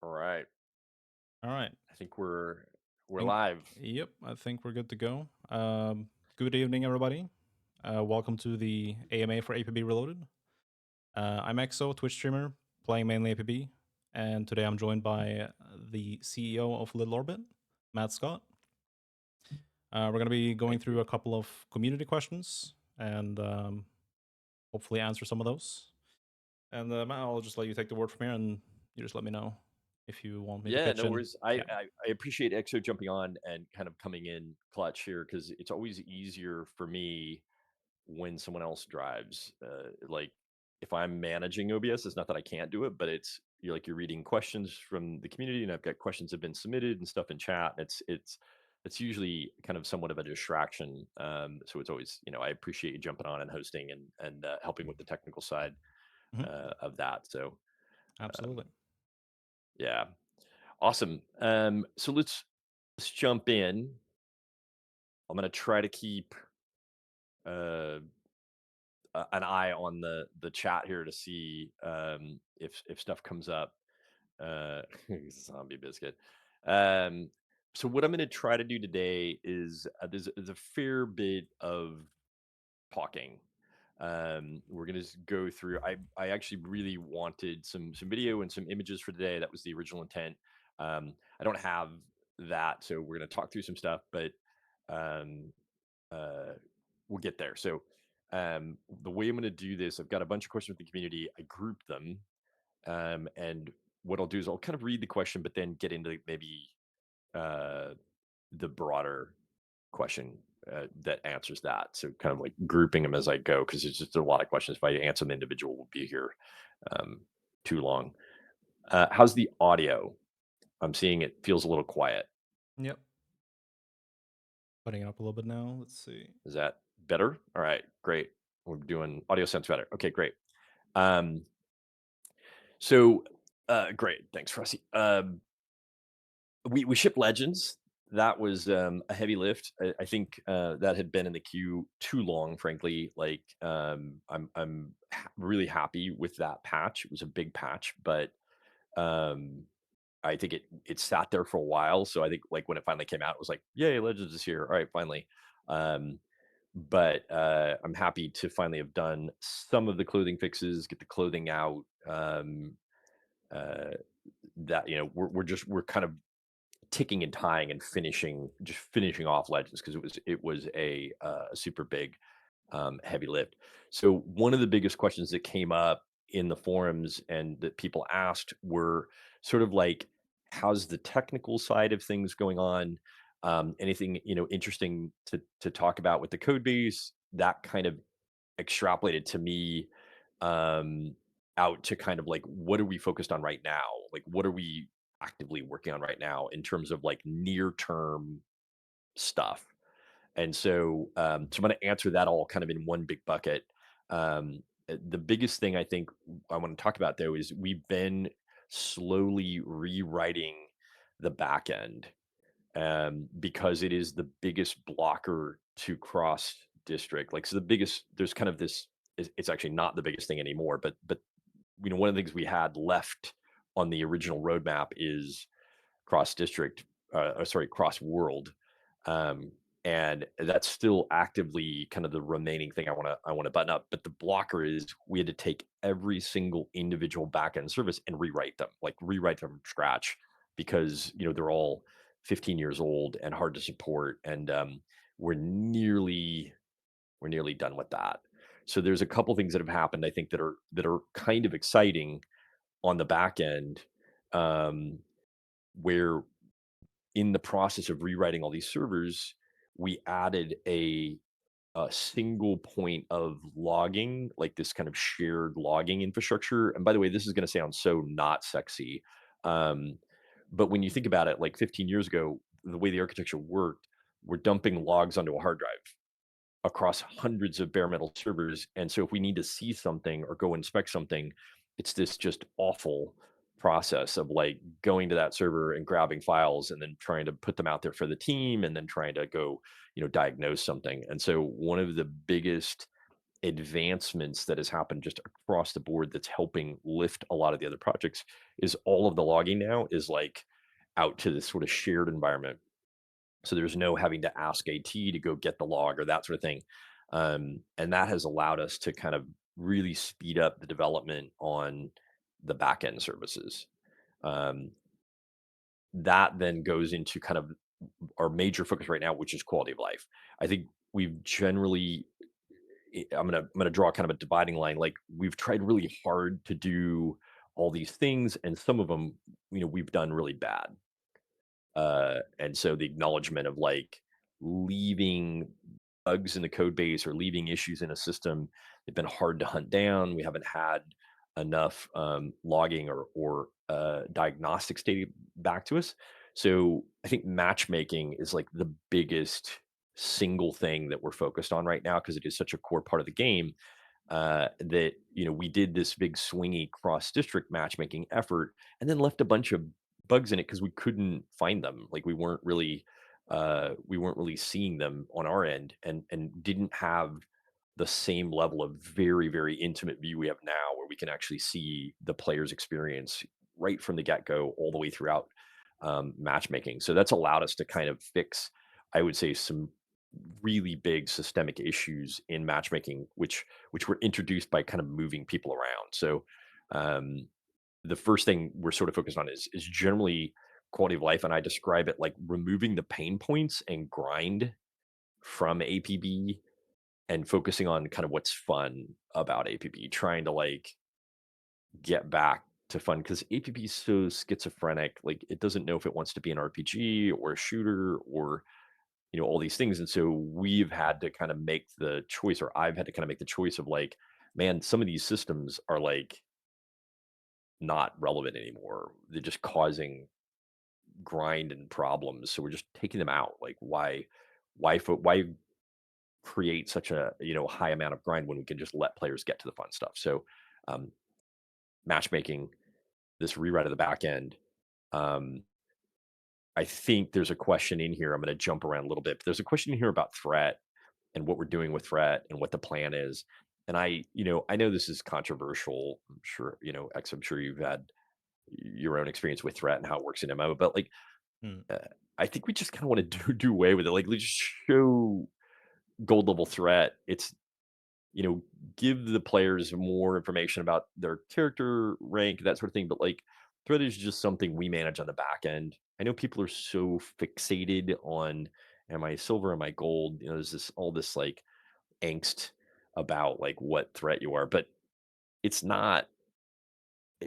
All right. All right. I think we're Think, live. yep, I think we're good to go. Good evening, everybody. Welcome to the AMA for APB Reloaded. I'm EXO, Twitch streamer, playing mainly APB, and today I'm joined by the CEO of Little Orbit, Matt Scott. We're going to be going Thank through you. a couple of community questions and hopefully answer some of those. And Matt, I'll just let you take the word from here, and you just let me know if you want me to Yeah, pitch no in. worries. I, Yeah. I I appreciate EXO jumping on and kind of coming in clutch here because it's always easier for me when someone else drives. Like if I'm managing OBS, it's not that I can't do it, but it's you're reading questions from the community, and I've got questions that have been submitted and stuff in chat. And it's usually kind of somewhat of a distraction. So it's always I appreciate you jumping on and hosting and helping with the technical side Mhm. of that. So um, Absolutely. yeah, awesome. So let's jump in. I'm gonna try to keep uh, an eye on the chat here to see if stuff comes up. Uh, zombie biscuit. Um, so what I'm going to try to do today is there's a fair bit of talking. We're going to go through. I actually really wanted some video and some images for today. That was the original intent. I don't have that, so we're going to talk through some stuff, but um, uh, we'll get there. So the way I'm going to do this, I've got a bunch of questions with the community. I group them, and what I'll do is I'll kind of read the question, but then get into maybe uh, the broader question that answers that. So kind of like grouping them as I go, because it's just a lot of questions. If I answer them individual, we'll be here um, too long. How's the audio? I'm seeing it feels a little quiet. Yep. Putting it up a little bit now. Let's see. Is that better? All right, great. We're doing audio sounds better. Okay, great. Um, great. Thanks, Rusty. We shipped Legends. That was a heavy lift. I think that had been in the queue too long, frankly. Like I'm really happy with that patch. It was a big patch, but um, I think it sat there for a while. So I think like when it finally came out, it was like, yay, Legends is here. All right, finally. Um, but I'm happy to finally have done some of the clothing fixes, get the clothing out. Uh, that we're kind of ticking and tying and finishing off Legends because it was a super big heavy lift. So one of the biggest questions that came up in the forums and that people asked were sort of like, how's the technical side of things going on? Anything interesting to talk about with the code base? That kind of extrapolated to me um, out to kind of like, what are we focused on right now? Like, what are we actively working on right now in terms of like near term stuff? And so I'm going to answer that all kind of in one big bucket. The biggest thing I think I want to talk about though is we've been slowly rewriting the back end because it is the biggest blocker to cross district. Like, so the biggest, there's kind of this, it's actually not the biggest thing anymore, but one of the things we had left on the original roadmap is cross district, sorry, cross world. Um, and that's still actively kind of the remaining thing I want to button up. But the blocker is we had to take every single individual backend service and rewrite them from scratch because they're all 15 years old and hard to support. And we're nearly we're nearly done with that. So there's a couple things that have happened I think that are kind of exciting on the back end, um, where in the process of rewriting all these servers, we added a single point of logging, like this kind of shared logging infrastructure. And by the way, this is going to sound so not sexy. Um, but when you think about it, like 15 years ago, the way the architecture worked, we're dumping logs onto a hard drive across hundreds of bare metal servers. And so if we need to see something or go inspect something, it's this just awful process of like going to that server and grabbing files and then trying to put them out there for the team and then trying to go, diagnose something. And so one of the biggest advancements that has happened just across the board that's helping lift a lot of the other projects is all of the logging now is like out to this sort of shared environment. So there's no having to ask AT to go get the log or that sort of thing. And that has allowed us to kind of really speed up the development on the backend services. Um, that then goes into kind of our major focus right now, which is quality of life. I think we've generally, I'm gonna draw kind of a dividing line. Like we've tried really hard to do all these things, and some of them, we've done really bad. And so the acknowledgement of like leaving bugs in the code base or leaving issues in a system, they've been hard to hunt down. We haven't had enough logging or diagnostics data back to us. So I think matchmaking is like the biggest single thing that we're focused on right now because it is such a core part of the game that we did this big swingy cross district matchmaking effort and then left a bunch of bugs in it because we couldn't find them. Like we weren't really seeing them on our end and didn't have the same level of very very intimate view we have now where we can actually see the player's experience right from the get-go all the way throughout matchmaking. So that's allowed us to kind of fix, I would say, some really big systemic issues in matchmaking, which were introduced by kind of moving people around. So um, the first thing we're sort of focused on is generally quality of life, and I describe it like removing the pain points and grind from APB and focusing on kind of what's fun about APB, trying to like get back to fun because APB is so schizophrenic. Like it doesn't know if it wants to be an RPG or a shooter or all these things. And so we've had to kind of make the choice, or I've had to kind of make the choice of like, man, some of these systems are like not relevant anymore. They're just causing grind and problems. So we're just taking them out. Like why create such a high amount of grind when we can just let players get to the fun stuff? So um, matchmaking, this rewrite of the back end. Um, I think there's a question in here. I'm going to jump around a little bit, but there's a question in here about threat and what we're doing with threat and what the plan is. And I know this is controversial. I'm sure, X, I'm sure you've had your own experience with threat and how it works in MO, but like, Mm. uh, I think we just kind of want to do away with it. Like, let's just show gold level threat. It's you know, give the players more information about their character rank, that sort of thing. But like threat is just something we manage on the back end. I know people are so fixated on am I silver, am I gold? There's this all this like angst about like what threat you are, but it's not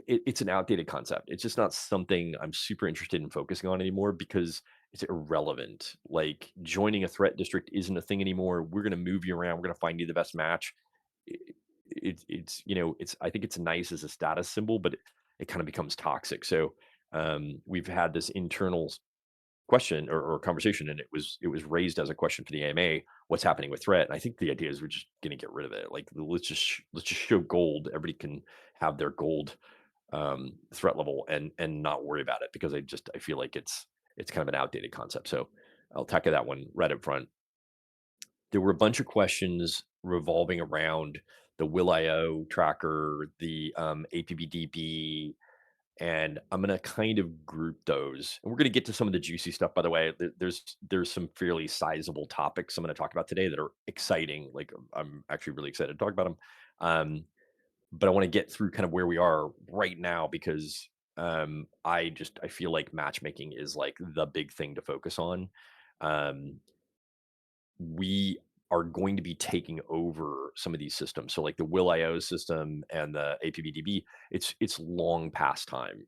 it's an outdated concept. It's just not something I'm super interested in focusing on anymore because it's irrelevant. Like joining a threat district isn't a thing anymore. We're going to move you around. We're going to find you the best match. It's I think it's nice as a status symbol, but it kind of becomes toxic. So we've had this internal question or conversation, and it was raised as a question for the AMA. What's happening with threat? And I think the idea is we're just going to get rid of it. Like let's just show gold. Everybody can have their gold threat level and not worry about it because I feel like it's kind of an outdated concept. So I'll tackle that one right up front. There were a bunch of questions revolving around the will.io tracker, the APBDB, and I'm gonna kind of group those. And we're gonna get to some of the juicy stuff, by the way. There's some fairly sizable topics I'm gonna talk about today that are exciting. Like I'm actually really excited to talk about them. But I want to get through kind of where we are right now because I feel like matchmaking is like the big thing to focus on. Um, we are going to be taking over some of these systems. So like the will.io system and the APBDB, it's long past time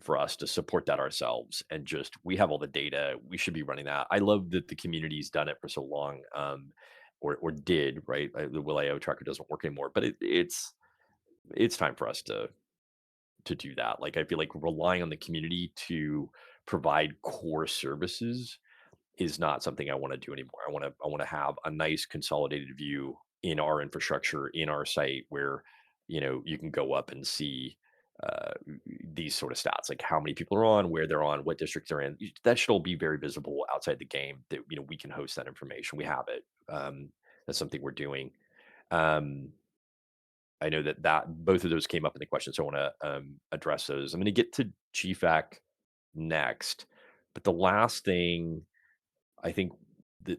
for us to support that ourselves and just we have all the data. We should be running that. I love that the community's done it for so long. Or did, right? The will.io tracker doesn't work anymore, but it's time for us to do that. Like I feel like relying on the community to provide core services is not something I want to do anymore. I want to have a nice consolidated view in our infrastructure, in our site where you can go up and see uh, these sort of stats, like how many people are on, where they're on, what districts they're in. That should all be very visible outside the game. That we can host that information. We have it. That's something we're doing. Um, I know that both of those came up in the question, so I want to address those. I'm going to get to GFAC next, but the last thing I think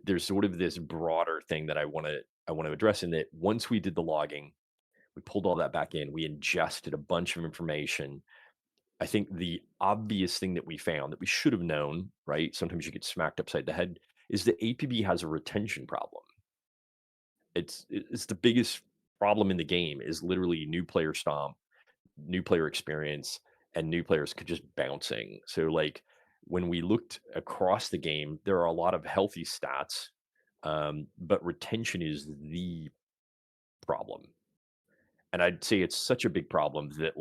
there's sort of this broader thing that I want to address in that once we did the logging, we pulled all that back in, we ingested a bunch of information. I think the obvious thing that we found that we should have known, right? Sometimes you get smacked upside the head, is that APB has a retention problem. It's the biggest problem in the game is literally new player stomp, new player experience, and new players could just bouncing. So like when we looked across the game, there are a lot of healthy stats, but retention is the problem. And I'd say it's such a big problem that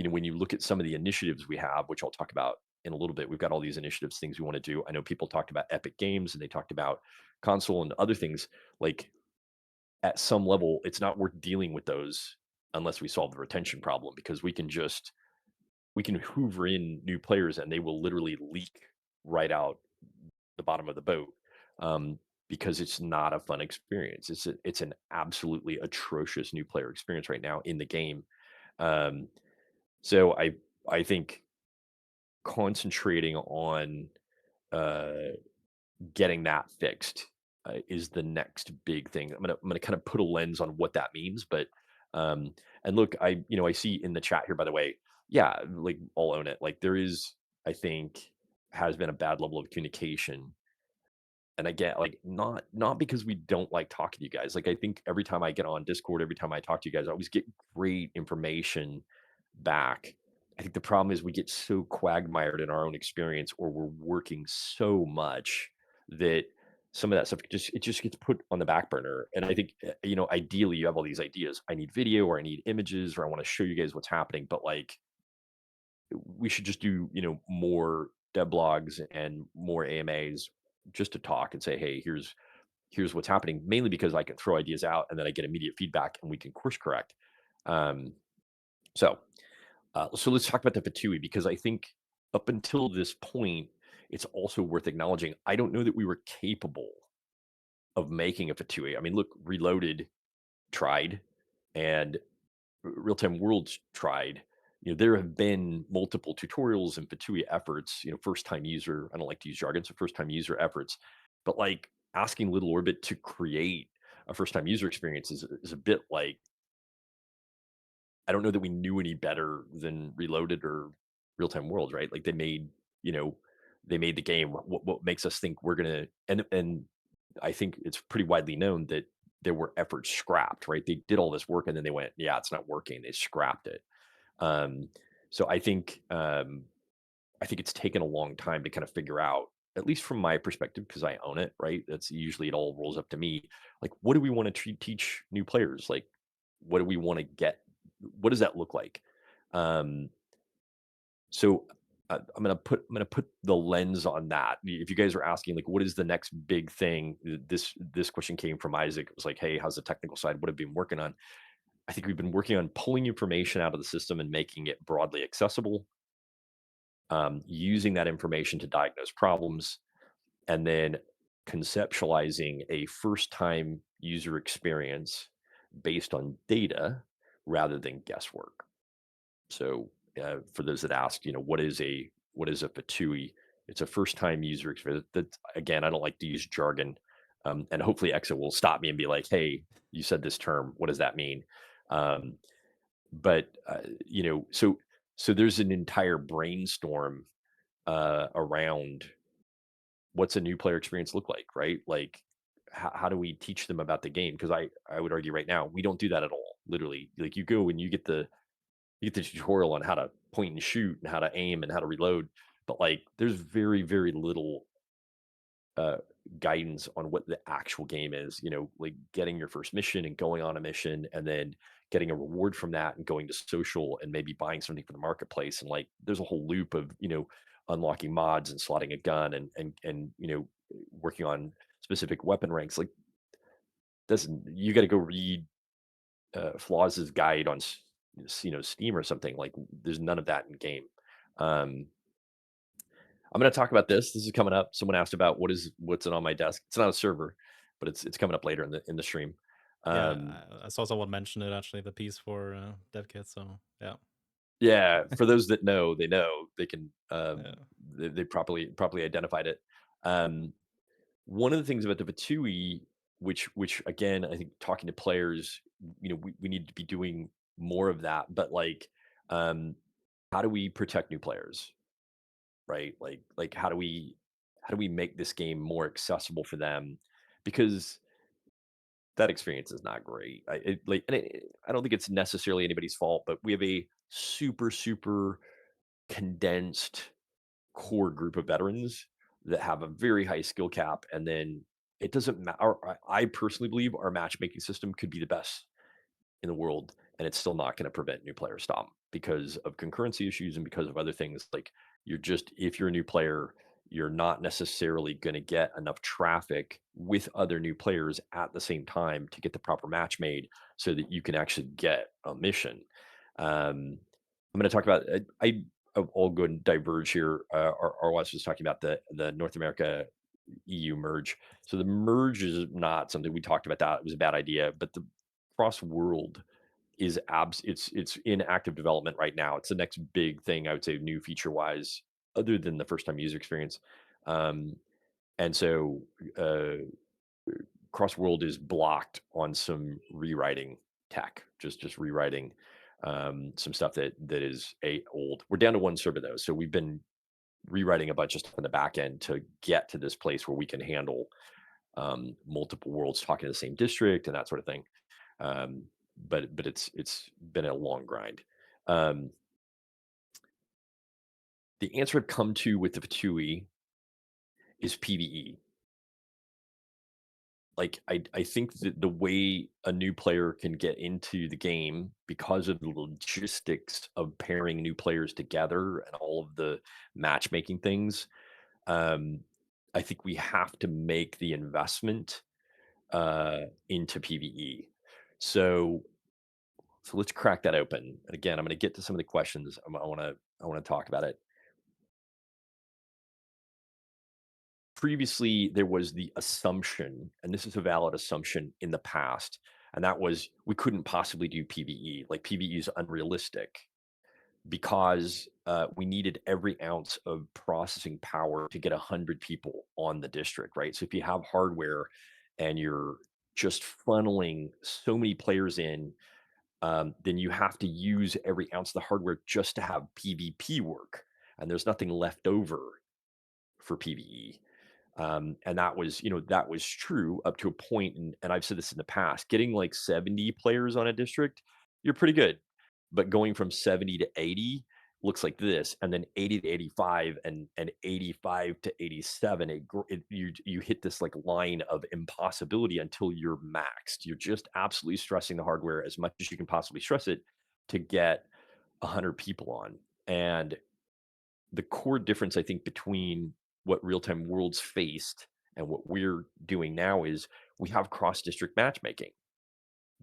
when you look at some of the initiatives we have, which I'll talk about in a little bit, we've got all these initiatives, things we want to do. I know people talked about Epic Games and they talked about console and other things. Like at some level, it's not worth dealing with those unless we solve the retention problem because we can hoover in new players and they will literally leak right out the bottom of the boat because it's not a fun experience. It's an absolutely atrocious new player experience right now in the game. Um, so I think concentrating on uh, getting that fixed is the next big thing. I'm gonna kind of put a lens on what that means, but um, and look, I see in the chat here, by the way, yeah, like I'll own it. Like there is, I think, has been a bad level of communication and I get like not because we don't like talking to you guys. Like I think every time I get on Discord, every time I talk to you guys, I always get great information back. I think the problem is we get so quagmired in our own experience or we're working so much that some of that stuff just gets put on the back burner. And I think ideally you have all these ideas. I need video or I need images or I want to show you guys what's happening, but like we should just do, more dev blogs and more AMAs just to talk and say, hey, here's what's happening. Mainly because I can throw ideas out and then I get immediate feedback and we can course correct. Um, so so let's talk about the Fatui because I think up until this point, it's also worth acknowledging. I don't know that we were capable of making a Fatui. I mean, look, Reloaded tried, and Real Time Worlds tried. There have been multiple tutorials and Fatui efforts, first time user, I don't like to use jargon, so first time user efforts, but like asking Little Orbit to create a first time user experience is a bit like, I don't know that we knew any better than Reloaded or Real Time Worlds, right? Like you know, they made the game. What makes us think we're gonna and I think it's pretty widely known that there were efforts scrapped, right? They did all this work and then they went, yeah, it's not working. They scrapped it. Um, so I think it's taken a long time to kind of figure out, at least from my perspective, because I own it, right? That's usually it all rolls up to me. Like, what do we want to teach new players? Like, what do we want to get? What does that look like? Um, so I'm gonna put the lens on that. If you guys are asking, like, what is the next big thing? This question came from Isaac. It was like, hey, how's the technical side? What have you been working on? I think we've been working on pulling information out of the system and making it broadly accessible, using that information to diagnose problems, and then conceptualizing a first time user experience based on data rather than guesswork. So, for those that asked, what is a Fatui? It's a first time user experience. That again, I don't like to use jargon, and hopefully Exa will stop me and be like, "Hey, you said this term. What does that mean?" Um, but so there's an entire brainstorm around what's a new player experience look like, right? Like, how do we teach them about the game? Because I would argue right now we don't do that at all. Literally, like you go and you get the tutorial on how to point and shoot and how to aim and how to reload, but like there's very very little uh, guidance on what the actual game is. Like getting your first mission and going on a mission, and then getting a reward from that, and going to social, and maybe buying something from the marketplace. And like, there's a whole loop of unlocking mods and slotting a gun and working on specific weapon ranks. Like, doesn't you got to go read Flaws's guide on Steam or something. Like, there's none of that in game. Um, I'm going to talk about this. This is coming up. Someone asked about what's it on my desk. It's not a server, but it's coming up later in the stream. Yeah, Um, I saw someone mention it actually, the piece for dev kit. So yeah, yeah, for those that know, they know they can. yeah, They properly identified it. Um, One of the things about the Vatui, which again, I think talking to players, we need to be doing more of that. But like, um, how do we protect new players, right? Like how do we make this game more accessible for them? Because that experience is not great. I don't think it's necessarily anybody's fault, but we have a super condensed core group of veterans that have a very high skill cap, and then it doesn't matter. I personally believe our matchmaking system could be the best in the world, and it's still not going to prevent new players stop because of concurrency issues and because of other things. Like, if you're a new player, you're not necessarily going to get enough traffic with other new players at the same time to get the proper match made so that you can actually get a mission. I'm going to talk about I'll go and diverge here. ROS was talking about the North America EU merge. So the merge is not something we talked about. That it was a bad idea, but the cross world is it's in active development right now. It's the next big thing, I would say, new feature wise, other than the first time user experience. Um, and so uh, cross world is blocked on some rewriting tech, just rewriting some stuff that is old. We're down to one server though, so we've been rewriting a bunch of stuff in the back end to get to this place where we can handle multiple worlds talking to the same district and that sort of thing. But it's been a long grind. Um, the answer I've come to with the Fatui is PVE. Like I think that the way a new player can get into the game because of the logistics of pairing new players together and all of the matchmaking things, um, I think we have to make the investment into PVE. So so let's crack that open. And again, I'm going to get to some of the questions. I want to talk about it. Previously, there was the assumption, and this is a valid assumption in the past, and that was we couldn't possibly do PVE. Like PVE is unrealistic because we needed every ounce of processing power to get 100 people on the district, right? So if you have hardware and you're just funneling so many players in, then you have to use every ounce of the hardware just to have PvP work, and there's nothing left over for PvE. And that was true up to a point, and I've said this in the past. Getting like 70 players on a district, you're pretty good, but going from 70 to 80 looks like this, and then 80 to 85 and 85 to 87. You hit this like line of impossibility until you're maxed. You're just absolutely stressing the hardware as much as you can possibly stress it to get 100 people on. And the core difference, I think, between what real time worlds faced and what we're doing now is we have cross district matchmaking.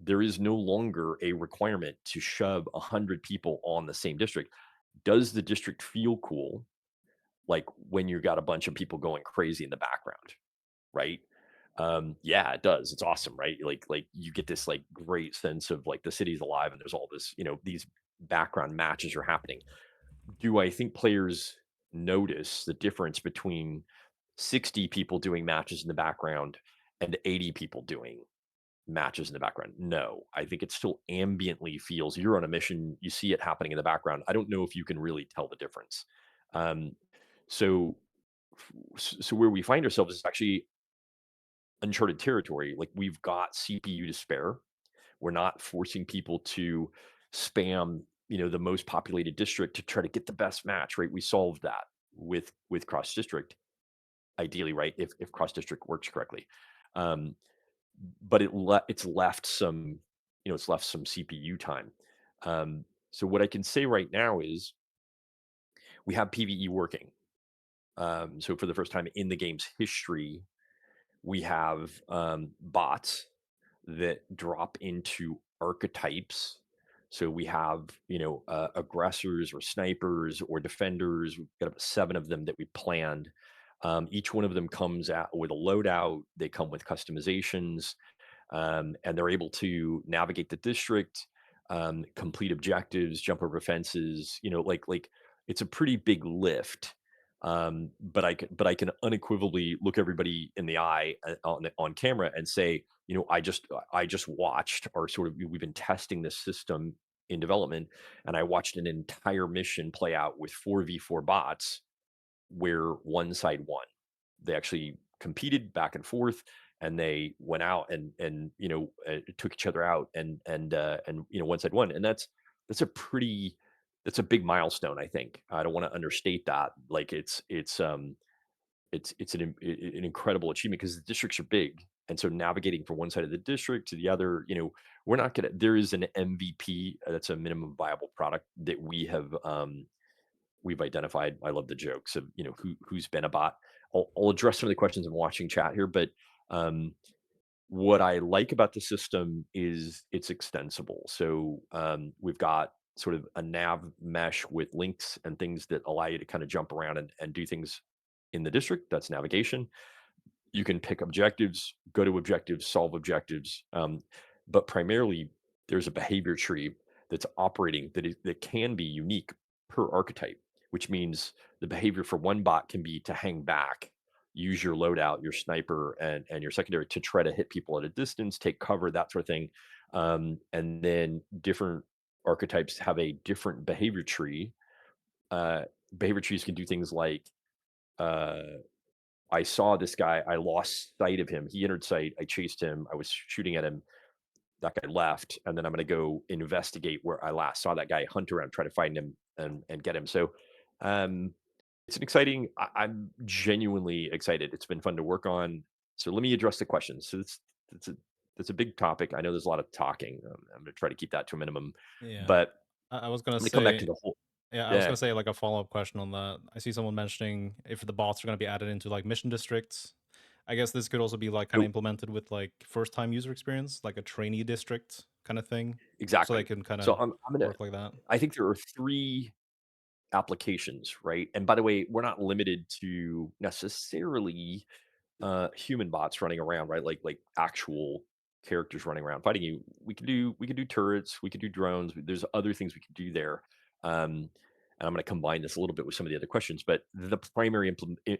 There is no longer a requirement to shove 100 people on the same district. Does the district feel cool? Like when you got a bunch of people going crazy in the background, right? Yeah, it does. It's awesome, right? Like you get this like great sense of like the city's alive and there's all this, these background matches are happening. Do I think players notice the difference between 60 people doing matches in the background and 80 people doing matches in the background? No, I think it still ambiently feels you're on a mission. You see it happening in the background. I don't know if you can really tell the difference. Um, so, so where we find ourselves is actually uncharted territory. Like we've got CPU to spare. We're not forcing people to spam, the most populated district to try to get the best match, right? We solved that with cross district, ideally, right? If cross district works correctly. Um, but it's left some CPU time. So what I can say right now is we have PVE working. So for the first time in the game's history, we have bots that drop into archetypes. So we have, aggressors or snipers or defenders. We've got about 7 of them that we planned. Each one of them comes out with a loadout. They come with customizations. and they're able to navigate the district, complete objectives, jump over fences. Like it's a pretty big lift. But I can unequivocally look everybody in the eye on camera and say, I just watched, or sort of we've been testing this system in development, and I watched an entire mission play out with 4v4 bots where one side won. They actually competed back and forth, and they went out and took each other out, and one side won. And that's a pretty that's a big milestone, I think. I don't want to understate that. Like it's an incredible achievement because the districts are big. And so navigating from one side of the district to the other, we're not gonna there is an MVP, that's a minimum viable product that we've identified. I love the jokes of, who's been a bot. I'll address some of the questions I'm watching chat here, but um, what I like about the system is it's extensible. So we've got sort of a nav mesh with links and things that allow you to kind of jump around and do things in the district. That's navigation. You can pick objectives, go to objectives, solve objectives, but primarily there's a behavior tree that's operating that can be unique per archetype, which means the behavior for one bot can be to hang back, use your loadout, your sniper, and your secondary to try to hit people at a distance, take cover, that sort of thing. And then different archetypes have a different behavior tree. Uh, Behavior trees can do things like uh, I saw this guy, I lost sight of him. He entered sight, I chased him, I was shooting at him, that guy left, and then I'm gonna go investigate where I last saw that guy, hunt around, try to find him and get him. So, um, it's an exciting I'm genuinely excited. It's been fun to work on. So let me address the questions. So it's a that's a big topic. I know there's a lot of talking. I'm gonna try to keep that to a minimum, Yeah. but I was gonna I'm gonna come back to say the whole. yeah, I was Yeah. gonna say like a follow-up question on that. I see someone mentioning if the bots are gonna be added into like mission districts. I guess this could also be like kind of So implemented with like first time user experience, like a trainee district kind of thing. So they exactly. can kind So of I'm gonna work like that. I think there are 3 applications, right? And by the way, we're not limited to necessarily human bots running around, right? Like actual characters running around fighting you. We could do turrets, we could do drones. There's other things we could do there. And I'm going to combine this a little bit with some of the other questions, but the primary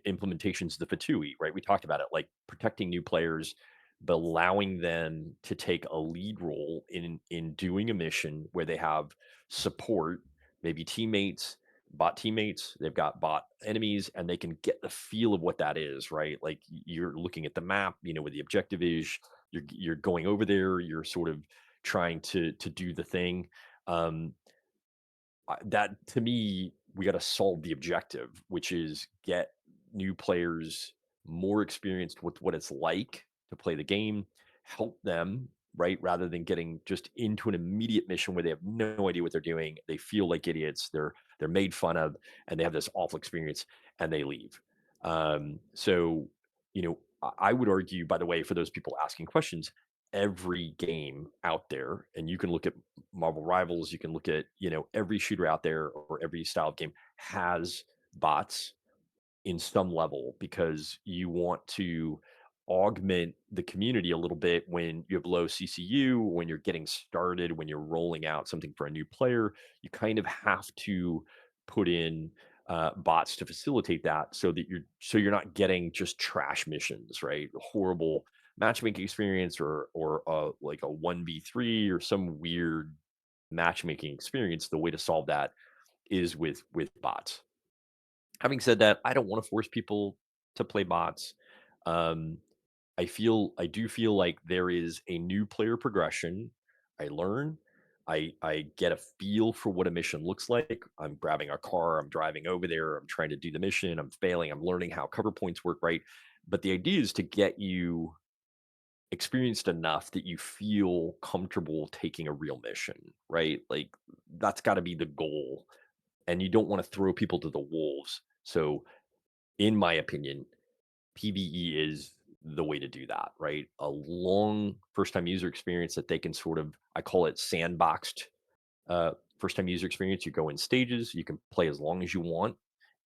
implementation is the Fatui, right? We talked about it, like protecting new players, but allowing them to take a lead role in doing a mission where they have support, maybe teammates, bot teammates, they've got bot enemies, and they can get the feel of what that is, right? Like you're looking at the map, where the objective is, you're going over there, you're sort of trying to do the thing. Um, that to me, we got to solve the objective, which is get new players more experienced with what it's like to play the game, help them, right? Rather than getting just into an immediate mission where they have no idea what they're doing. They feel like idiots. They're made fun of, and they have this awful experience, and they leave. So, I would argue, by the way, for those people asking questions, every game out there, and you can look at Marvel Rivals, you can look at, every shooter out there or every style of game has bots in some level because you want to augment the community a little bit when you have low CCU, when you're getting started, when you're rolling out something for a new player. You kind of have to put in bots to facilitate that so you're not getting just trash missions, right? Horrible matchmaking experience or like a 1v3 or some weird matchmaking experience. The way to solve that is with bots. Having said that, I don't want to force people to play bots. Um, I do feel like there is a new player progression. I learn. I get a feel for what a mission looks like. I'm grabbing a car, I'm driving over there, I'm trying to do the mission, I'm failing, I'm learning how cover points work, right? But the idea is to get you experienced enough that you feel comfortable taking a real mission, right? Like that's got to be the goal. And you don't want to throw people to the wolves. So, in my opinion, PvE is the way to do that, right? A long first time user experience that they can sort of, I call it sandboxed first time user experience. You go in stages, you can play as long as you want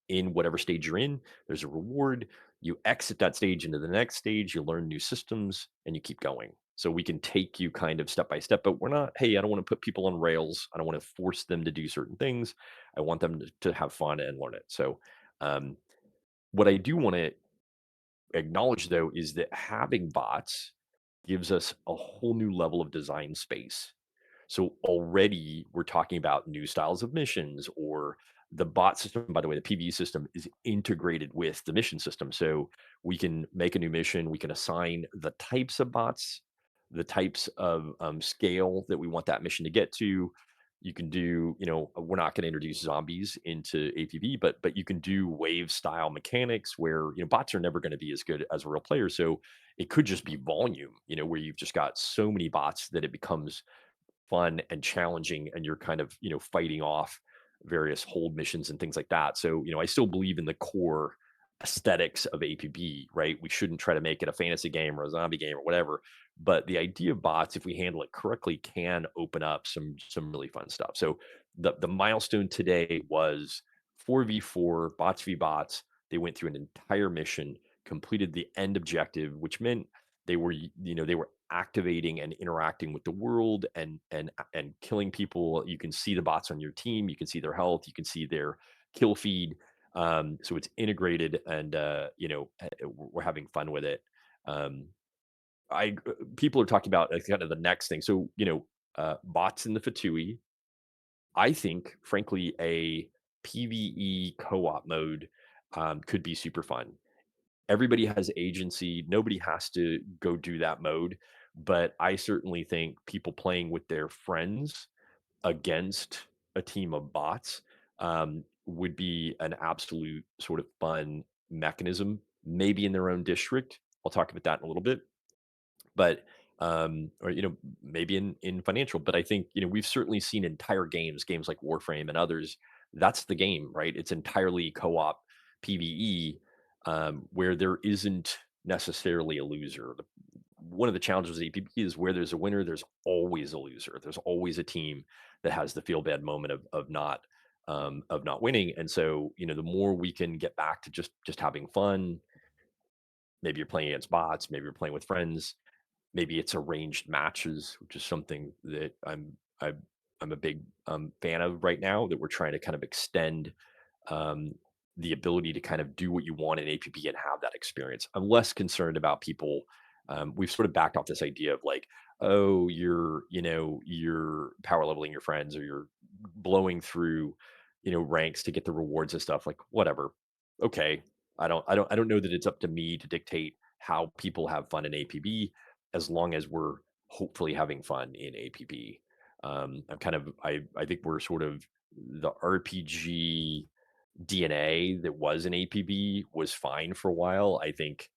in whatever stage you're in. There's a reward. You exit that stage into the next stage, you learn new systems, and you keep going. So we can take you kind of step by step, but we're not, hey, I don't want to put people on rails. I don't want to force them to do certain things. I want them to have fun and learn it. So um, what I do want to acknowledge though is that having bots gives us a whole new level of design space. So already we're talking about new styles of missions, or the bot system, by the way, the PvE system is integrated with the mission system. So we can make a new mission, we can assign the types of bots, the types of scale that we want that mission to get to. You can do, we're not going to introduce zombies into APB, but you can do wave style mechanics where bots are never going to be as good as a real player. So it could just be volume, where you've just got so many bots that it becomes fun and challenging, and you're kind of fighting off various hold missions and things like that. So I still believe in the core aesthetics of APB, right? We shouldn't try to make it a fantasy game or a zombie game or whatever, but the idea of bots, if we handle it correctly, can open up some really fun stuff. So the milestone today was 4v4 bots v bots. They went through an entire mission, completed the end objective, which meant they were activating and interacting with the world and killing people. You can see the bots on your team, you can see their health, you can see their kill feed. So it's integrated, and we're having fun with it. um People are talking about kind of the next thing. So bots in the fatui. I think frankly a PvE co-op mode could be super fun. Everybody has agency. Nobody has to go do that mode. But I certainly think people playing with their friends against a team of bots would be an absolute sort of fun mechanism, maybe in their own district. I'll talk about that in a little bit, but or maybe in financial. But I think we've certainly seen entire games like Warframe and others. That's the game, right? It's entirely co-op PvE, where there isn't necessarily a loser. One of the challenges of APP is where there's a winner, there's always a loser. There's always a team that has the feel bad moment of not winning. And so the more we can get back to just having fun. Maybe you're playing against bots, maybe you're playing with friends, maybe it's arranged matches, which is something that I'm a big fan of right now. That we're trying to kind of extend um, the ability to kind of do what you want in APP and have that experience. I'm less concerned about people. We've sort of backed off this idea of like, oh, you're power leveling your friends, or you're blowing through, ranks to get the rewards and stuff. Like, whatever. Okay. I don't know that it's up to me to dictate how people have fun in APB, as long as we're hopefully having fun in APB. I think we're sort of the RPG DNA that was in APB was fine for a while. I think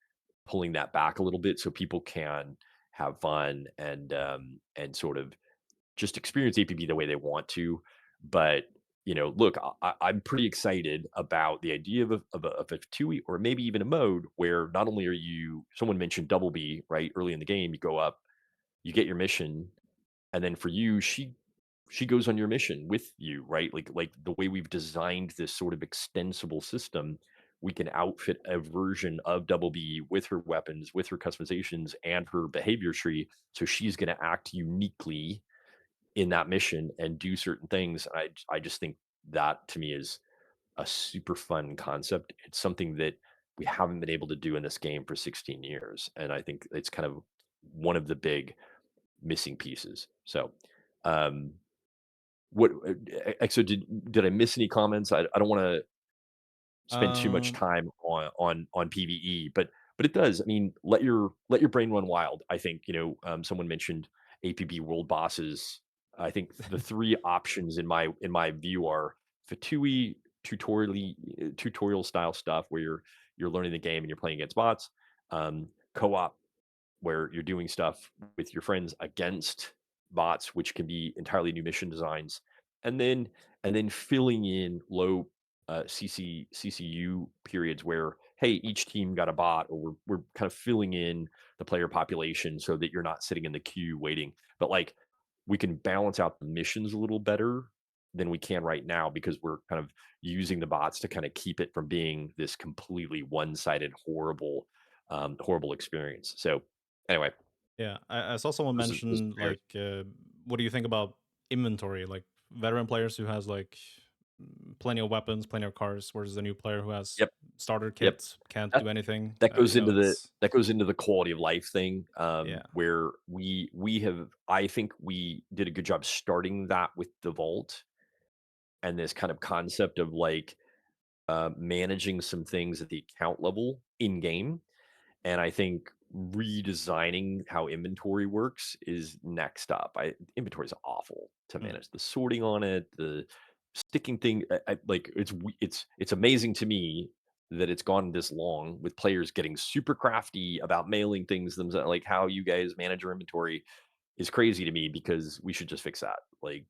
pulling that back a little bit so people can have fun and sort of just experience APB the way they want to. But look, I'm pretty excited about the idea of a TUI, or maybe even a mode where not only are you. Someone mentioned Double B right early in the game. You go up, you get your mission, and then for you, she goes on your mission with you, right? Like the way we've designed this sort of extensible system, we can outfit a version of Double B with her weapons, with her customizations, and her behavior tree. So she's going to act uniquely in that mission and do certain things. I just think that to me is a super fun concept. It's something that we haven't been able to do in this game for 16 years, and I think it's kind of one of the big missing pieces. So, um, what so did I miss any comments? I don't want to spend too much Um, time on PvE, but it does. I mean, let your brain run wild. I think someone mentioned APB world bosses. I think the three options in my view are Fatui tutorial style stuff where you're learning the game and you're playing against bots, co-op where you're doing stuff with your friends against bots, which can be entirely new mission designs, and then filling in low CCU periods where, hey, each team got a bot, or we're kind of filling in the player population so that you're not sitting in the queue waiting. But like, we can balance out the missions a little better than we can right now, because we're kind of using the bots to kind of keep it from being this completely one-sided horrible experience. So anyway, Yeah, I saw someone Those mention players. like, what do you think about inventory? Like veteran players who has like plenty of weapons, plenty of cars, whereas the new player who has Yep, starter yep. kit can't That do anything. that goes into the It's quality of life thing, yeah. where we have I think we did a good job starting that with the vault and this kind of concept of like managing some things at the account level in game. And I think redesigning how inventory works is next up. Inventory is awful to Mm, manage. The sorting on it, the sticking thing, like it's amazing to me that it's gone this long with players getting super crafty about mailing things themselves. Like how you guys manage your inventory is crazy to me because we should just fix that. Like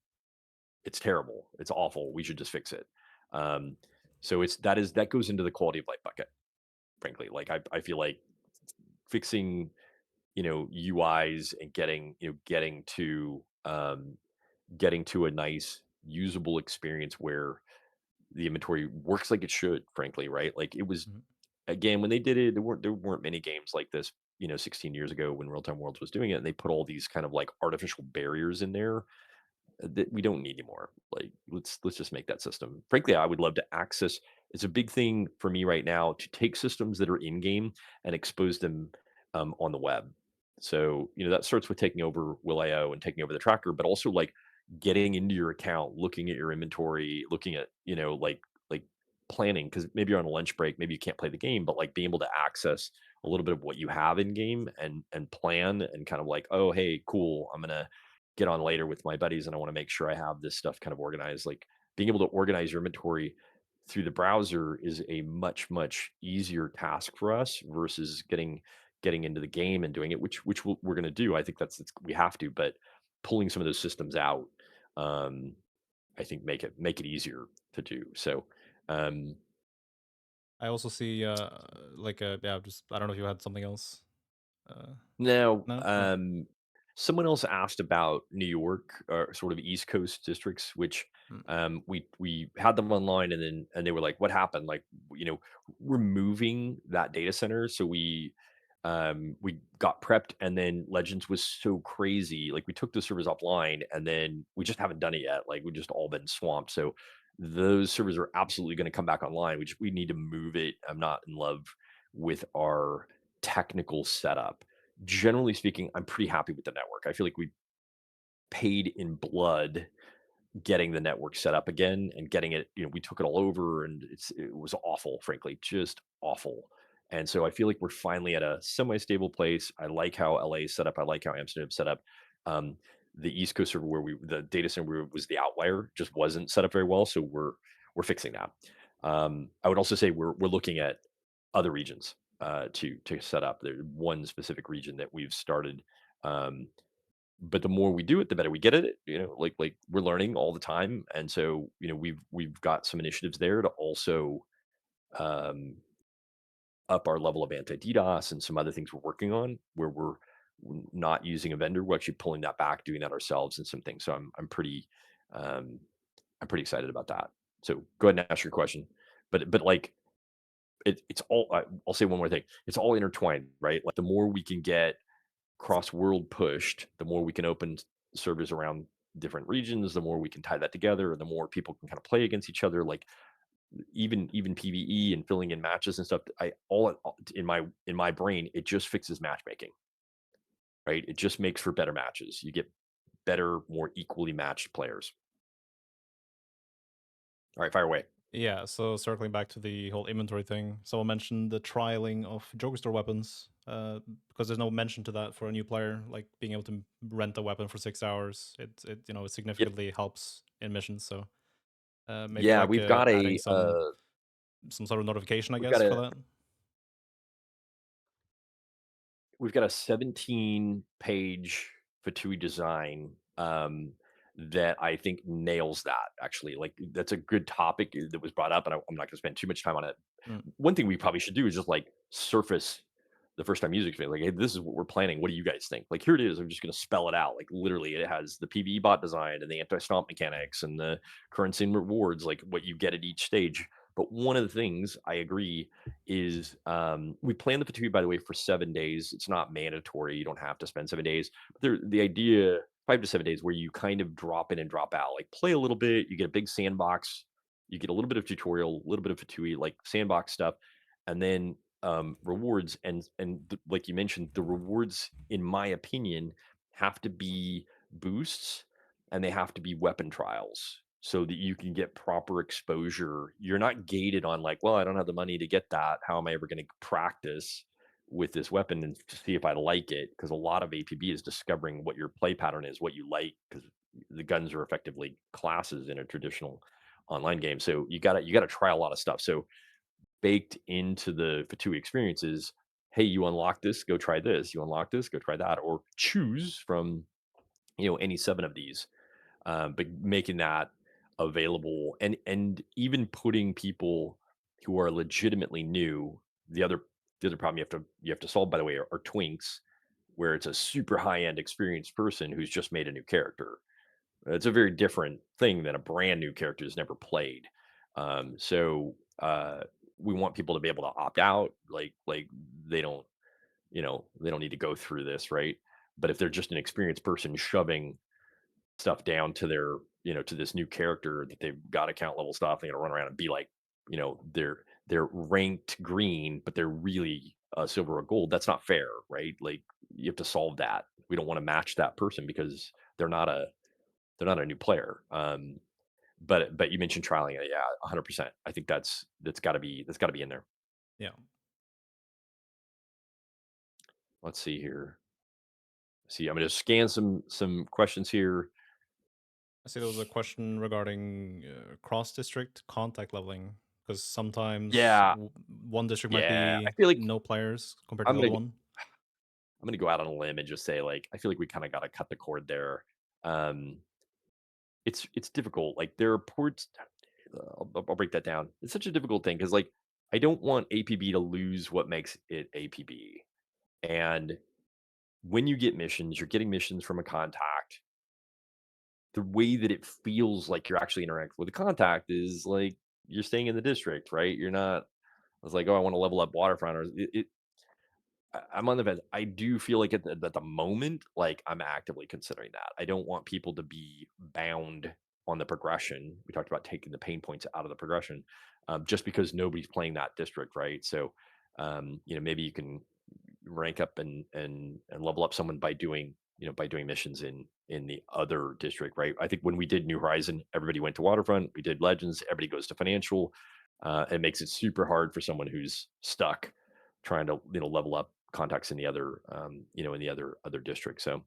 it's terrible. It's awful. We should just fix it. Um, so that goes into the quality of life bucket. Frankly, like I feel like fixing UIs and getting to a nice usable experience where the inventory works like it should, frankly, right? Like it was mhm. again when they did it, there weren't many games like this, 16 years ago when Real Time Worlds was doing it, and they put all these kind of like artificial barriers in there that we don't need anymore. Like, let's just make that system. Frankly, I would love to access. It's a big thing for me right now to take systems that are in game and expose them on the web. So that starts with taking over Will.io and taking over the tracker, but also like getting into your account, looking at your inventory, looking at like planning because maybe you're on a lunch break, maybe you can't play the game, but like being able to access a little bit of what you have in game and plan and kind of like, oh hey, cool, I'm gonna get on later with my buddies and I want to make sure I have this stuff kind of organized. Like being able to organize your inventory through the browser is a much easier task for us versus getting into the game and doing it, which we're going to do. I think we have to, but pulling some of those systems out, um, I think make it easier to do. So um, I also see like yeah, just I don't know if you had something else. Uh, Now, no, no. someone else asked about New York or sort of East Coast districts, which Mm. we had them online, and they were like, "What happened?" Like, we're moving that data center, so we got prepped, and then Legends was so crazy. Like, we took the servers offline, and then we just haven't done it yet. Like, we just all been swamped. So those servers are absolutely going to come back online. We need to move it. I'm not in love with our technical setup. Generally speaking, I'm pretty happy with the network. I feel like we paid in blood getting the network set up again and getting it, we took it all over and it was awful, frankly, just awful. And so I feel like we're finally at a semi-stable place. I like how LA is set up. I like how Amsterdam's set up. Um, the East Coast server the data center was the outlier, just wasn't set up very well. So we're fixing that. I would also say we're looking at other regions to set up. There's one specific region that we've started. Um, but the more we do it, the better we get at it. Like we're learning all the time, and so we've got some initiatives there to also um, up our level of anti DDoS and some other things we're working on where we're not using a vendor. We're actually pulling that back, doing that ourselves, and some things. So um, I'm pretty excited about that. So go ahead and ask your question, but like it's all. I'll say one more thing. It's all intertwined, right? Like the more we can get cross world pushed, the more we can open servers around different regions, the more we can tie that together, and the more people can kind of play against each other. Like even PVE and filling in matches and stuff. I all in my brain, it just fixes matchmaking, right? It just makes for better matches. You get better, more equally matched players. All right, fire away. Yeah, so circling back to the whole inventory thing, someone mentioned the trialing of Joker Store weapons, because there's no mention to that for a new player, like being able to rent a weapon for 6 hours. It Yep. significantly helps in missions. So maybe Yeah, like adding some sort of notification, I we've got guess, for a that. we've got a 17-page Fatui design that I think nails that. Actually, like that's a good topic that was brought up, and I'm not going to spend too much time on it. Mm. One thing we probably should do is just like surface the first time music like, hey, this is what we're planning. What do you guys think? Like, here it is. I'm just going to spell it out. Like, literally, it has the PvE bot design and the anti stomp mechanics and the currency and rewards, like what you get at each stage. But one of the things I agree is we plan the fatigue, by the way, for 7 days. It's not mandatory. You don't have to spend 7 days. But the idea, 5 to 7 days, where you kind of drop in and drop out, like play a little bit, you get a big sandbox, you get a little bit of tutorial, a little bit of fatigue, like sandbox stuff, and then rewards. Like you mentioned, the rewards, in my opinion, have to be boosts and they have to be weapon trials so that you can get proper exposure. You're not gated on like, well, I don't have the money to get that. How am I ever going to practice with this weapon and to see if I like it? Because a lot of APB is discovering what your play pattern is, what you like, because the guns are effectively classes in a traditional online game. So you gotta try a lot of stuff. So baked into the Fatui experiences, hey, you unlock this, go try this. You unlock this, go try that, or choose from any seven of these, but making that available and even putting people who are legitimately new. The other problem you have to solve, by the way, are twinks, where it's a super high end experienced person who's just made a new character. It's a very different thing than a brand new character who's never played. So we want people to be able to opt out, like they don't they don't need to go through this, right? But if they're just an experienced person shoving stuff down to their to this new character that they've got account level stuff, they're gonna run around and be like, they're ranked green, but they're really silver or gold. That's not fair, right? Like you have to solve that. We don't want to match that person because they're not a they're not a new player. But you mentioned trialing it. Yeah, 100%. I think that's got to be in there. Yeah. Let's see here. See, I'm going to scan some questions here. I see there was a question regarding cross-district contact leveling because sometimes Yeah, one district might yeah. I be feel like no players compared to I'm the other gonna one. I'm gonna go out on a limb and just say, like, I feel like we kind of got to cut the cord there. Um, it's difficult. Like there are ports. I'll break that down. It's such a difficult thing because, like, I don't want APB to lose what makes it APB. And when you get missions, you're getting missions from a contact. The way that it feels like you're actually interacting with a contact is like you're staying in the district, right? You're not. I was like, oh, I want to level up waterfront, or I'm on the fence. I do feel like at the moment, like I'm actively considering that. I don't want people to be bound on the progression. We talked about taking the pain points out of the progression, just because nobody's playing that district, right? So, maybe you can rank up and level up someone by doing missions in the other district, right? I think when we did New Horizon, everybody went to Waterfront. We did Legends, everybody goes to Financial. It makes it super hard for someone who's stuck trying to level up contacts in the other in the other districts. So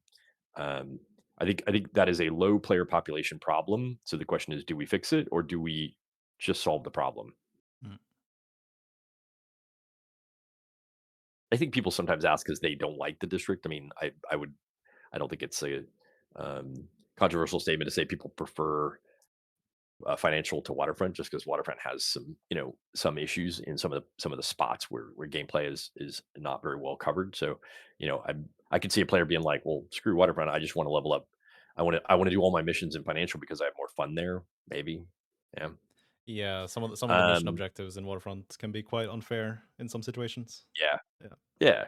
um, I think that is a low player population problem. So the question is, do we fix it or do we just solve the problem? Mm. I think people sometimes ask because they don't like the district. I mean, I don't think it's a controversial statement to say people prefer financial to waterfront just because waterfront has some issues in some of the spots where gameplay is not very well covered. So I could see a player being like, well, screw waterfront, I just want to level up. I want to do all my missions in financial because I have more fun there. Maybe. Yeah. Yeah, some of the mission um objectives in Waterfront can be quite unfair in some situations. yeah. Yeah. Yeah.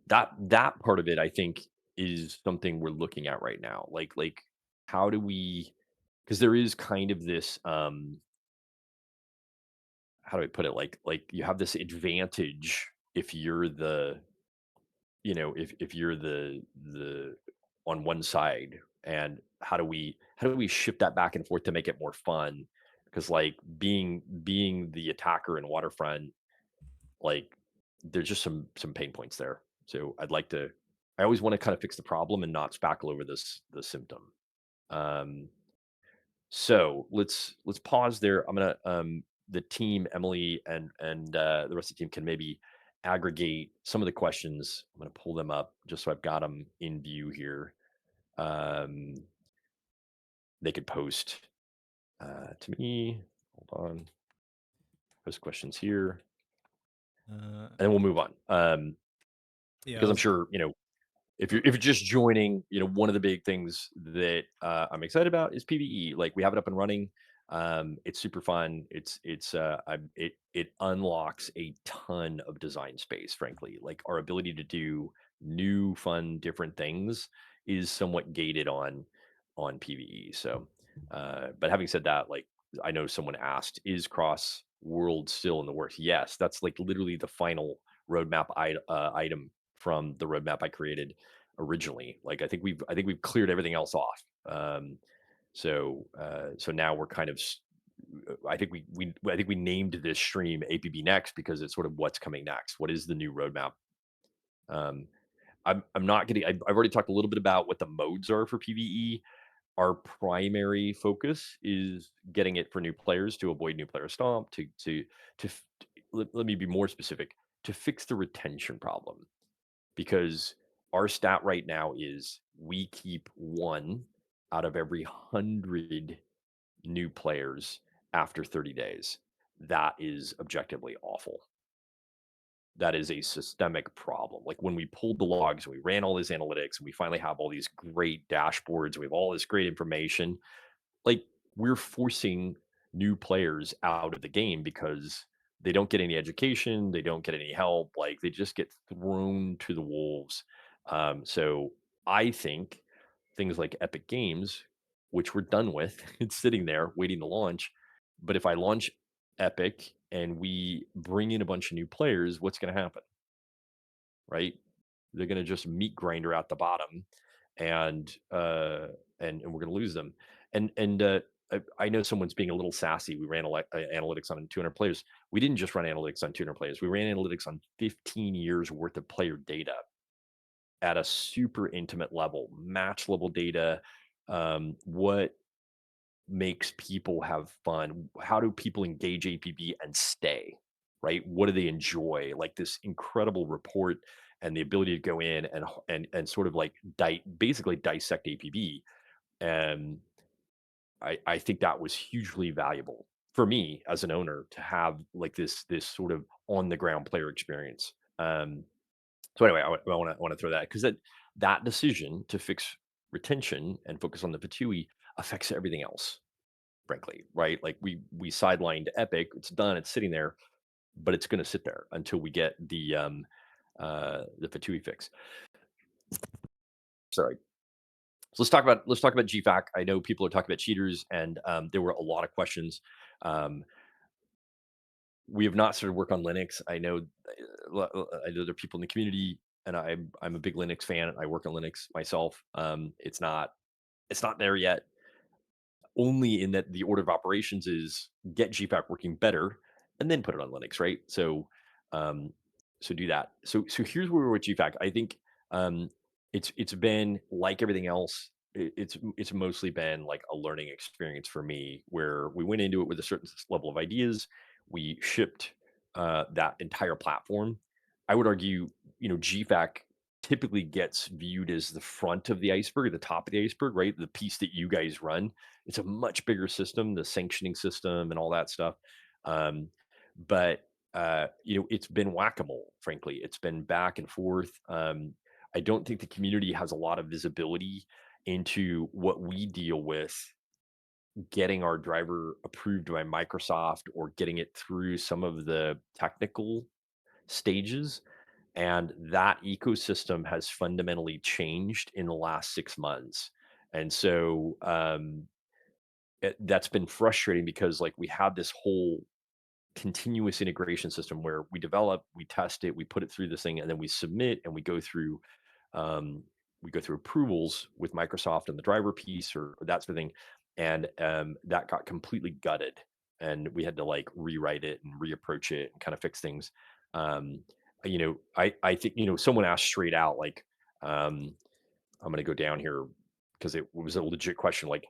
That part of it, I think, is something we're looking at right now. Like how do we, because there is kind of this how do I put it? Like you have this advantage if you're the if you're the on one side, and how do we shift that back and forth to make it more fun? Because like being the attacker in waterfront, like there's just some pain points there. So I always want to kind of fix the problem and not spackle over the symptom. Um, so let's pause there. I'm gonna the team, Emily and the rest of the team can maybe aggregate some of the questions. I'm gonna pull them up just so I've got them in view here. Um, they could post to me. Hold on, post questions here, Uh, and then we'll move on. yeah, I Because I'm was, sure if you're just joining, one of the big things that I'm excited about is PVE. Like we have it up and running. It's super fun. It unlocks a ton of design space, frankly. Like our ability to do new, fun, different things is somewhat gated on PvE. So, but having said that, like I know someone asked, is cross world still in the works? Yes, that's like literally the final roadmap item from the roadmap I created originally. Like I think we've cleared everything else off. So now we're kind of I think we named this stream APB Next because it's sort of what's coming next. What is the new roadmap? Um, I'm not getting. I've already talked a little bit about what the modes are for PVE. Our primary focus is getting it for new players to avoid new player stomp. To f- let me be more specific. To fix the retention problem, because our stat right now is we keep one out of every 100 new players after 30 days. That is objectively awful. That is a systemic problem. Like when we pulled the logs and we ran all these analytics and we finally have all these great dashboards, we have all this great information, like we're forcing new players out of the game because they don't get any education, they don't get any help, like they just get thrown to the wolves. So I think things like Epic Games, which we're done with, it's sitting there waiting to launch. But if I launch Epic and we bring in a bunch of new players, what's going to happen? Right? They're gonna just meat grinder at the bottom, and we're gonna lose them. I know someone's being a little sassy. We ran analytics on 200 players. We didn't just run analytics on 200 players. We ran analytics on 15 years worth of player data at a super intimate level, match level data. What makes people have fun? How do people engage APB and stay? Right? What do they enjoy? Like this incredible report and the ability to go in and sort of like basically dissect APB. And I think that was hugely valuable for me as an owner to have like this sort of on the ground player experience. So anyway, I want to throw that because that decision to fix retention and focus on the Patui affects everything else, frankly, right? Like we sidelined Epic, it's done, it's sitting there, but it's going to sit there until we get the Fatui fix. Sorry. So let's talk about GFAC. I know people are talking about cheaters, and there were a lot of questions. Um, we have not started work on Linux. I know there are people in the community, and I'm a big Linux fan. I work on Linux myself. It's not there yet. Only in that the order of operations is get GFAC working better and then put it on Linux, right? Um, so do that. So here's where we're with GFAC. I think um, it's been like everything else. It's mostly been like a learning experience for me, where we went into it with a certain level of ideas. We shipped that entire platform. I would argue, GFAC typically gets viewed as the front of the iceberg, the top of the iceberg, right? The piece that you guys run. It's a much bigger system, the sanctioning system and all that stuff. Um, but it's been whack-a-mole, frankly. It's been back and forth. I don't think the community has a lot of visibility into what we deal with getting our driver approved by Microsoft or getting it through some of the technical stages. And that ecosystem has fundamentally changed in the last 6 months. And so that's been frustrating because like we have this whole continuous integration system where we develop, we test it, we put it through this thing, and then we submit and um, we go through approvals with Microsoft and the driver piece or that sort of thing, and that got completely gutted, and we had to like rewrite it and reapproach it and kind of fix things. Um, I think someone asked straight out like, um, I'm going to go down here because it was a legit question. Like,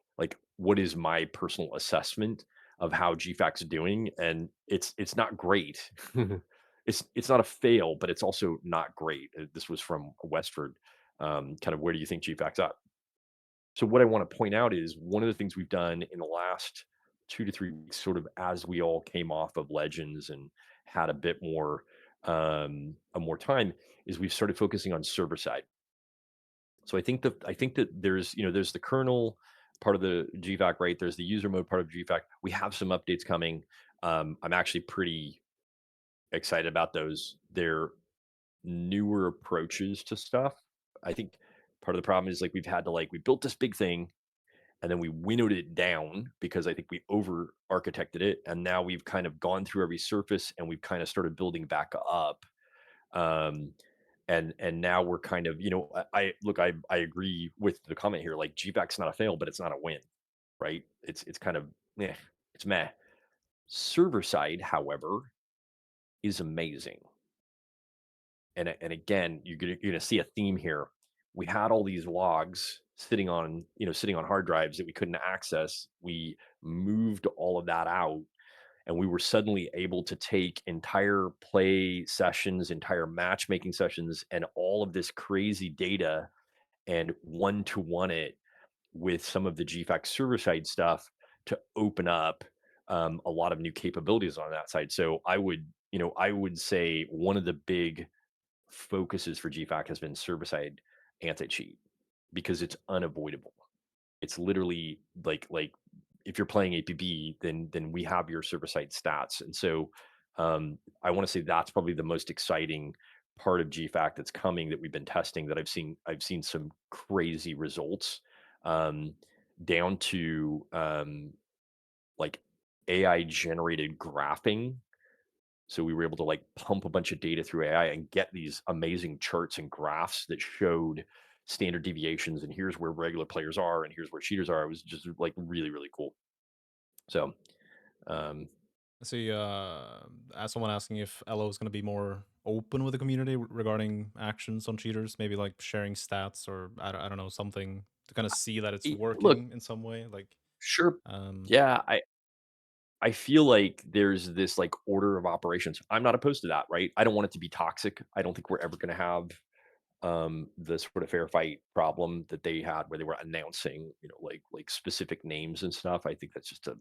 what is my personal assessment of how GFAC's doing? And it's not great. It's not a fail, but it's also not great. This was from Westford. Kind of where do you think GFAC's at? So what I want to point out is one of the things we've done in the last 2 to 3 weeks, sort of as we all came off of Legends and had a bit more time, is we've started focusing on server side. So I think that there's the kernel. part of the GFAQ, right? There's the user mode part of GFAQ. We have some updates coming. I'm actually pretty excited about those. They're newer approaches to stuff. I think part of the problem is like we've had to like we built this big thing and then we winnowed it down because I think we over architected it, and now we've kind of gone through every surface and we've kind of started building back up. Um, and now we're kind of I look I agree with the comment here. Like GPAC's not a fail, but it's not a win, right? It's kind of it's meh. Server side, however, is amazing. And again, you're gonna see a theme here. We had all these logs sitting on hard drives that we couldn't access. We moved all of that out, and we were suddenly able to take entire play sessions, entire matchmaking sessions, and all of this crazy data and one to one it with some of the GFAC server side stuff to open up a lot of new capabilities on that side. So I would say one of the big focuses for GFAC has been server side anti cheat because it's unavoidable. It's literally like if you're playing APB, then we have your server side stats, and so I want to say that's probably the most exciting part of GFAC that's coming that we've been testing that I've seen some crazy results um, down to like AI generated graphing. So we were able to like pump a bunch of data through AI and get these amazing charts and graphs that showed standard deviations and here's where regular players are and here's where cheaters are. It was just like really, really cool. So um I see. As someone asking if LO is going to be more open with the community regarding actions on cheaters, maybe like sharing stats or I don't know something to kind of see that it's look, working in some way. Like, sure. um, Yeah, I feel like there's this like order of operations. I'm not opposed to that, right? I don't want it to be toxic. I don't think we're ever going to have the sort of fair fight problem that they had where they were announcing, like specific names and stuff. I think that's just a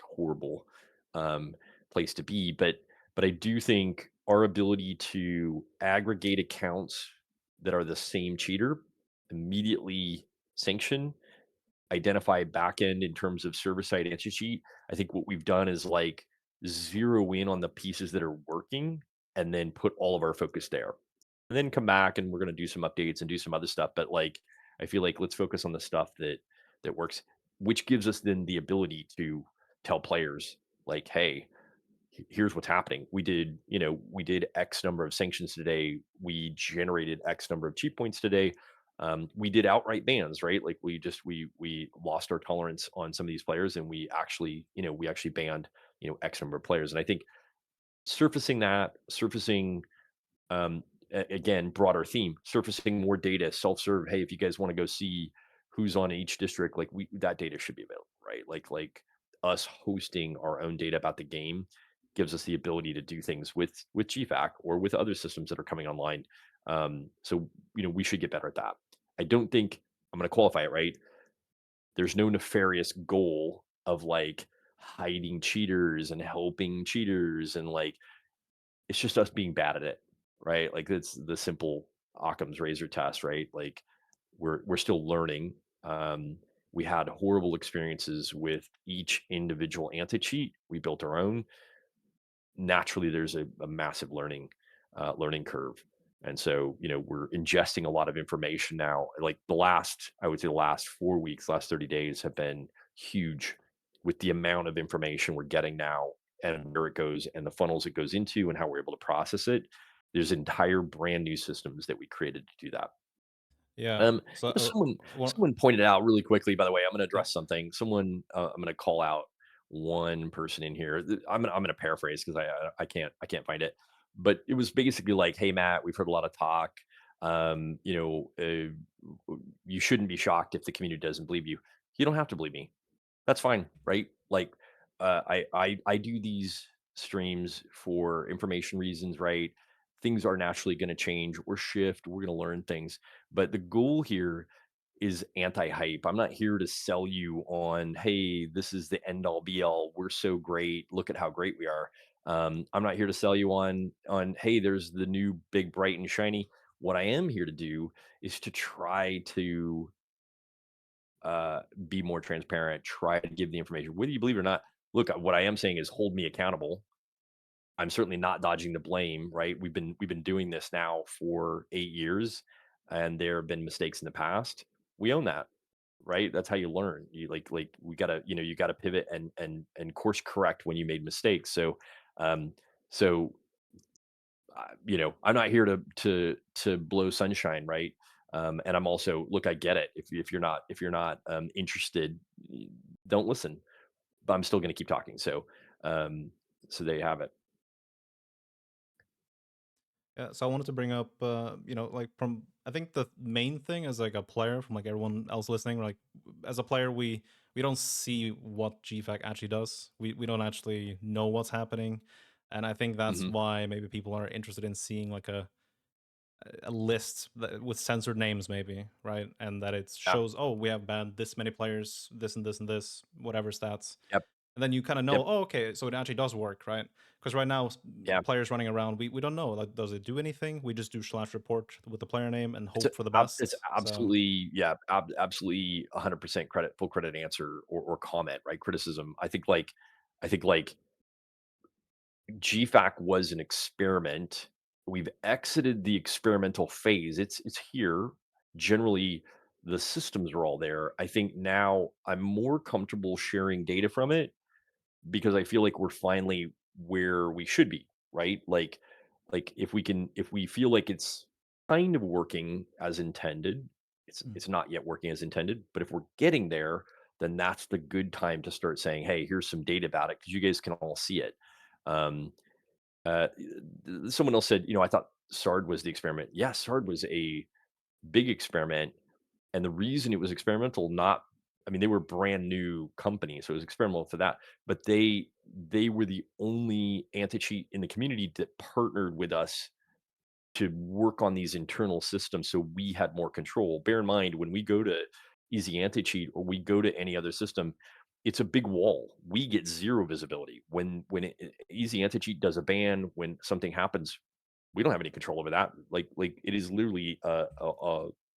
horrible um, place to be. But I do think our ability to aggregate accounts that are the same cheater, immediately sanction, identify backend in terms of server side anti cheat. I think what we've done is like zero in on the pieces that are working and then put all of our focus there. And then come back and we're going to do some updates and do some other stuff. But like, I feel like let's focus on the stuff that works, which gives us then the ability to tell players like, hey, here's what's happening. We did X number of sanctions today. We generated X number of cheat points today. We did outright bans, right? Like we lost our tolerance on some of these players, and we actually banned X number of players. And I think surfacing again, broader theme, surfacing more data, self-serve. Hey, if you guys want to go see who's on each district, like that data should be available, right? Like us hosting our own data about the game gives us the ability to do things with GFAC or with other systems that are coming online. So we should get better at that. I don't think I'm going to qualify it right. There's no nefarious goal of like hiding cheaters and helping cheaters and like it's just us being bad at it, right? Like it's the simple Occam's razor test, right? Like we're still learning. We had horrible experiences with each individual anti-cheat. We built our own. Naturally, there's a massive learning curve. And so, we're ingesting a lot of information now. Like I would say the last 4 weeks, last 30 days have been huge with the amount of information we're getting now and where it goes and the funnels it goes into and how we're able to process it. There's entire brand new systems that we created to do that. yeah. Um, So, someone one, someone pointed out really quickly, by the way, I'm gonna yeah, address something. I'm gonna call out one person in here. I'm gonna paraphrase because I can't find it. But it was basically like, "Hey, Matt, we've heard a lot of talk. Um, you know, you shouldn't be shocked if the community doesn't believe you. You don't have to believe me. That's fine, right? Like, I do these streams for information reasons, right? Things are naturally going to change or shift. We're going to learn things, but the goal here is anti-hype. I'm not here to sell you on, hey, this is the end all be all. We're so great. Look at how great we are. I'm not here to sell you on, hey, there's the new big, bright, and shiny. What I am here to do is to try to be more transparent, try to give the information, whether you believe it or not. Look, what I am saying is hold me accountable. I'm certainly not dodging the blame, right? We've been doing this now for 8 years, and there have been mistakes in the past. We own that, right? That's how you learn. You like we gotta, you gotta pivot and course correct when you made mistakes. Um, so I'm not here to blow sunshine, right? And I'm also, look, I get it. If you're not interested, don't listen. But I'm still going to keep talking. Um, so there you have it. Yeah, so I wanted to bring up, like from I think the main thing as like a player, from like everyone else listening, like as a player, we don't see what GFAC actually does. We don't actually know what's happening, and I think that's Hmm. why maybe people are interested in seeing like a list with censored names, maybe, right? And that it Yeah. shows, oh, we have banned this many players, this and this and this, whatever stats, Yep. and then you kind of know, Yep. oh, okay, so it actually does work, right? Because right now, Yeah. players running around, we don't know, like, does it do anything? We just do slash report with the player name and It's hope for the it's best. So absolutely, yeah, absolutely 100% credit, full credit answer, or comment, right? Criticism. I think like GFAC was an experiment. We've exited the experimental phase. It's here. Generally, the systems are all there. I think now I'm more comfortable sharing data from it because I feel like we're finally where we should be, right? Like if we feel like it's kind of working as intended, mm, it's not yet working as intended, but if we're getting there, then that's the good time to start saying, "Hey, here's some data about it because you guys can all see it." Um, uh, Someone else said, I thought SARD was the experiment. Yeah, SARD was a big experiment, and the reason it was experimental, not, I mean, they were a brand new company, so it was experimental for that. But they were the only anti-cheat in the community that partnered with us to work on these internal systems so we had more control. Bear in mind, when we go to Easy Anti-Cheat or we go to any other system, it's a big wall. We get zero visibility. Easy Anti-Cheat does a ban, when something happens, we don't have any control over that. Like it is literally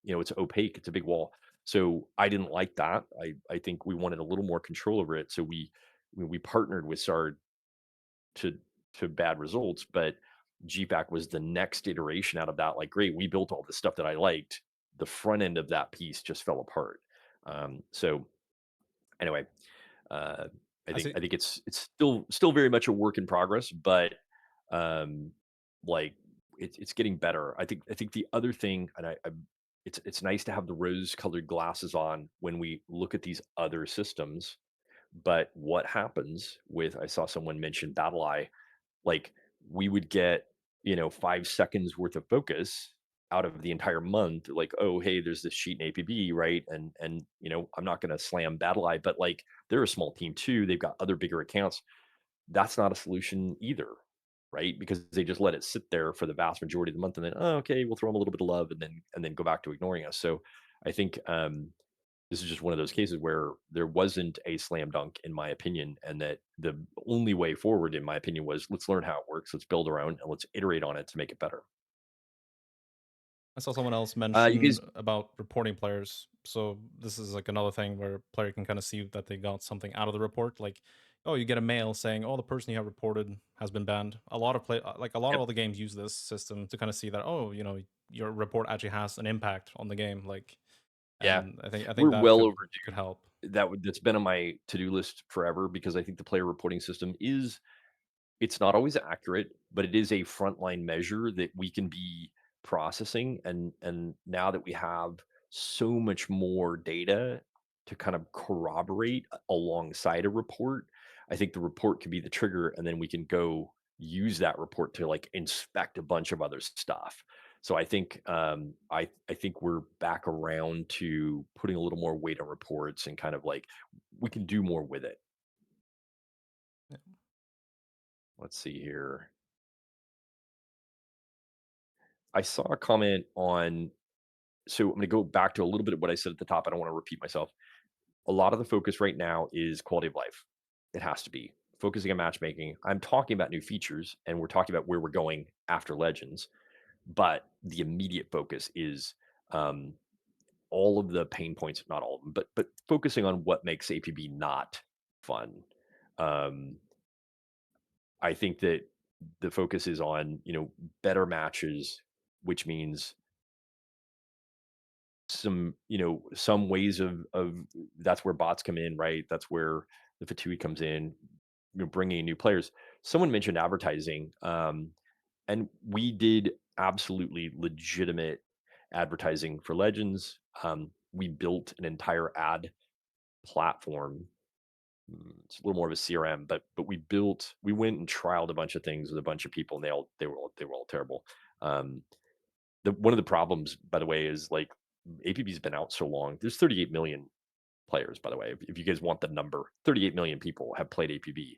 it's opaque. It's a big wall. So I didn't like that. I think we wanted a little more control over it. So we partnered with SARD to bad results, but GPAC was the next iteration out of that. Like, great, we built all the stuff that I liked. The front end of that piece just fell apart. So anyway, uh, I I think see. I think it's still very much a work in progress, but um, like it's getting better. I think the other thing, and it's nice to have the rose colored glasses on when we look at these other systems. But what happens with, I saw someone mention BattleEye, like, we would get, 5 seconds worth of focus out of the entire month, like, "Oh, hey, there's this sheet in APB," right? And, I'm not gonna slam BattleEye, but, like, they're a small team too, they've got other bigger accounts. That's not a solution either, right? Because they just let it sit there for the vast majority of the month, and then, "Oh, okay, we'll throw them a little bit of love," and then go back to ignoring us. So, I think, this is just one of those cases where there wasn't a slam dunk, in my opinion, and that the only way forward, in my opinion, was, let's learn how it works, let's build our own, and let's iterate on it to make it better. I saw someone else You mention guys, about reporting players. So this is like another thing where player can kind of see that they got something out of the report. Like, oh, you get a mail saying, "Oh, the person you have reported has been banned." A lot of like a lot of yep, other games use this system to kind of see that, oh, your report actually has an impact on the game. Like, yeah, and I think we're that well could overdue. help. That's been on my to-do list forever, because I think the player reporting system is, it's not always accurate, but it is a frontline measure that we can be processing. And now that we have so much more data to kind of corroborate alongside a report, I think the report can be the trigger, and then we can go use that report to, like, inspect a bunch of other stuff. So I think we're back around to putting a little more weight on reports, and kind of like, we can do more with it. Yeah. Let's see here. I saw a comment on, so I'm going to go back to a little bit of what I said at the top. I don't want to repeat myself. A lot of the focus right now is quality of life. It has to be focusing on matchmaking. I'm talking about new features, and we're talking about where we're going after Legends, but the immediate focus is, um, all of the pain points, not all of them, but focusing on what makes APB not fun. Um, I think that the focus is on, better matches, which means some ways of that's where bots come in, right? That's where the fatigue comes in, bringing in new players. Someone mentioned advertising, and we did absolutely legitimate advertising for Legends. We built an entire ad platform. It's a little more of a CRM, but we went and trialed a bunch of things with a bunch of people, and they were all terrible. Um, one of the problems, by the way, is like APB's been out so long. There's 38 million players, by the way. If you guys want the number, 38 million people have played APB.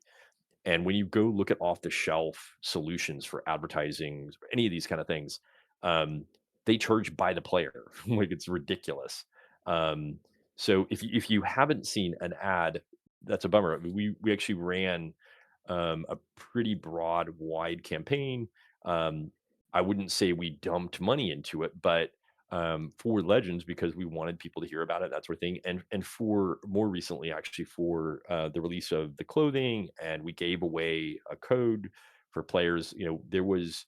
And when you go look at off the shelf solutions for advertising, any of these kind of things, um, they charge by the player. Like it's ridiculous. Um, so if you haven't seen an ad, that's a bummer. I mean, we actually ran a pretty broad, wide campaign. Um, I wouldn't say we dumped money into it, but for Legends because we wanted people to hear about it, that sort of thing, and for more recently, actually for the release of the clothing, and we gave away a code for players. There was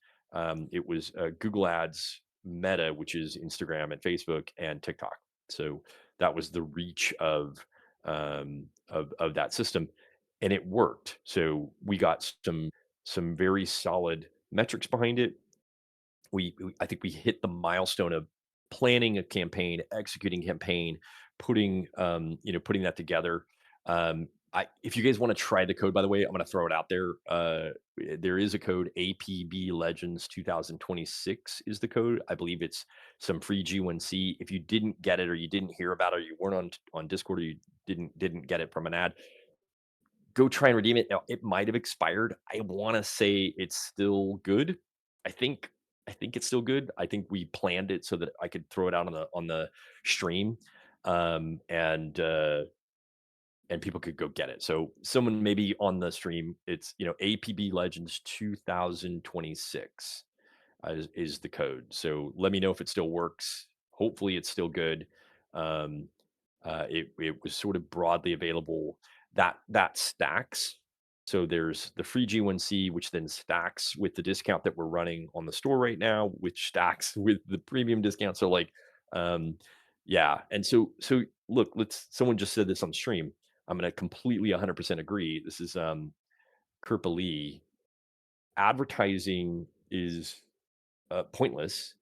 it was Google Ads Meta, which is Instagram and Facebook and TikTok. So that was the reach of that system, and it worked. So we got some very solid metrics behind it. I think we hit the milestone of planning a campaign, executing campaign, putting that together. If you guys want to try the code, by the way, I'm going to throw it out there. There is a code, APB Legends 2026 is the code. I believe it's some free G1C. If you didn't get it, or you didn't hear about it, or you weren't on Discord, or you didn't get it from an ad, go try and redeem it. Now, it might have expired. I wanna say it's still good. I think I think it's still good. I think we planned it so that I could throw it out on the stream, um, and, uh, and people could go get it. So someone maybe on the stream, it's, APB Legends 2026 is the code. So let me know if it still works. Hopefully, it's still good. Um, it was sort of broadly available. That stacks. So there's the free G1C, which then stacks with the discount that we're running on the store right now, which stacks with the premium discount. So um, yeah. And so look, someone just said this on stream. I'm going to completely 100% agree. This is Kirpa Lee. Advertising is pointless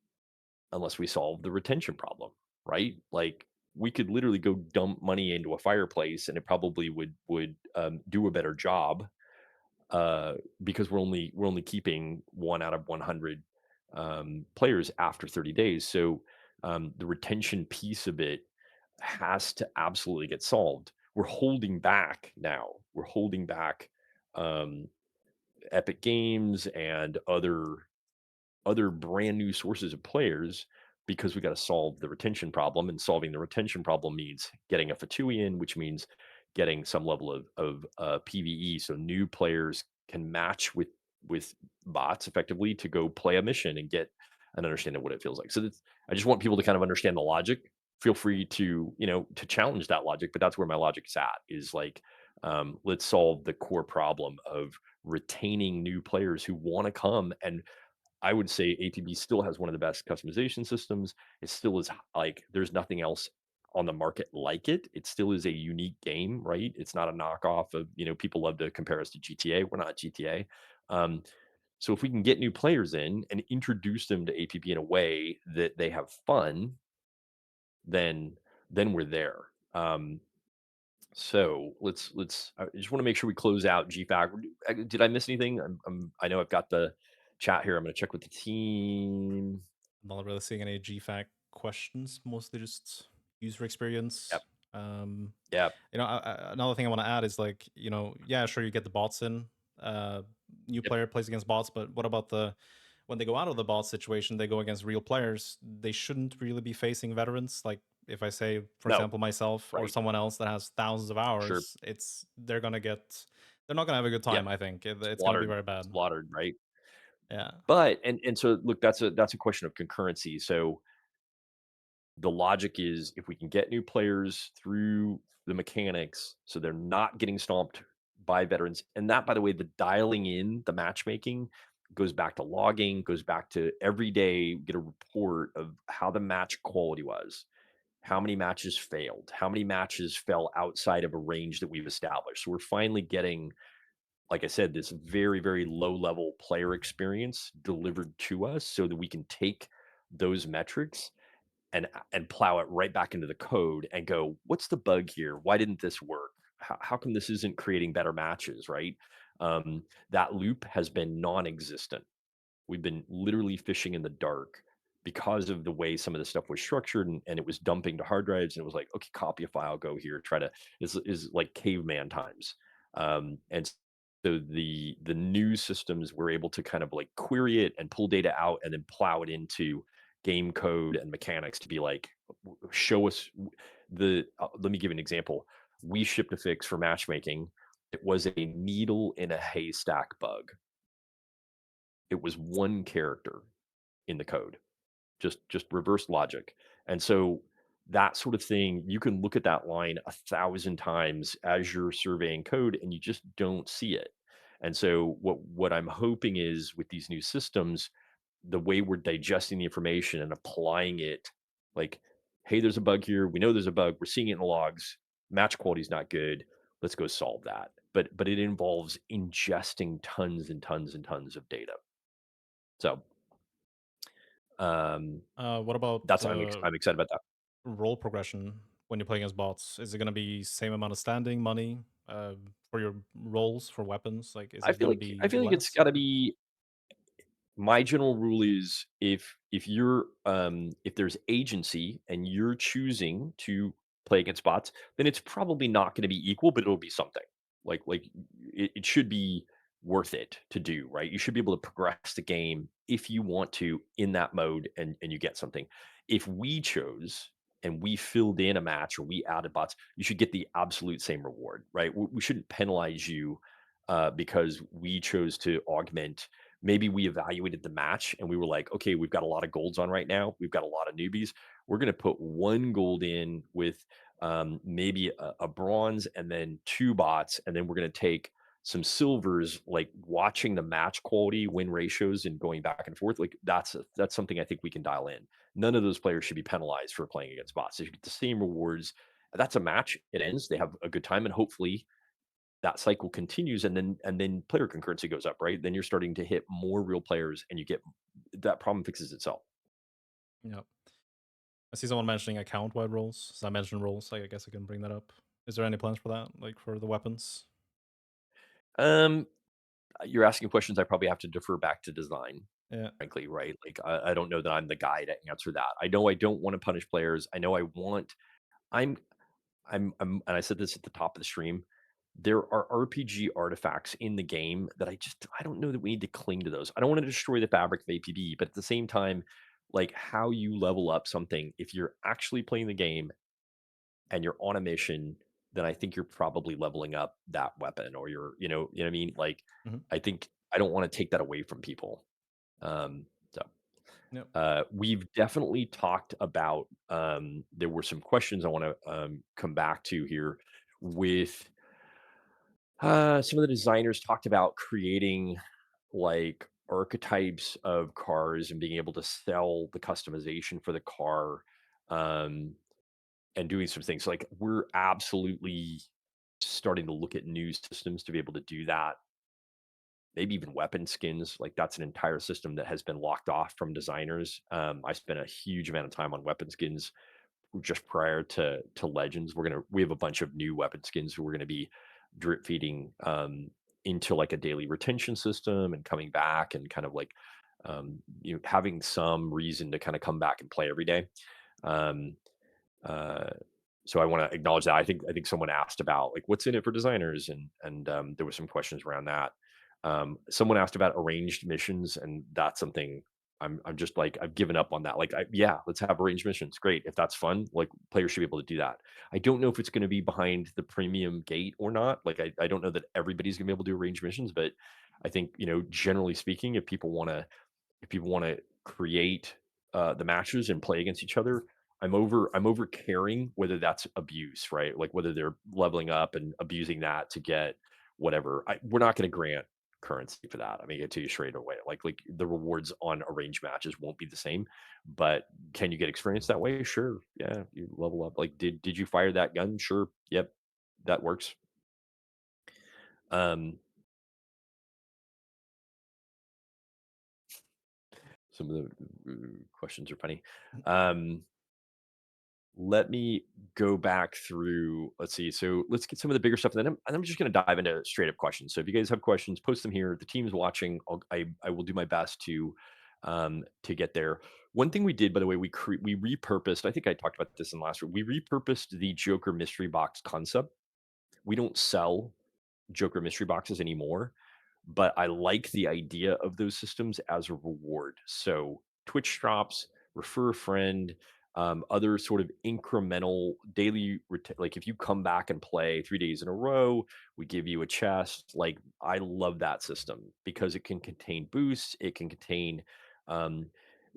unless we solve the retention problem, right? Like we could literally go dump money into a fireplace and it probably would do a better job, uh, because we're only keeping 1 out of 100 players after 30 days. So the retention piece of it has to absolutely get solved. We're holding back now. We're holding back um, Epic Games and other brand new sources of players because we got to solve the retention problem. And solving the retention problem means getting a Fatui in, which means getting some level of PVE, so new players can match with bots effectively to go play a mission and get an understanding of what it feels like. So I just want people to kind of understand the logic. Feel free to challenge that logic, but that's where my logic is at. Is like, let's solve the core problem of retaining new players who want to come. And I would say APB still has one of the best customization systems. It still is like there's nothing else on the market like it. It still is a unique game, right? It's not a knockoff of, people love to compare us to GTA. We're not GTA. Um, so if we can get new players in and introduce them to APB in a way that they have fun, then we're there. So I just want to make sure we close out GFAQ. Did I miss anything? I know I've got the chat here. I'm going to check with the team. Not really seeing any GFAQ questions, mostly just user Yep. experience. Yep. Another thing I want to add is like, yeah, sure, you get the bots in. Uh, New Yep. player plays against bots, but what about when they go out of the bot situation, they go against real players. They shouldn't really be facing veterans. Like if I say, for No. example, myself or Right. someone else that has thousands of Sure. hours, they're not gonna have a good Yep. time. I think it's gonna be Slaughtered. very bad. Slaughtered. Right. Yeah. But and so look, that's a question of concurrency. So The logic is if we can get new players through the mechanics so they're not getting stomped by veterans. And that, by the way, the dialing in the matchmaking goes back to logging, goes back to every day get a report of how the match quality was, how many matches failed, how many matches fell outside of a range that we've established. So we're finally getting, like I said, this very, very low level player experience delivered to us so that we can take those metrics and plow it right back into the code and go, what's the bug here? Why didn't this work? How come this isn't creating better matches, right? That loop has been non-existent. We've been literally fishing in the dark because of the way some of the stuff was structured, and it was dumping to hard drives, and it was like, okay, copy a file, go here, try to is like caveman times. And so the new systems were able to kind of like query it and pull data out and then plow it into game code and mechanics to be like, show us let me give you an example. We shipped a fix for matchmaking. It was a needle in a haystack bug. It was one character in the code, just reverse logic. And so that sort of thing, you can look at that line 1,000 times as you're surveying code and you just don't see it. And so what I'm hoping is with these new systems, the way we're digesting the information and applying it, like, hey, there's a bug here. We know there's a bug. We're seeing it in the logs. Match quality is not good. Let's go solve that. But it involves ingesting tons and tons and tons of data. So um, What about that's I'm excited about that. role progression when you're playing as bots? Is it going to be same amount of standing money for your roles for weapons? Like, is it going to I be feel like it's less got to or? be my general rule is if you're if there's agency and you're choosing to play against bots, then it's probably not going to be equal, but it'll be something. Like it should be worth it to do, right? You should be able to progress the game if you want to in that mode and you get something. If we chose and we filled in a match or we added bots, you should get the absolute same reward, right? We shouldn't penalize you because we chose to augment. Maybe we evaluated the match and we were like, okay, we've got a lot of golds on right now. We've got a lot of newbies. We're going to put one gold in with maybe a bronze and then two bots. And then we're going to take some silvers, like watching the match quality, win ratios, and going back and forth. Like that's something I think we can dial in. None of those players should be penalized for playing against bots. They should get the same rewards. That's a match. It ends. They have a good time, and hopefully that cycle continues, and then player concurrency goes up, right? Then you're starting to hit more real players and you get that problem fixes itself. Yeah. I see someone mentioning account wide roles. So I mentioned roles. Like, I guess I can bring that up. Is there any plans for that? Like for the weapons? Um, you're asking questions I probably have to defer back to design, Yeah. frankly, right? Like I don't know that I'm the guy to answer that. I know I don't want to punish players. I know I want. I'm and I said this at the top of the stream. There are RPG artifacts in the game that I don't know that we need to cling to those. I don't want to destroy the fabric of APB, but at the same time, like how you level up something, if you're actually playing the game and you're on a mission, then I think you're probably leveling up that weapon or you know what I mean? Like Hmm. I think I don't want to take that away from people. So Yep. we've definitely talked about there were some questions I want to come back to here with some of the designers talked about creating like archetypes of cars and being able to sell the customization for the car um, and doing some things. Like we're absolutely starting to look at new systems to be able to do that. Maybe even weapon skins. Like that's an entire system that has been locked off from designers. I spent a huge amount of time on weapon skins just prior to Legends. We have a bunch of new weapon skins who we're gonna be drip feeding into like a daily retention system and coming back and kind of like having some reason to kind of come back and play every day. Um, uh, so I want to acknowledge that. I think someone asked about like what's in it for designers, and there was some questions around that. Someone asked about arranged missions, and that's something I'm just like I've given up on that. Like, yeah, let's have arranged missions. Great, if that's fun, like players should be able to do that. I don't know if it's going to be behind the premium gate or not. Like, I don't know that everybody's going to be able to do arranged missions, but I think generally speaking, if people want to create the matches and play against each other, I'm over caring whether that's abuse, right? Like whether they're leveling up and abusing that to get whatever. We're not going to grant currency for that. I mean, I tell you straight away, like the rewards on arranged matches won't be the same, but can you get experience that way? Sure. Yeah, you level up. Like, did you fire that gun? Sure. Yep, that works. Um, some of the questions are funny. Um, Let me go back through. Let's see. So let's get some of the bigger stuff, and then I'm just going to dive into straight up questions. So if you guys have questions, post them here. The team's watching. I will do my best to get there. One thing we did, by the way, we repurposed. I think I talked about this in the last week. We repurposed the Joker mystery box concept. We don't sell Joker mystery boxes anymore, but I like the idea of those systems as a reward. So Twitch drops, refer a friend, other sort of incremental daily, like if you come back and play 3 days in a row, we give you a chest. Like I love that system because it can contain boosts. It can contain. Um,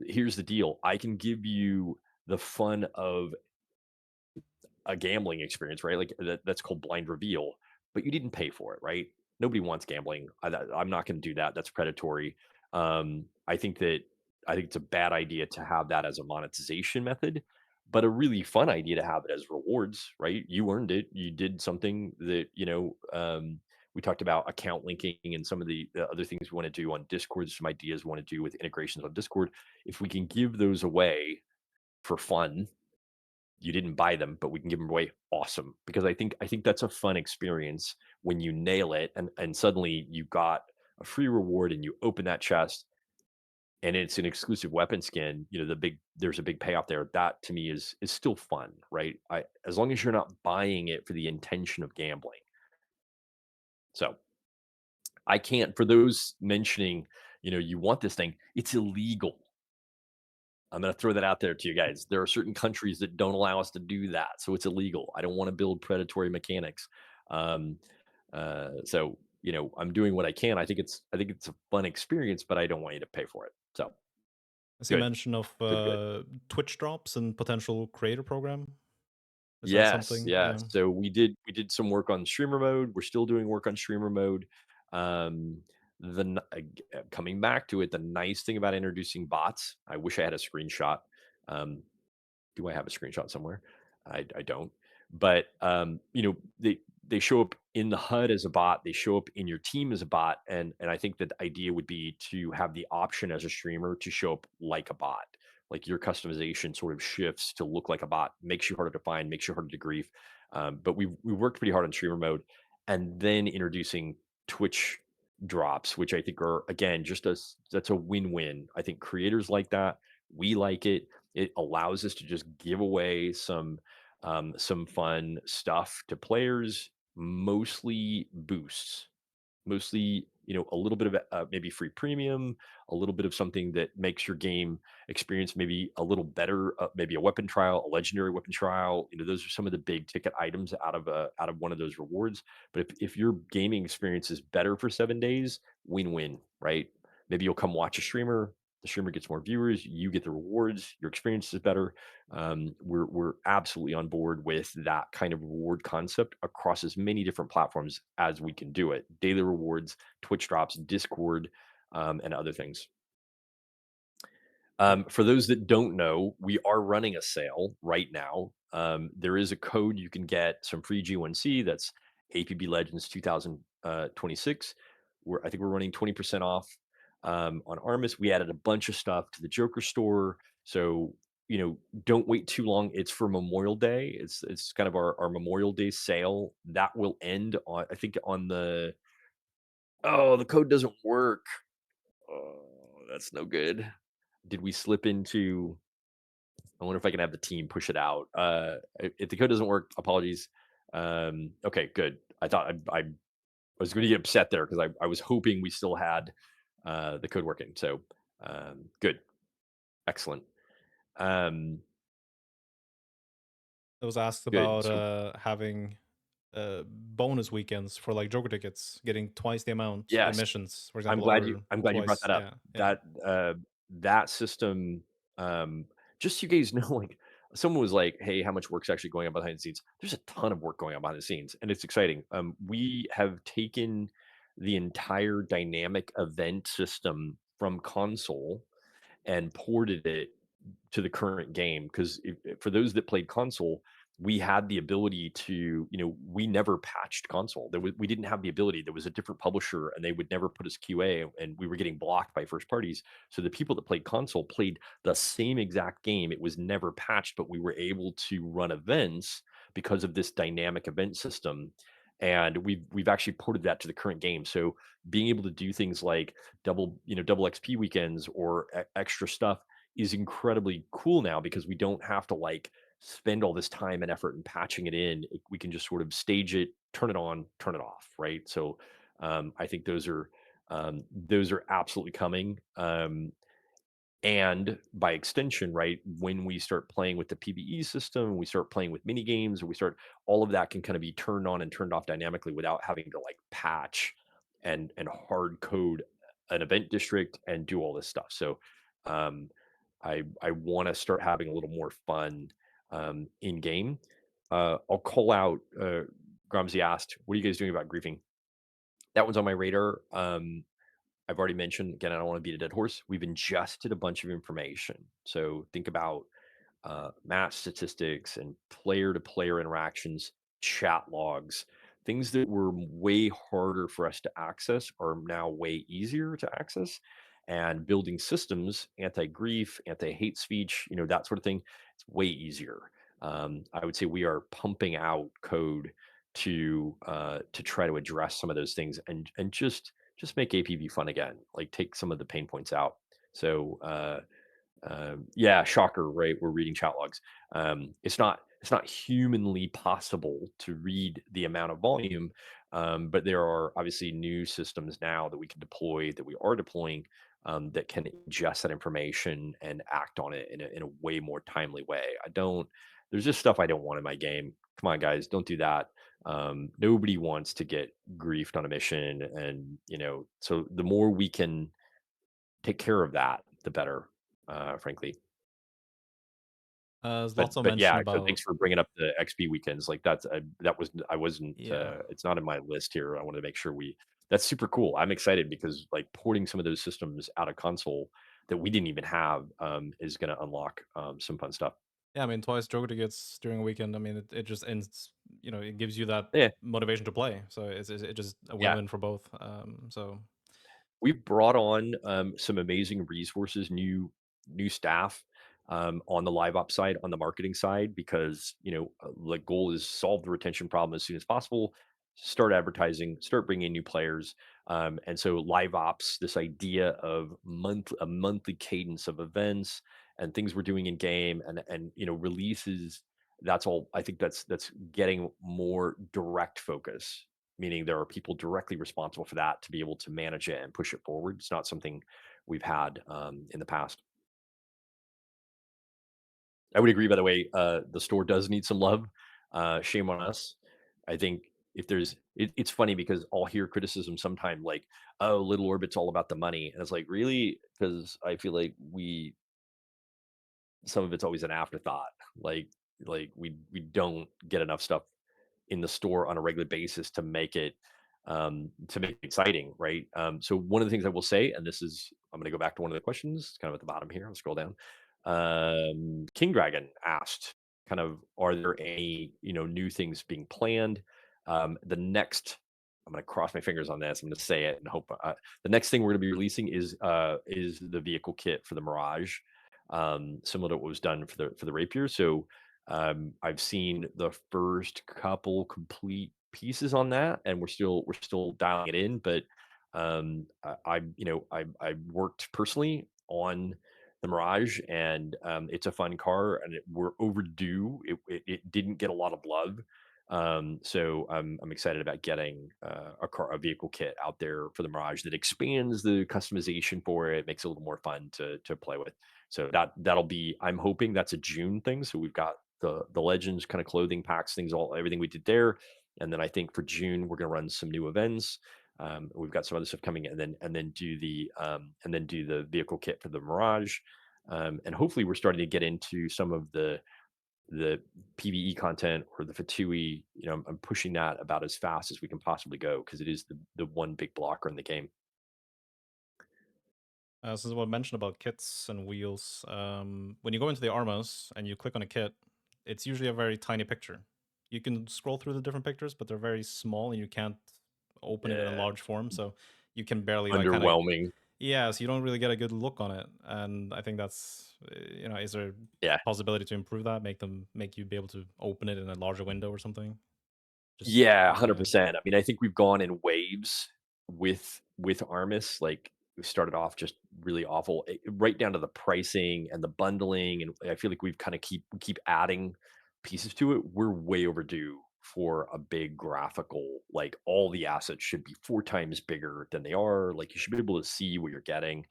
Here's the deal: I can give you the fun of a gambling experience, right? Like that's called blind reveal, but you didn't pay for it, right? Nobody wants gambling. I'm not going to do that. That's predatory. I think that I think it's a bad idea to have that as a monetization method, but a really fun idea to have it as rewards, right? You earned it. You did something that we talked about account linking and some of the other things we want to do on Discord. Some ideas we want to do with integrations on Discord. If we can give those away for fun, you didn't buy them, but we can give them away. Awesome. Because I think that's a fun experience when you nail it and suddenly you got a free reward and you open that chest and it's an exclusive weapon skin, there's a big payoff there. That to me is still fun, right? As long as you're not buying it for the intention of gambling. So I can't for those mentioning, you want this thing, it's illegal. I'm going to throw that out there to you guys. There are certain countries that don't allow us to do that, so it's illegal. I don't want to build predatory mechanics. Um, I'm doing what I can. I think it's a fun experience, but I don't want you to pay for it. So I see good, mention of good, good. Twitch drops and potential creator program. Is that Yes, something? yes. Yeah. So we did some work on streamer mode. We're still doing work on streamer mode. Um, Coming back to it, the nice thing about introducing bots, I wish I had a screenshot. Um, Do I have a screenshot somewhere? I don't. But they show up in the HUD as a bot. They show up in your team as a bot, and I think that the idea would be to have the option as a streamer to show up like a bot. Like your customization sort of shifts to look like a bot, makes you harder to find, makes you harder to grief. But we worked pretty hard on streamer mode, and then introducing Twitch drops, which I think are again that's a win-win. I think creators like that. We like it. It allows us to just give away some fun stuff to players, mostly boosts, mostly a little bit of maybe free premium, a little bit of something that makes your game experience maybe a little better, maybe a weapon trial, a legendary weapon trial. Those are some of the big ticket items out of one of those rewards. But if your gaming experience is better for 7 days, win-win, right? Maybe you'll come watch a streamer. The streamer gets more viewers, you get the rewards, your experience is better. We're absolutely on board with that kind of reward concept across as many different platforms as we can do it. Daily rewards, Twitch drops, Discord, and other things. For those that don't know, we are running a sale right now. There is a code you can get some free G1C. That's APB Legends 2026. I think we're running 20% off on Armis. We added a bunch of stuff to the Joker store. So, don't wait too long. It's for Memorial Day. It's kind of our Memorial Day sale. That will end on, I think, on the code doesn't work. Oh, that's no good. Did we slip into I wonder if I can have the team push it out. If the code doesn't work, apologies. Okay, good. I thought I was going to get upset there because I was hoping we still had the code working. So good, excellent, um, I was asked good. about So having bonus weekends for like Joker tickets, getting twice the amount in yes, missions, for example, or I'm glad you brought twice. that up. Yeah, yeah. That that system, just so you guys know, like someone was like, "Hey, how much work's actually going on behind the scenes?" There's a ton of work going on behind the scenes, and it's exciting. We have taken the entire dynamic event system from console and ported it to the current game because for those that played console, we had the ability to, we never patched console. We didn't have the ability. There was a different publisher, and they would never put us QA, and we were getting blocked by first parties. So the people that played console played the same exact game. It was never patched, but we were able to run events because of this dynamic event system. And we've actually ported that to the current game. So being able to do things like double XP weekends or extra stuff is incredibly cool now because we don't have to like spend all this time and effort and patching it in. We can just sort of stage it, turn it on, turn it off, right? So I think those are absolutely coming. And by extension, right, when we start playing with the PBE system, we start playing with mini games, or we start, all of that can kind of be turned on and turned off dynamically without having to like patch and hard code an event district and do all this stuff. So um, I want to start having a little more fun in game. I'll call out. Gramsci asked, "What are you guys doing about griefing?" That one's on my radar. I've already mentioned, again, I don't want to beat a dead horse. We've ingested a bunch of information. So think about match statistics and player to player interactions, chat logs, things that were way harder for us to access are now way easier to access. And building systems, anti grief, anti hate speech, that sort of thing, it's way easier. I would say we are pumping out code to try to address some of those things and just make APB fun again. Like take some of the pain points out. So yeah, shocker, right? We're reading chat logs. It's not humanly possible to read the amount of volume, but there are obviously new systems now that we can deploy, that we are deploying, that can ingest that information and act on it in a way more timely way. I don't. There's just stuff I don't want in my game. Come on, guys, don't do that. Nobody wants to get griefed on a mission, and so the more we can take care of that, the better, frankly. There's But lots of but mention yeah, so about thanks for bringing up the XP weekends. Like that was I wasn't. yeah. It's not in my list here. I wanted to make sure we. That's super cool. I'm excited because like porting some of those systems out of console that we didn't even have is going to unlock some fun stuff. Yeah, I mean, twice Joker gets during a weekend. I mean, it just ends. It gives you that Yeah, motivation to play. So it's just a yeah. win-win for both. So We've brought on some amazing resources, new staff on the live ops side, on the marketing side, because the goal is solve the retention problem as soon as possible, start advertising, start bringing in new players, and so live ops, this idea of a monthly cadence of events and things we're doing in game and releases. That's all. I think that's getting more direct focus, meaning there are people directly responsible for that to be able to manage it and push it forward. It's not something we've had in the past. I would agree, by the way, the store does need some love. Shame on us. I think if it's funny because I'll hear criticism sometime like, oh, Little Orbit's all about the money. And it's like, really? Because I feel like some of it's always an afterthought. Like we don't get enough stuff in the store on a regular basis to make it exciting, right? So one of the things I will say, and this is I'm going to go back to one of the questions, kind of at the bottom here. I'll scroll down. King Dragon asked, kind of, are there any new things being planned? The next, I'm going to cross my fingers on this. I'm going to say it and hope. The next thing we're going to be releasing is the vehicle kit for the Mirage, similar to what was done for the Rapier. So I've seen the first couple complete pieces on that, and we're still dialing it in. But I worked personally on the Mirage, and it's a fun car, and we're overdue. It didn't get a lot of love, so I'm excited about getting a vehicle kit out there for the Mirage that expands the customization for it, makes it a little more fun to play with. So that'll be. I'm hoping that's a June thing. So we've got the Legends kind of clothing packs, things, everything we did there, and then I think for June we're going to run some new events. We've got some other stuff coming, and then do the vehicle kit for the Mirage, and hopefully we're starting to get into some of the the PvE content or the Fatui, I'm pushing that about as fast as we can possibly go because it is the one big blocker in the game. Since what I mentioned about kits and wheels, when you go into the armors and you click on a kit, it's usually a very tiny picture. You can scroll through the different pictures, but they're very small and you can't open it in a Yeah, large form. So you can barely like kind of, underwhelming. yeah, so you don't really get a good look on it. And I think that's, is there a Yeah. possibility to improve that, make you be able to open it in a larger window or something? Just, Yeah, yeah. 100%. I mean, I think we've gone in waves with Armis. Like we started off just really awful, right down to the pricing and the bundling, and I feel like we've kind of keep adding pieces to it. We're way overdue for a big graphical. Like all the assets should be 4 times bigger than they are. Like you should be able to see what you're getting.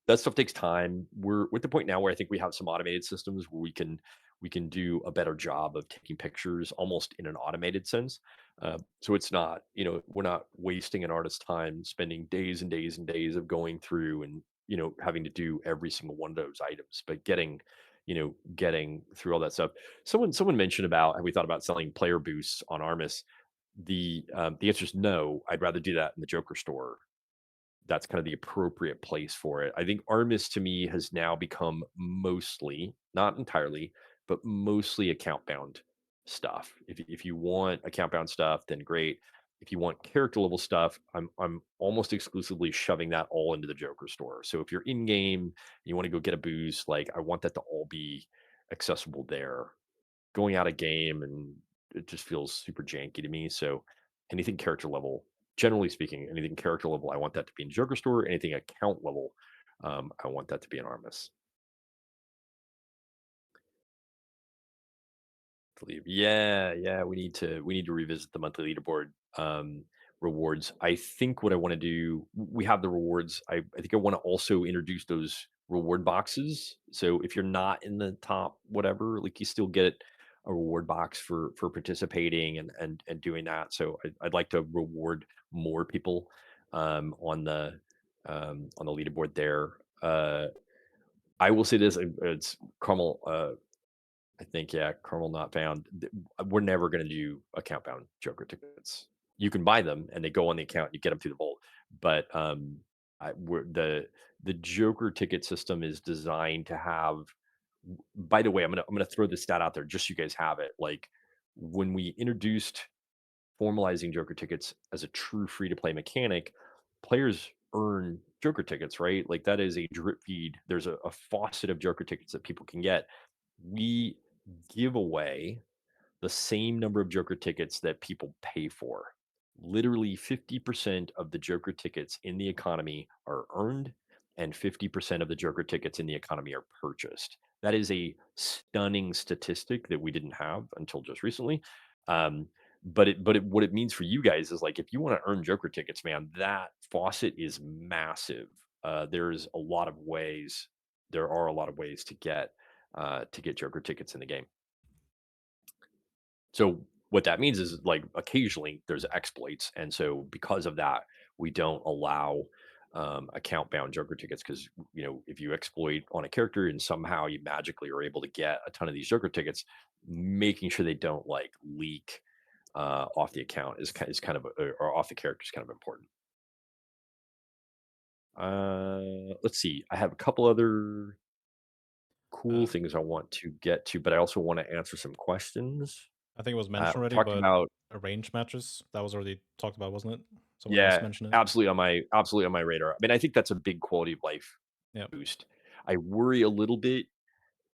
That stuff takes time. We're at the point now where I think we have some automated systems where we can do a better job of taking pictures almost in an automated sense. So it's not, we're not wasting an artist's time spending days and days and days of going through and having to do every single one of those items, but getting through all that stuff. Someone mentioned about have we thought about selling player boosts on Armis. The answer is no. I'd rather do that in the Joker store. That's kind of the appropriate place for it. I think Armis to me has now become mostly, not entirely, but mostly account bound stuff. If you want account bound stuff, then great. If you want character level stuff, I'm almost exclusively shoving that all into the Joker store. So if you're in game and you want to go get a boost, like I want that to all be accessible there. Going out of game and it just feels super janky to me. So anything character level, generally speaking, anything character level, I want that to be in Joker Store. Anything account level, I want that to be in Armis. Believe. Yeah, yeah. We need to revisit the monthly leaderboard rewards. I think what I want to do, we have the rewards. I think I want to also introduce those reward boxes. So if you're not in the top, whatever, like you still get a reward box for participating and doing that. So I'd like to reward more people on the leaderboard there. I will say this: it's Carmel. I think, yeah, Caramel not found. We're never going to do account bound Joker tickets. You can buy them and they go on the account. You get them through the vault, but the Joker ticket system is designed to have. By the way, I'm gonna throw this stat out there just so you guys have it. Like when we introduced formalizing Joker tickets as a true free to play mechanic, players earn Joker tickets, right? Like that is a drip feed. There's a faucet of Joker tickets that people can get. We give away the same number of Joker tickets that people pay for. Literally 50% of the Joker tickets in the economy are earned, and 50% of the Joker tickets in the economy are purchased. That is a stunning statistic that we didn't have until just recently. What it means for you guys is like if you want to earn Joker tickets, man, that faucet is massive. There's a lot of ways. There are a lot of ways to get Joker tickets in the game. So what that means is like occasionally there's exploits, and so because of that, we don't allow account bound Joker tickets because if you exploit on a character and somehow you magically are able to get a ton of these Joker tickets, making sure they don't like leak off the account is kind of or off the character is kind of important. Let's see. I have a couple other cool Uh, things I want to get to, but I also want to answer some questions. I think it was mentioned We already, talked but about. arranged matches, that was already talked about, wasn't it? Someone else Yeah, mentioned it. absolutely on my radar. I mean, I think that's a big quality of life Yeah. boost. I worry a little bit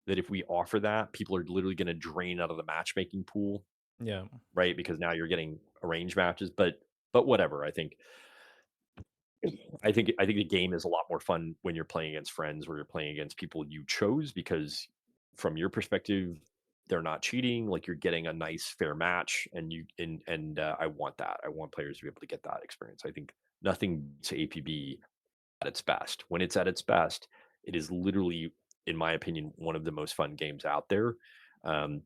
that if we offer that, people are literally going to drain out of the matchmaking pool, Yeah. right? Because now you're getting arranged matches, but whatever. I think the game is a lot more fun when you're playing against friends, where you're playing against people you chose because from your perspective, they're not cheating. Like you're getting a nice fair match, and I want that. I want players to be able to get that experience. I think nothing beats APB at its best. When it's at its best, it is literally, in my opinion, one of the most fun games out there.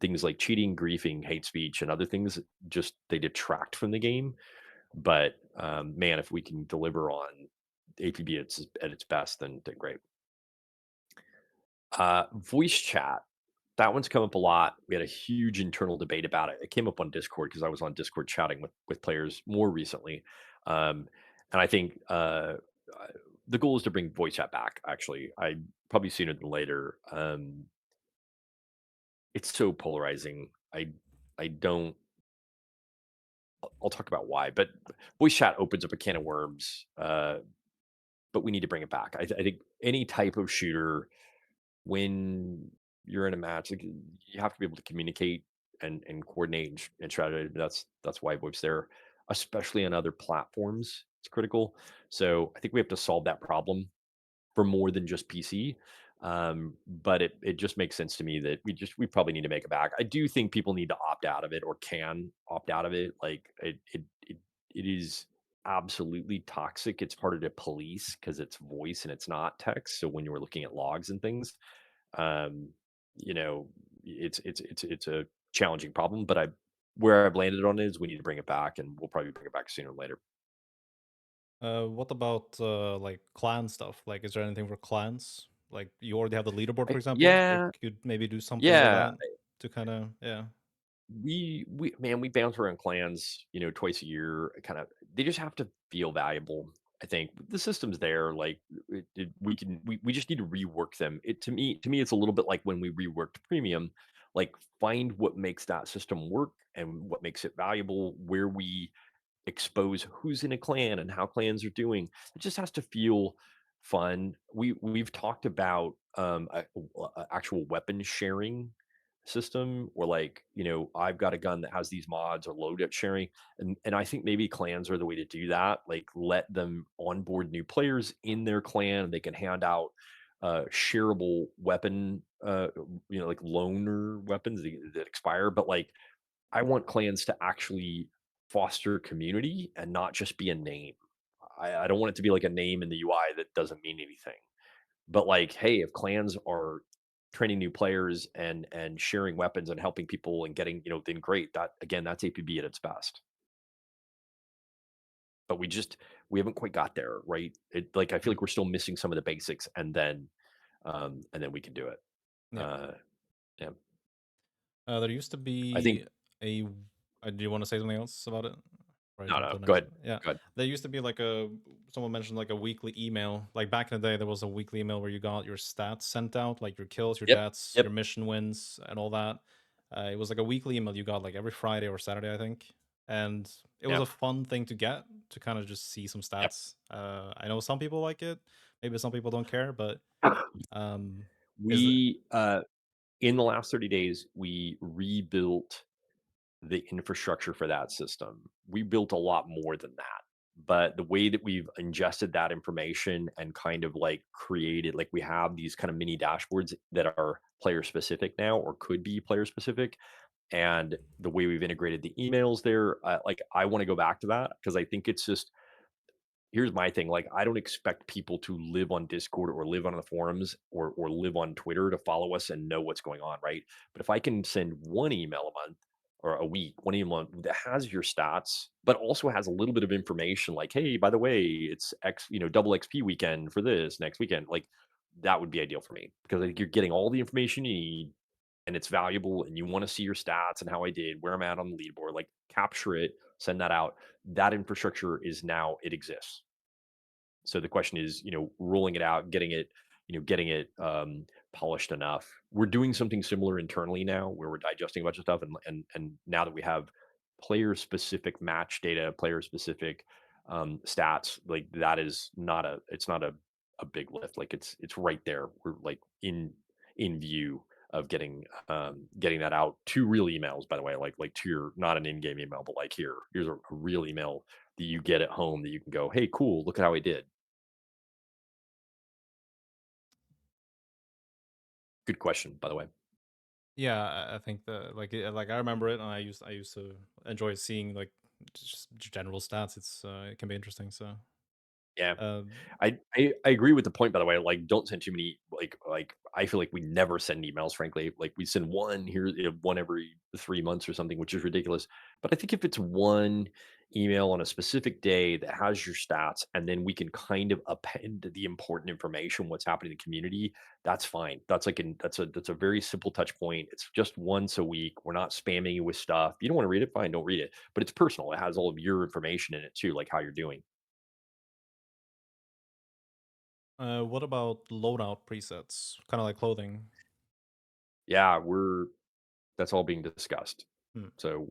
Things like cheating, griefing, hate speech, and other things just they detract from the game. But man, if we can deliver on APB at its best, then great. Voice chat. That one's come up a lot. We had a huge internal debate about it. It came up on Discord because I was on Discord chatting with players more recently, and I think uh, the goal is to bring voice chat back. Actually, I probably sooner than later. It's so polarizing. I don't. I'll talk about why, but voice chat opens up a can of worms. But we need to bring it back. I think any type of shooter, when you're in a match, like, you have to be able to communicate and coordinate and strategize. That's why VoIP's there, especially on other platforms. It's critical. So I think we have to solve that problem for more than just PC. But it just makes sense to me that we probably need to make it back. I do think people need to opt out of it or can opt out of it. Like it is absolutely toxic. It's harder to police because it's voice and it's not text. So when you were looking at logs and things, um, you know, it's a challenging problem. But I where I've landed on it is we need to bring it back, and we'll probably bring it back sooner or later. What about like clan stuff? Like, is there anything for clans? Like, you already have the leaderboard, for example. They Yeah, could maybe do something with yeah. that to kind of, yeah. We man, we bounce around clans, twice a year. Kind of, they just have to feel valuable. I think the system's there. Like we just need to rework them. To me, it's a little bit like when we reworked premium. Like find what makes that system work and what makes it valuable. Where we expose who's in a clan and how clans are doing. It just has to feel fun. We've talked about a actual weapon sharing system, or like, I've got a gun that has these mods or loadout sharing, and I think maybe clans are the way to do that. Like let them onboard new players in their clan. They can hand out shareable weapon, like loaner weapons that expire, but like I want clans to actually foster community and not just be a name. I don't want it to be like a name in the UI that doesn't mean anything. But like, hey, if clans are training new players and sharing weapons and helping people and getting, then great. That again, that's APB at its best. But we haven't quite got there, right? Like I feel Mm. like we're still missing some of the basics, and then we can do it. Yeah. Uh, yeah, There used to I think. be a. Do you want to say something else about it? Or I No, jump no, to the go next? ahead. Yeah, Go ahead. there used to be like a. Someone mentioned like a weekly email. Like back in the day, there was a weekly email where you got your stats sent out, like your kills, your Yep. deaths, your Yep. mission wins, and all that. It was like a weekly email you got like every Friday or Saturday, I think, and it was Yeah. a fun thing to get to kind of just see some stats. I know some people like it, maybe some people don't care, but Yep. um, is it? We in the last 30 days, we rebuilt the infrastructure for that system. We built a lot more than that. But the way that we've ingested that information and kind of like created, like we have these kind of mini dashboards that are player specific now or could be player specific. And the way we've integrated the emails there, like I want to go back to that because I think it's just here's my thing, like, I don't expect people to live on Discord or live on the forums or live on Twitter to follow us and know what's going on, right? But if I can send one email a month or a week, one email a month that has your stats, but also has a little bit of information like, hey, by the way, it's double XP weekend for this next weekend, like that would be ideal for me because I think you're getting all the information you need and it's valuable and you want to see your stats and how I did, where I'm at on the leaderboard, like capture it, send that out. That infrastructure is now it exists. So the question is, rolling it out, getting it polished enough. We're doing something similar internally now, where we're digesting a bunch of stuff, and now that we have player specific match data, player specific stats, like that is not it's not a big lift. Like it's right there. We're like in view of getting that out to real emails, by the way, like to your not an in-game email, but like here's a real email that you get at home that you can go, hey, cool, look at how I did. Good question, by the way. Yeah, I think like I remember it, and I used to enjoy seeing like just general stats. It can be interesting. So Yeah. uh, I agree with the point, by the way. Like, don't send too many. Like I feel like we never send emails. Frankly, like we send one here, one every 3 months or something, which is ridiculous. But I think if it's one, email on a specific day that has your stats, and then we can kind of append the important information, what's happening in the community, that's fine. That's a very simple touch point. It's just once a week. We're not spamming you with stuff. You don't want to read it, fine, don't read it. But it's personal. It has all of your information in it too, like how you're doing. What about loadout presets? Kind of like clothing. Yeah, that's all being discussed. Hmm. So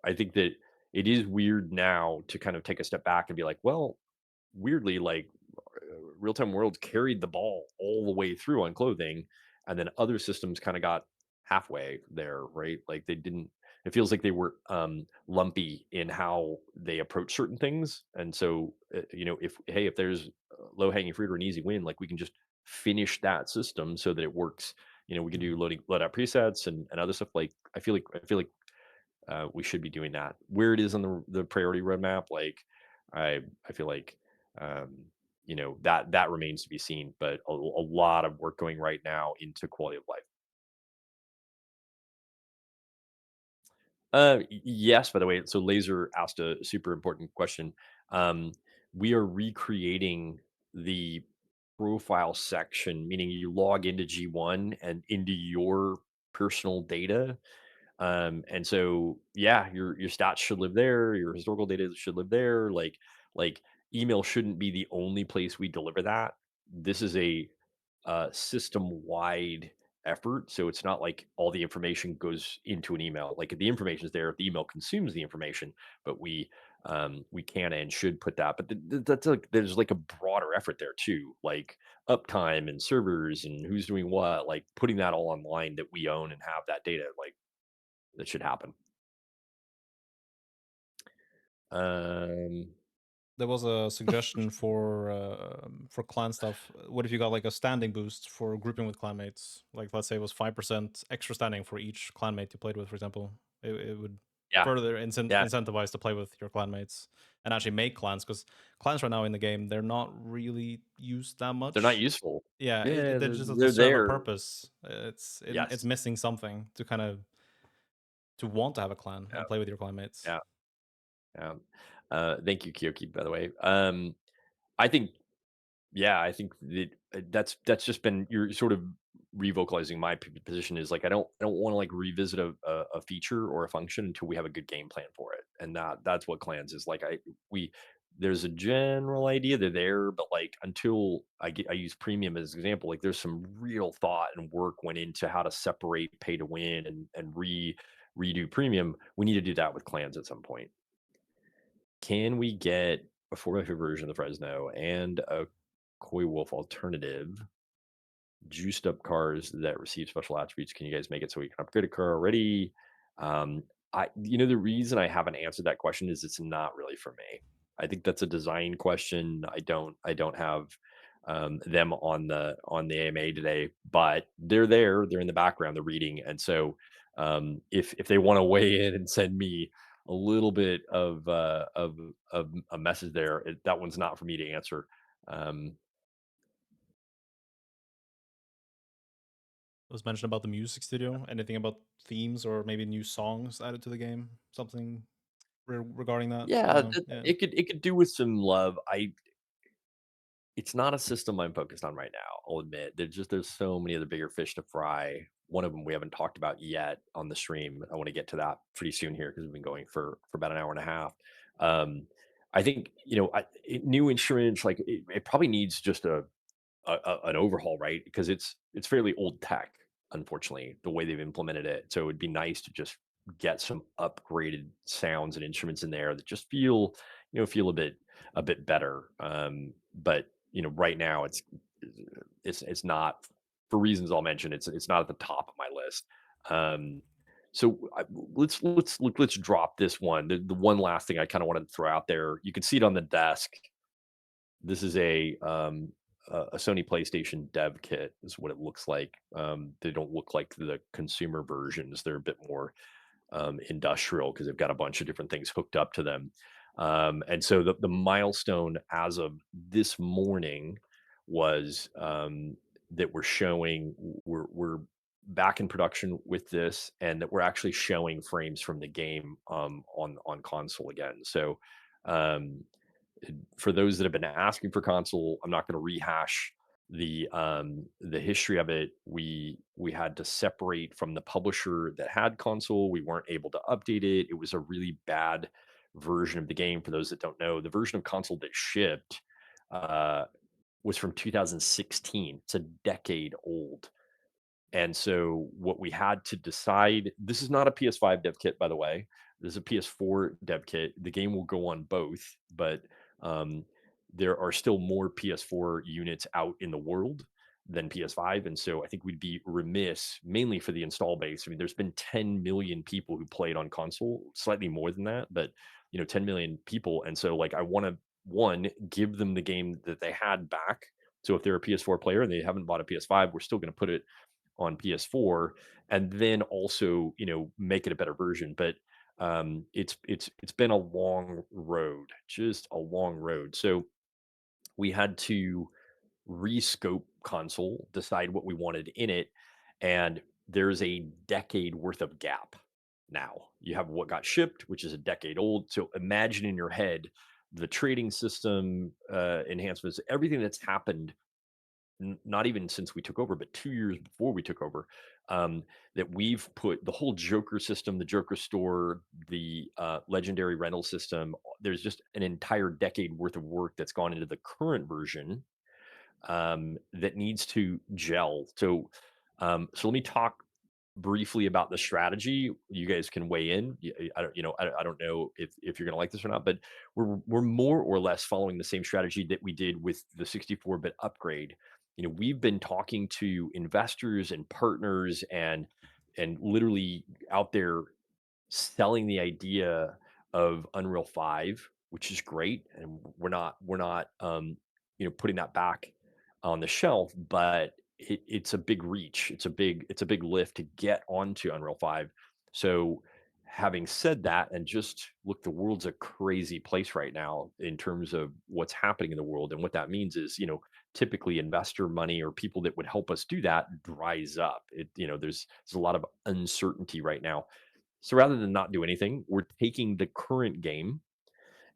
I think that it is weird now to kind of take a step back and be like, well, weirdly, like real time worlds carried the ball all the way through on clothing, and then other systems kind of got halfway there, right? Like they didn't. It feels like they were lumpy in how they approach certain things, and so if there's low hanging fruit or an easy win, like we can just finish that system so that it works. We can do Mhm. load out presets and other stuff. Like I feel like we should be doing that. Where it is on the priority roadmap, like I feel like um, that remains to be seen. But a lot of work going right now into quality of life. Yes, by the way. So Laser asked a super important question. Um, we are recreating the profile section, meaning you log into G1 and into your personal data. And so, yeah, your stats should live there. Your historical data should live there. Like email shouldn't be the only place we deliver that. This is a system wide effort. So it's not like all the information goes into an email. Like the information is there, the email consumes the information, but we can and should put that. But that's like there's like a broader effort there too, like uptime and servers and who's doing what, like putting that all online that we own and have that data. Like that should happen. Um, There was a suggestion for clan stuff. What if you got like a standing boost for grouping with clanmates? Like, let's say it was 5% extra standing for each clanmate you played with, for example. It would yeah, further yeah, incentivize to play with your clanmates and actually make clans, because clans right now in the game, they're not really used that they're not much. useful. Yeah, Yeah, they they're, just to they're serve a there. purpose. It's Yes. missing something to kind of to want to have a clan Yeah. and play with your clanmates. Yeah. Yeah. Thank you, Kyoki, by the way. I think Yeah, I think that's just been you're sort of revocalizing my position is like I don't want to like revisit a feature or a function until we have a good game plan for it, and that's what clans is like. We There's a general idea they're there, but like until I use premium as an example, like there's some real thought and work went into how to separate pay to win and redo premium. We need to do that with clans at some point. Can we get a 4x4 version of the Fresno and a Koi Wolf alternative, juiced up cars that receive special attributes? Can you guys make it so we can upgrade a car already? Um, the reason I haven't answered that question is it's not really for me. I think that's a design question. I don't have them on the AMA today, but they're there. They're in the background. They're reading, and so if they want to weigh in and send me a little bit of a message there, that one's not for me to answer. Um, It was mentioned about the music studio. Anything about themes or maybe new songs added to the game? Something regarding that? Yeah, No. Yeah. it could do with some love. It's not a system I'm focused on right now, I'll admit. There's so many other bigger fish to fry. One of them we haven't talked about yet on the stream. I want to get to that pretty soon here because we've been going for about an hour and a half. I think, new insurance, like it probably needs just an overhaul, right? Because it's fairly old tech, unfortunately, the way they've implemented it. So it'd be nice to just get some upgraded sounds and instruments in there that just feel a bit better. But right now it's not, for reasons I'll mention. It's not at the top of my list. Um, so let's drop this one. The one last thing I kind of wanted to throw out there. You can see it on the desk. This is a Sony PlayStation dev kit is what it looks like. They don't look like the consumer versions. They're a bit more industrial because they've got a bunch of different things hooked up to them. And so the milestone as of this morning was that we're showing we're back in production with this, and that we're actually showing frames from the game on console again. So um, for those that have been asking for console, I'm not going to rehash the history of it. We had to separate from the publisher that had console. We weren't able to update it. It was a really bad version of the game. For those that don't know, the version of console that shipped uh, was from 2016. It's a decade old. And so what we had to decide, this is not a PS5 dev kit, by the way. This is a PS4 dev kit. The game will go on both, but um, there are still more PS4 units out in the world than PS5. And so I think we'd be remiss, mainly for the install base. I mean, there's been 10 million people who played on console, slightly more than that, but 10 million people. And so like I want to one, give them the game that they had back. So if they're a PS4 player and they haven't bought a PS5, we're still going to put it on PS4, and then also make it a better version. But it's been a long road, just a long road. So we had to rescope console, decide what we wanted in it, and there's a decade worth of gap now. You have what got shipped, which is a decade old. So imagine in your head the trading system enhancements, everything that's happened not even since we took over, but 2 years before we took over, um, that we've put the whole Joker system, the Joker store, the legendary rental system. There's just an entire decade worth of work that's gone into the current version that needs to gel. So let me talk briefly about the strategy. You guys can weigh in. I don't, I don't know if you're going to like this or not, but we're more or less following the same strategy that we did with the 64-bit upgrade. We've been talking to investors and partners and literally out there selling the idea of Unreal 5, which is great, and we're not putting that back on the shelf, but it's a big reach. It's a big lift to get onto Unreal 5. So having said that, and just look, the world's a crazy place right now in terms of what's happening in the world. And what that means is, typically investor money or people that would help us do that dries up. There's a lot of uncertainty right now. So rather than not do anything, we're taking the current game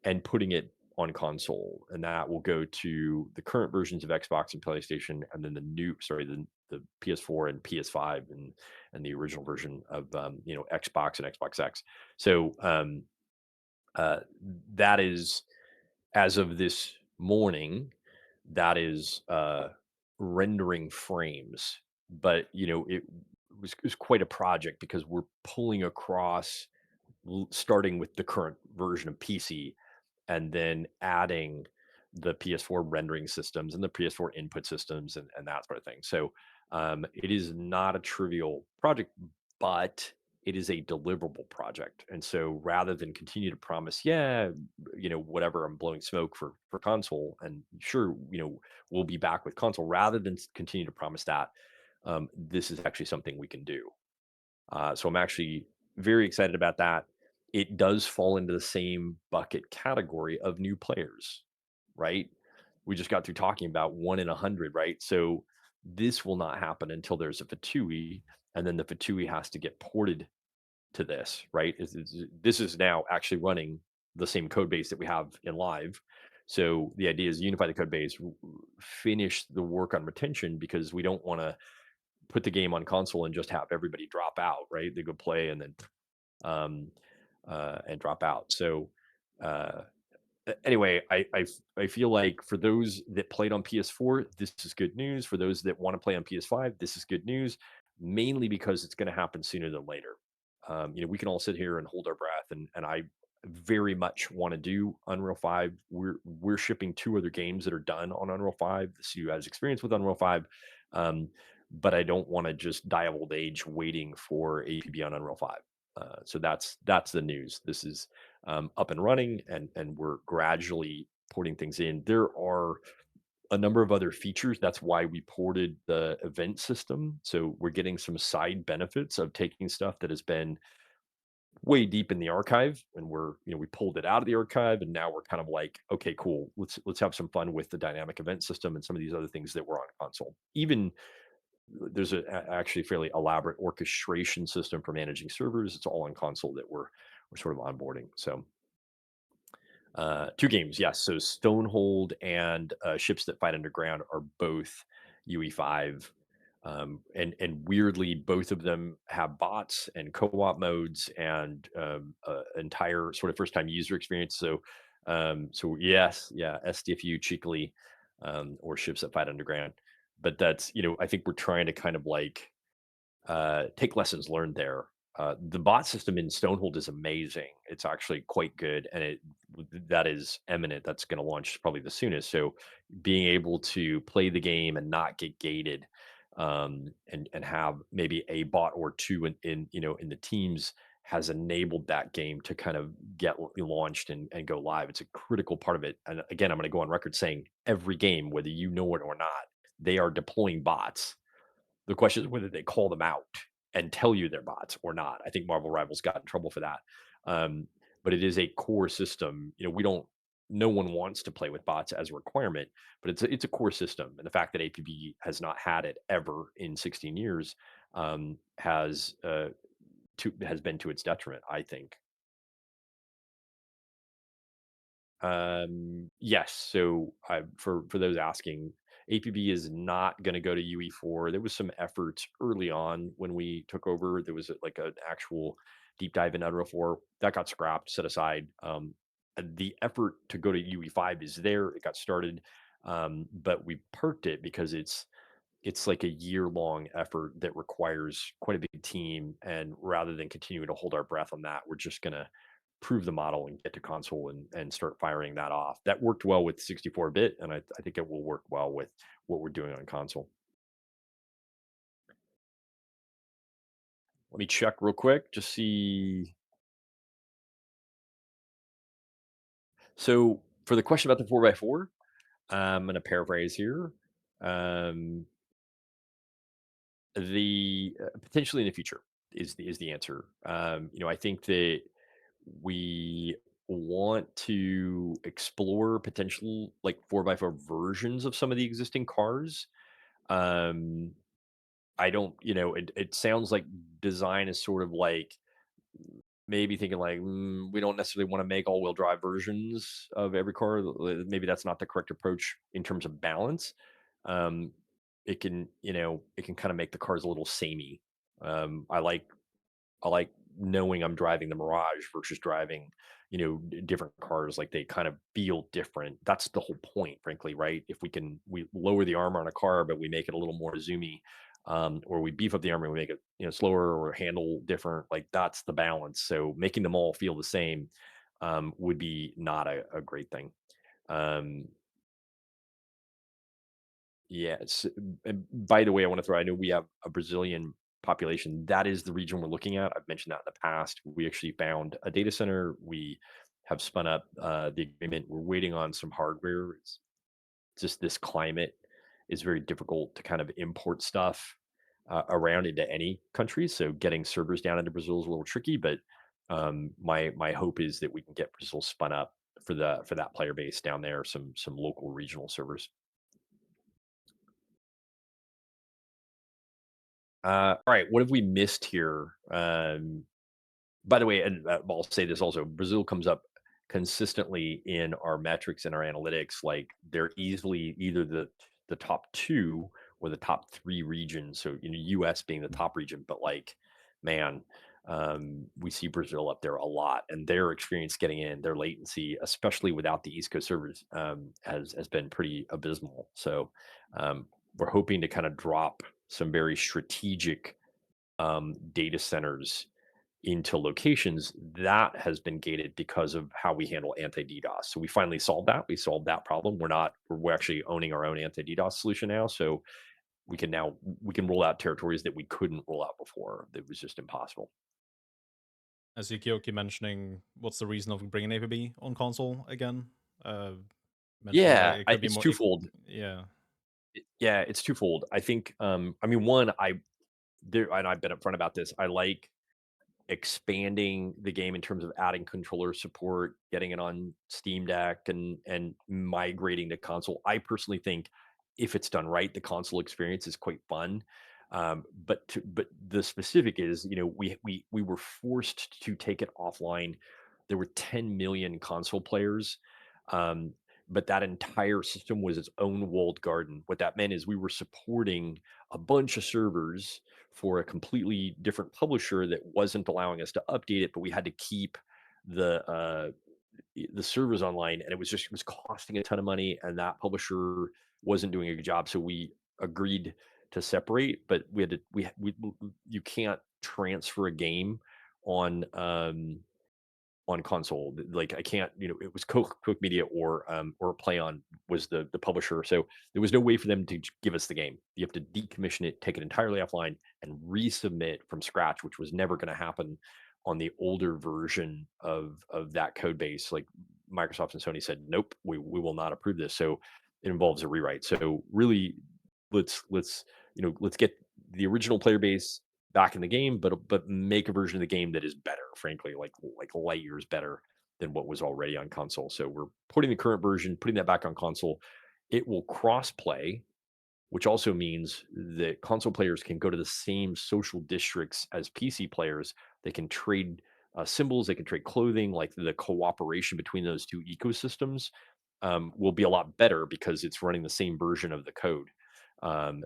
and putting it on console, and that will go to the current versions of Xbox and PlayStation, and then the PS4 and PS5 and the original version of Xbox and Xbox X. So uh, that is, as of this morning, that is rendering frames. But it was quite a project because we're pulling across starting with the current version of PC and then adding the PS4 rendering systems and the PS4 input systems and that sort of thing. So it is not a trivial project, but it is a deliverable project. And so rather than continue to promise, yeah, whatever, I'm blowing smoke for console, and sure, we'll be back with console, rather than continue to promise that, this is actually something we can do. So I'm actually very excited about that. It does fall into the same bucket category of new players, right? We just got through talking about 1 in 100, right? So this will not happen until there's a Fatui, and then the Fatui has to get ported to this, right? This is now actually running the same code base that we have in live. So the idea is unify the code base, finish the work on retention, because we don't want to put the game on console and just have everybody drop out, right? They go play and then um, and drop out. So uh, anyway, I feel like for those that played on PS4, this is good news. For those that want to play on PS5, this is good news. Mainly because it's going to happen sooner than later. We can all sit here and hold our breath, and I very much want to do Unreal 5. We're shipping two other games that are done on Unreal 5. The studio has experience with Unreal 5. Um, but I don't want to just die of old age waiting for APB on Unreal 5. So that's the news. This is up and running, and we're gradually porting things in. There are a number of other features. That's why we ported the event system. So we're getting some side benefits of taking stuff that has been way deep in the archive, and we pulled it out of the archive, and now we're kind of like, okay, cool. Let's have some fun with the dynamic event system and some of these other things that were on console. Even there's actually fairly elaborate orchestration system for managing servers. It's all on console that we're sort of onboarding. So 2 games, yes. So Stonehold and Ships That Fight Underground are both UE5. And weirdly, both of them have bots and co-op modes and entire sort of first-time user experience. So yes, yeah, SDFU cheekily, or Ships That Fight Underground. But that's, I think we're trying to kind of like take lessons learned there. The bot system in Stonehold is amazing. It's actually quite good, and that is eminent. That's going to launch probably the soonest. So, being able to play the game and not get gated, and have maybe a bot or two in the teams has enabled that game to kind of get launched and go live. It's a critical part of it. And again, I'm going to go on record saying every game, whether you know it or not, they are deploying bots. The question is whether they call them out and tell you they're bots or not. I think Marvel Rivals got in trouble for that. Um, but it is a core system. We don't. No one wants to play with bots as a requirement, but it's a core system. And the fact that APB has not had it ever in 16 years has been to its detriment, I think. Yes. So, for those asking, APB is not going to go to UE4. There was some efforts early on when we took over. There was like an actual deep dive in Unreal 4 that got scrapped, set aside. And the effort to go to UE5 is there. It got started, but we perked it because it's like a year-long effort that requires quite a big team, and rather than continuing to hold our breath on that, we're just gonna prove the model and get to console and start firing that off. That worked well with 64-bit, and I think it will work well with what we're doing on console. Let me check real quick, just see. So, for the question about the 4 by 4, I'm gonna paraphrase here. Um, potentially in the future is the answer. I think that we want to explore potential like 4 by 4 versions of some of the existing cars. Um, I don't, it sounds like design is sort of like maybe thinking like, we don't necessarily want to make all-wheel drive versions of every car. Maybe that's not the correct approach in terms of balance. Um, it can kind of make the cars a little samey. I like knowing I'm driving the Mirage versus driving, different cars. Like they kind of feel different. That's the whole point, frankly, right? If we lower the armor on a car, but we make it a little more zoomy, or we beef up the armor and we make it, slower or handle different. Like that's the balance. So making them all feel the same, would be not a great thing. Um, Yes. And by the way, I want to throw, I know we have a Brazilian population. That is the region we're looking at. I've mentioned that in the past. We actually found a data center. We have spun up the agreement. We're waiting on some hardware. It's just this climate is very difficult to kind of import stuff around into any country. So getting servers down into Brazil is a little tricky, but my hope is that we can get Brazil spun up for that player base down there, some local regional servers. All right, what have we missed here? By the way, and I'll say this also: Brazil comes up consistently in our metrics and our analytics. Like they're easily either the top two or the top three regions. So US being the top region, but like, man, we see Brazil up there a lot, and their experience getting in, their latency, especially without the East Coast servers, has been pretty abysmal. So we're hoping to kind of drop some very strategic data centers into locations that has been gated because of how we handle anti-DDoS. So we finally solved that. We solved that problem. We're actually owning our own anti-DDoS solution now. So we can roll out territories that we couldn't roll out before. That was just impossible. As Yukioki mentioning, what's the reason of bringing APB on console again? Uh, Mentioning that Yeah, it could be it's more. twofold. Yeah, Yeah, it's twofold. I think. I mean, one, and I've been upfront about this. I like expanding the game in terms of adding controller support, getting it on Steam Deck, and migrating to console. I personally think if it's done right, the console experience is quite fun. But the specific is, we were forced to take it offline. There were 10 million console players, um, but that entire system was its own walled garden. What that meant is we were supporting a bunch of servers for a completely different publisher that wasn't allowing us to update it, but we had to keep the the servers online, and it was costing a ton of money, and that publisher wasn't doing a good job. So we agreed to separate, but we had to we you can't transfer a game on on console. Like I can't, it was Coke Media or Play On was the publisher. So there was no way for them to give us the game. You have to decommission it, take it entirely offline, and resubmit from scratch, which was never going to happen on the older version of that code base. Like Microsoft and Sony said, nope, we will not approve this. So it involves a rewrite. So really, let's get the original player base back in the game, but make a version of the game that is better, frankly, like light years better than what was already on console. So we're putting the current version, putting that back on console. It will cross play, which also means that console players can go to the same social districts as PC players. They can trade symbols, they can trade clothing. Like the cooperation between those two ecosystems will be a lot better because it's running the same version of the code.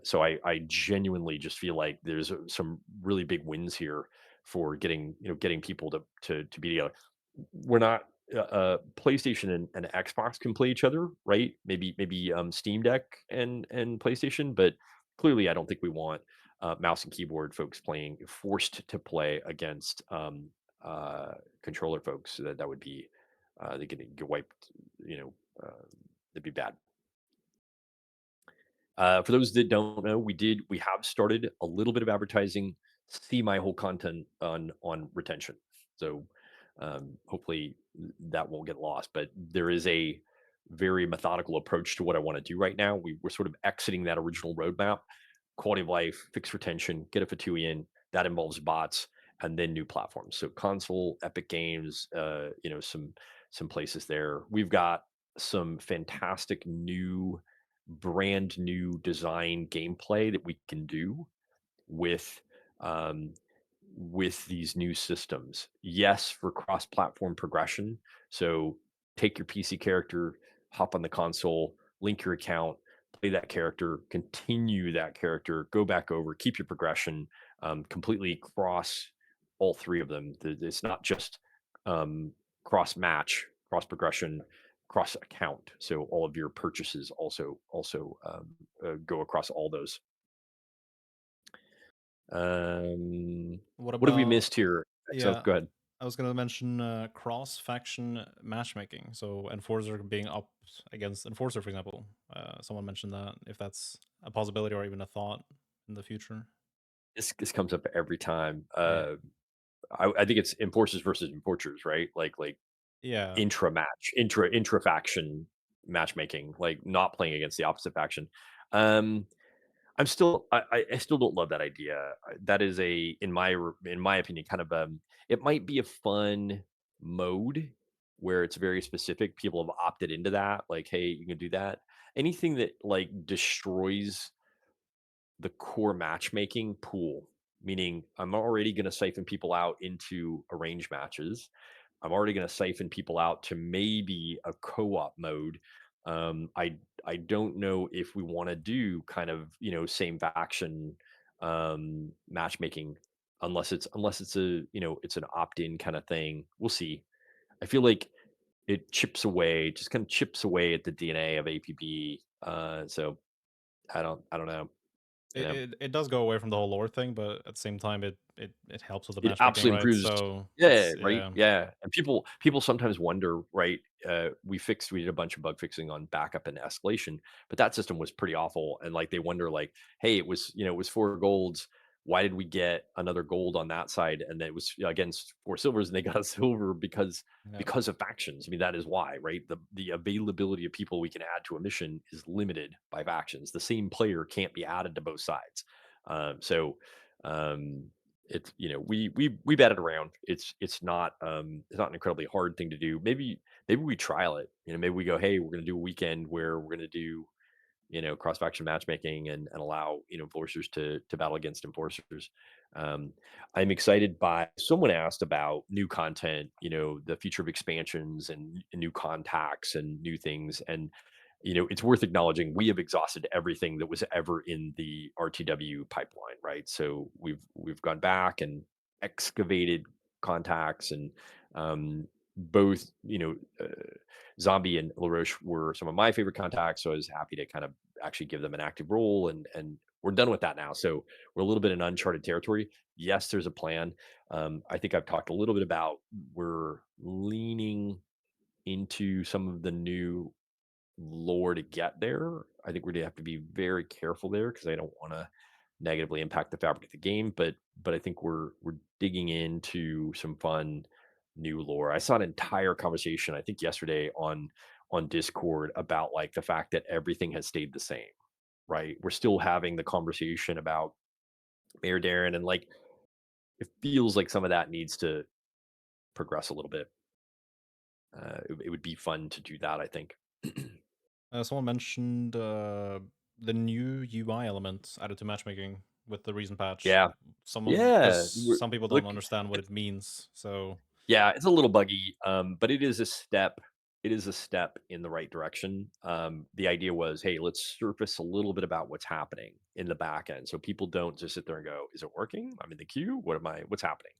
So I genuinely just feel like there's some really big wins here for getting people to be together. We're not PlayStation and Xbox can play each other, right? Maybe Steam Deck and PlayStation, but clearly I don't think we want mouse and keyboard folks playing forced to play against controller folks. That would be they get wiped. You know, that'd be bad. For those that don't know, we have started a little bit of advertising. See my whole content on retention. So hopefully that won't get lost. But there is a very methodical approach to what I want to do right now. We're sort of exiting that original roadmap. Quality of life, fixed retention, get a Fatui in. That involves bots and then new platforms. So console, Epic Games, some places there. We've got some fantastic brand new design gameplay that we can do with um, with these new systems. Yes, for cross-platform progression. So take your PC character, hop on the console, link your account, play that character, continue that character, go back over, keep your progression, completely cross all three of them. It's not just cross match, cross progression, cross account. So all of your purchases also go across all those. What What have we about missed here? So yeah? go ahead. I was gonna mention cross faction matchmaking. So Enforcer being up against Enforcer, for example. Someone mentioned that if that's a possibility or even a thought in the future. This comes up every time. Yeah, I think it's enforcers versus enforcers, right? Like yeah. intra match, intra faction matchmaking, like not playing against the opposite faction. Um, I still don't love that idea. That is a in my opinion kind of it might be a fun mode where it's very specific. People have opted into that. Like, hey, you can do that. Anything that like destroys the core matchmaking pool, meaning I'm already going to siphon people out into arranged matches. I'm already going to siphon people out to maybe a co-op mode. I don't know if we want to do kind of same faction matchmaking unless it's a it's an opt-in kind of thing. We'll see. I feel like it chips away, just kind of chips away at the DNA of APB. So I don't know. You know. It does go away from the whole lore thing, but at the same time, it helps with the It matchmaking, absolutely right? improves. So Yeah, it's right, yeah, yeah, and people sometimes wonder, right, we did a bunch of bug fixing on backup and escalation, but that system was pretty awful, and, like, they wonder, like, "Hey, it was 4 golds, why did we get another gold on that side?" And it was against 4 silvers, and they got a silver yeah. because of factions. I mean, that is why, right? The availability of people we can add to a mission is limited by factions. The same player can't be added to both sides. So, um it's we batted around. It's not an incredibly hard thing to do. Maybe we trial it. Maybe we go, hey, we're going to do a weekend where we're going to do cross faction matchmaking and allow enforcers to battle against enforcers. Um, I'm excited by someone asked about new content, the future of expansions and new contacts and new things. And it's worth acknowledging we have exhausted everything that was ever in the RTW pipeline, right? So we've gone back and excavated contacts and both, Zombie and LaRoche were some of my favorite contacts, so I was happy to kind of actually give them an active role, and we're done with that now. So we're a little bit in uncharted territory. Yes, there's a plan. I think I've talked a little bit about we're leaning into some of the new lore to get there. I think we're gonna have to be very careful there because I don't want to negatively impact the fabric of the game. But I think we're digging into some fun new lore. I saw an entire conversation I think yesterday on Discord about like the fact that everything has stayed the same. Right? We're still having the conversation about Mayor Darren, and like it feels like some of that needs to progress a little bit. It would be fun to do that. I think. Someone mentioned the new UI element added to matchmaking with the recent patch. Yeah, Someone, because yeah. some people don't Look, understand what it means. So yeah, it's a little buggy, but it is a step. It is a step in the right direction. The idea was, hey, let's surface a little bit about what's happening in the back end, so people don't just sit there and go, "Is it working? I'm in the queue. What am I? What's happening?"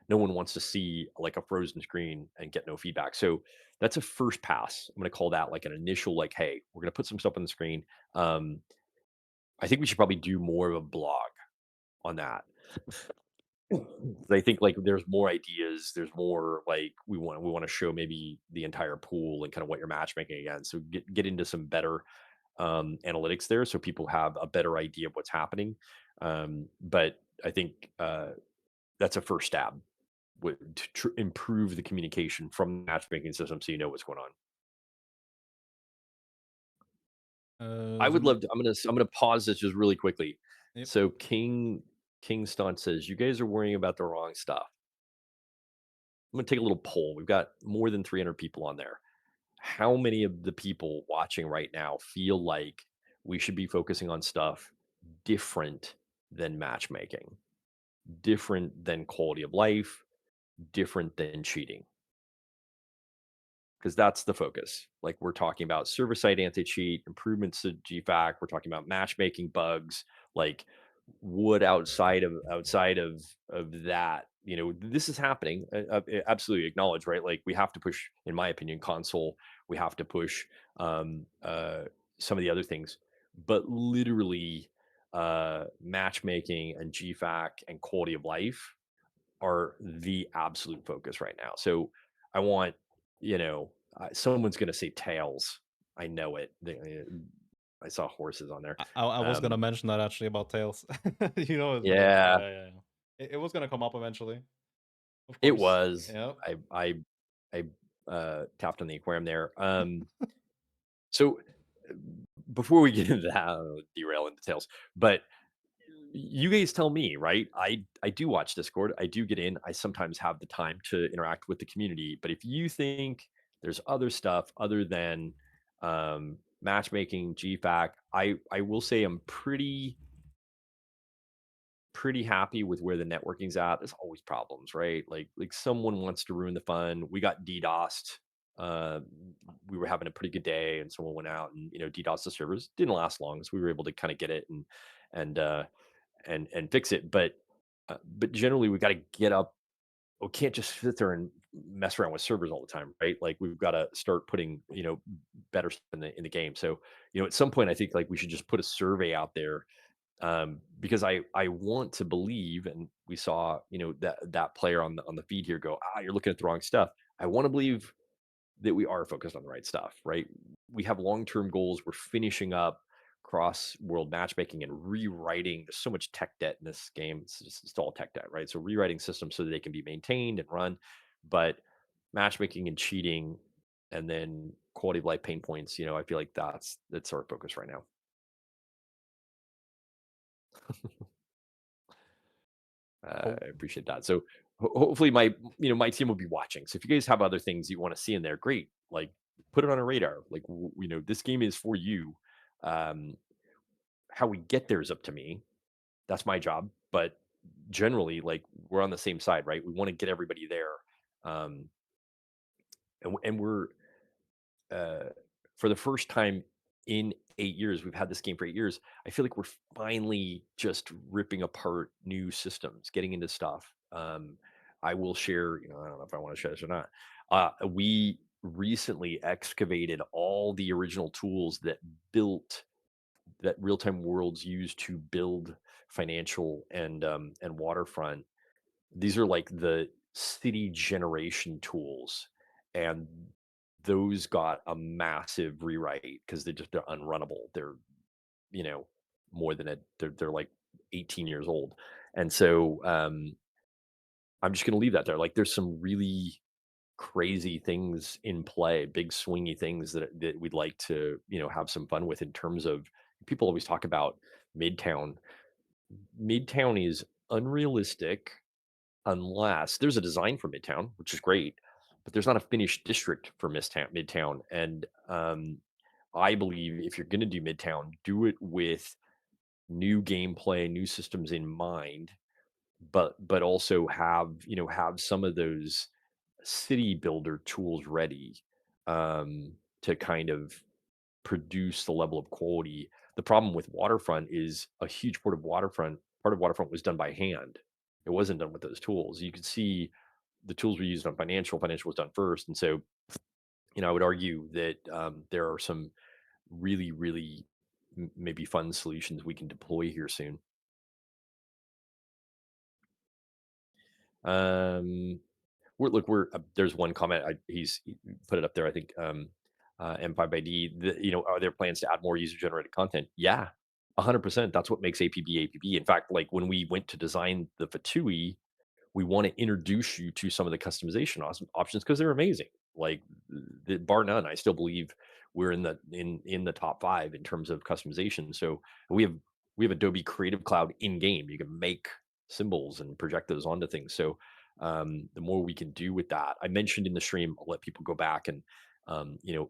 No one wants to see like a frozen screen and get no feedback. So that's a first pass. I'm going to call that like an initial, like, hey, we're going to put some stuff on the screen. Um, I think we should probably do more of a blog on that. I think like there's more ideas, there's more like we want to show maybe the entire pool and kind of what you're matchmaking against. So get into some better analytics there, so people have a better idea of what's happening. But I think that's a first stab to improve the communication from the matchmaking system, so you know what's going on. I would the love to. I'm gonna pause this just really quickly. yep. So King Stunt says you guys are worrying about the wrong stuff. I'm going to take a little poll. We've got more than 300 people on there. How many of the people watching right now feel like we should be focusing on stuff different than matchmaking, different than quality of life, different than cheating? Because that's the focus. Like we're talking about server side anti cheat, improvements to GFAC. We're talking about matchmaking bugs. Like would outside of that, this is happening. Absolutely acknowledge, right? Like we have to push, in my opinion, console. We have to push some of the other things, but literally, matchmaking and GFAC and quality of life are the absolute focus right now. So I want, someone's going to say tails. I know it. I saw horses on there. I was gonna Um, mention that actually about Tails. You know, it's gonna yeah, yeah, yeah, yeah. It was gonna come up eventually, of it course. was. Yep. I tapped on the aquarium there. So uh, before we get into that, derail into tails, but you guys tell me, right? I do watch Discord. I do get in. I sometimes have the time to interact with the community. But if you think there's other stuff other than matchmaking, GFAC, I will say I'm pretty happy with where the networking's at. There's always problems, right? Like someone wants to ruin the fun. We got DDoSed. Uh, we were having a pretty good day, and someone went out and DDoSed the servers. Didn't last long, so we were able to kind of get it and and fix it. But generally, we got to get up. We can't just sit there and mess around with servers all the time, right? Like we've got to start putting better stuff in the game. So at some point, I think like we should just put a survey out there, because I want to believe, and we saw that player on the feed here go, you're looking at the wrong stuff. I want to believe that we are focused on the right stuff, right? We have long-term goals. We're finishing up cross-world matchmaking and rewriting. There's so much tech debt in this game. It's all tech debt, right? So rewriting systems so that they can be maintained and run. But matchmaking and cheating, and then quality of life pain points. I feel like that's our focus right now. Cool. I appreciate that. So hopefully my team will be watching. So if you guys have other things you want to see in there, great. Like put it on a radar. Like this game is for you. Um, how we get there is up to me. That's my job. But generally, like we're on the same side, right? We want to get everybody there. Um, and we're uh, for the first time in 8 years, we've had this game for 8 years. I feel like we're finally just ripping apart new systems, getting into stuff. I will share, I don't know if I want to share this or not. We recently excavated all the original tools built that real-time worlds use to build financial and waterfront. These are like the city generation tools, and those got a massive rewrite because they're unrunnable. They're, you know, more than they're like 18 years old. And so I'm just gonna leave that there. Like there's some really crazy things in play, big swingy things that we'd like to, have some fun with in terms of people always talk about Midtown. Midtown is unrealistic unless there's a design for Midtown, which is great, but there's not a finished district for Midtown. And I believe if you're going to do Midtown, do it with new gameplay, new systems in mind, but also have some of those city builder tools ready to kind of produce the level of quality. The problem with Waterfront is a huge part of Waterfront was done by hand. It wasn't done with those tools. You could see the tools we used on financial was done first. And so, I would argue that there are some really, really maybe fun solutions we can deploy here soon. Um, there's one comment. He put it up there. I think M5 by D. Are there plans to add more user generated content? Yeah, 100%. That's what makes APB APB. In fact, like when we went to design the Fatui, we want to introduce you to some of the customization options because they're amazing. Like bar none, I still believe we're in the top five in terms of customization. So we have Adobe Creative Cloud in game. You can make symbols and project those onto things. So the more we can do with that, I mentioned in the stream, I'll let people go back and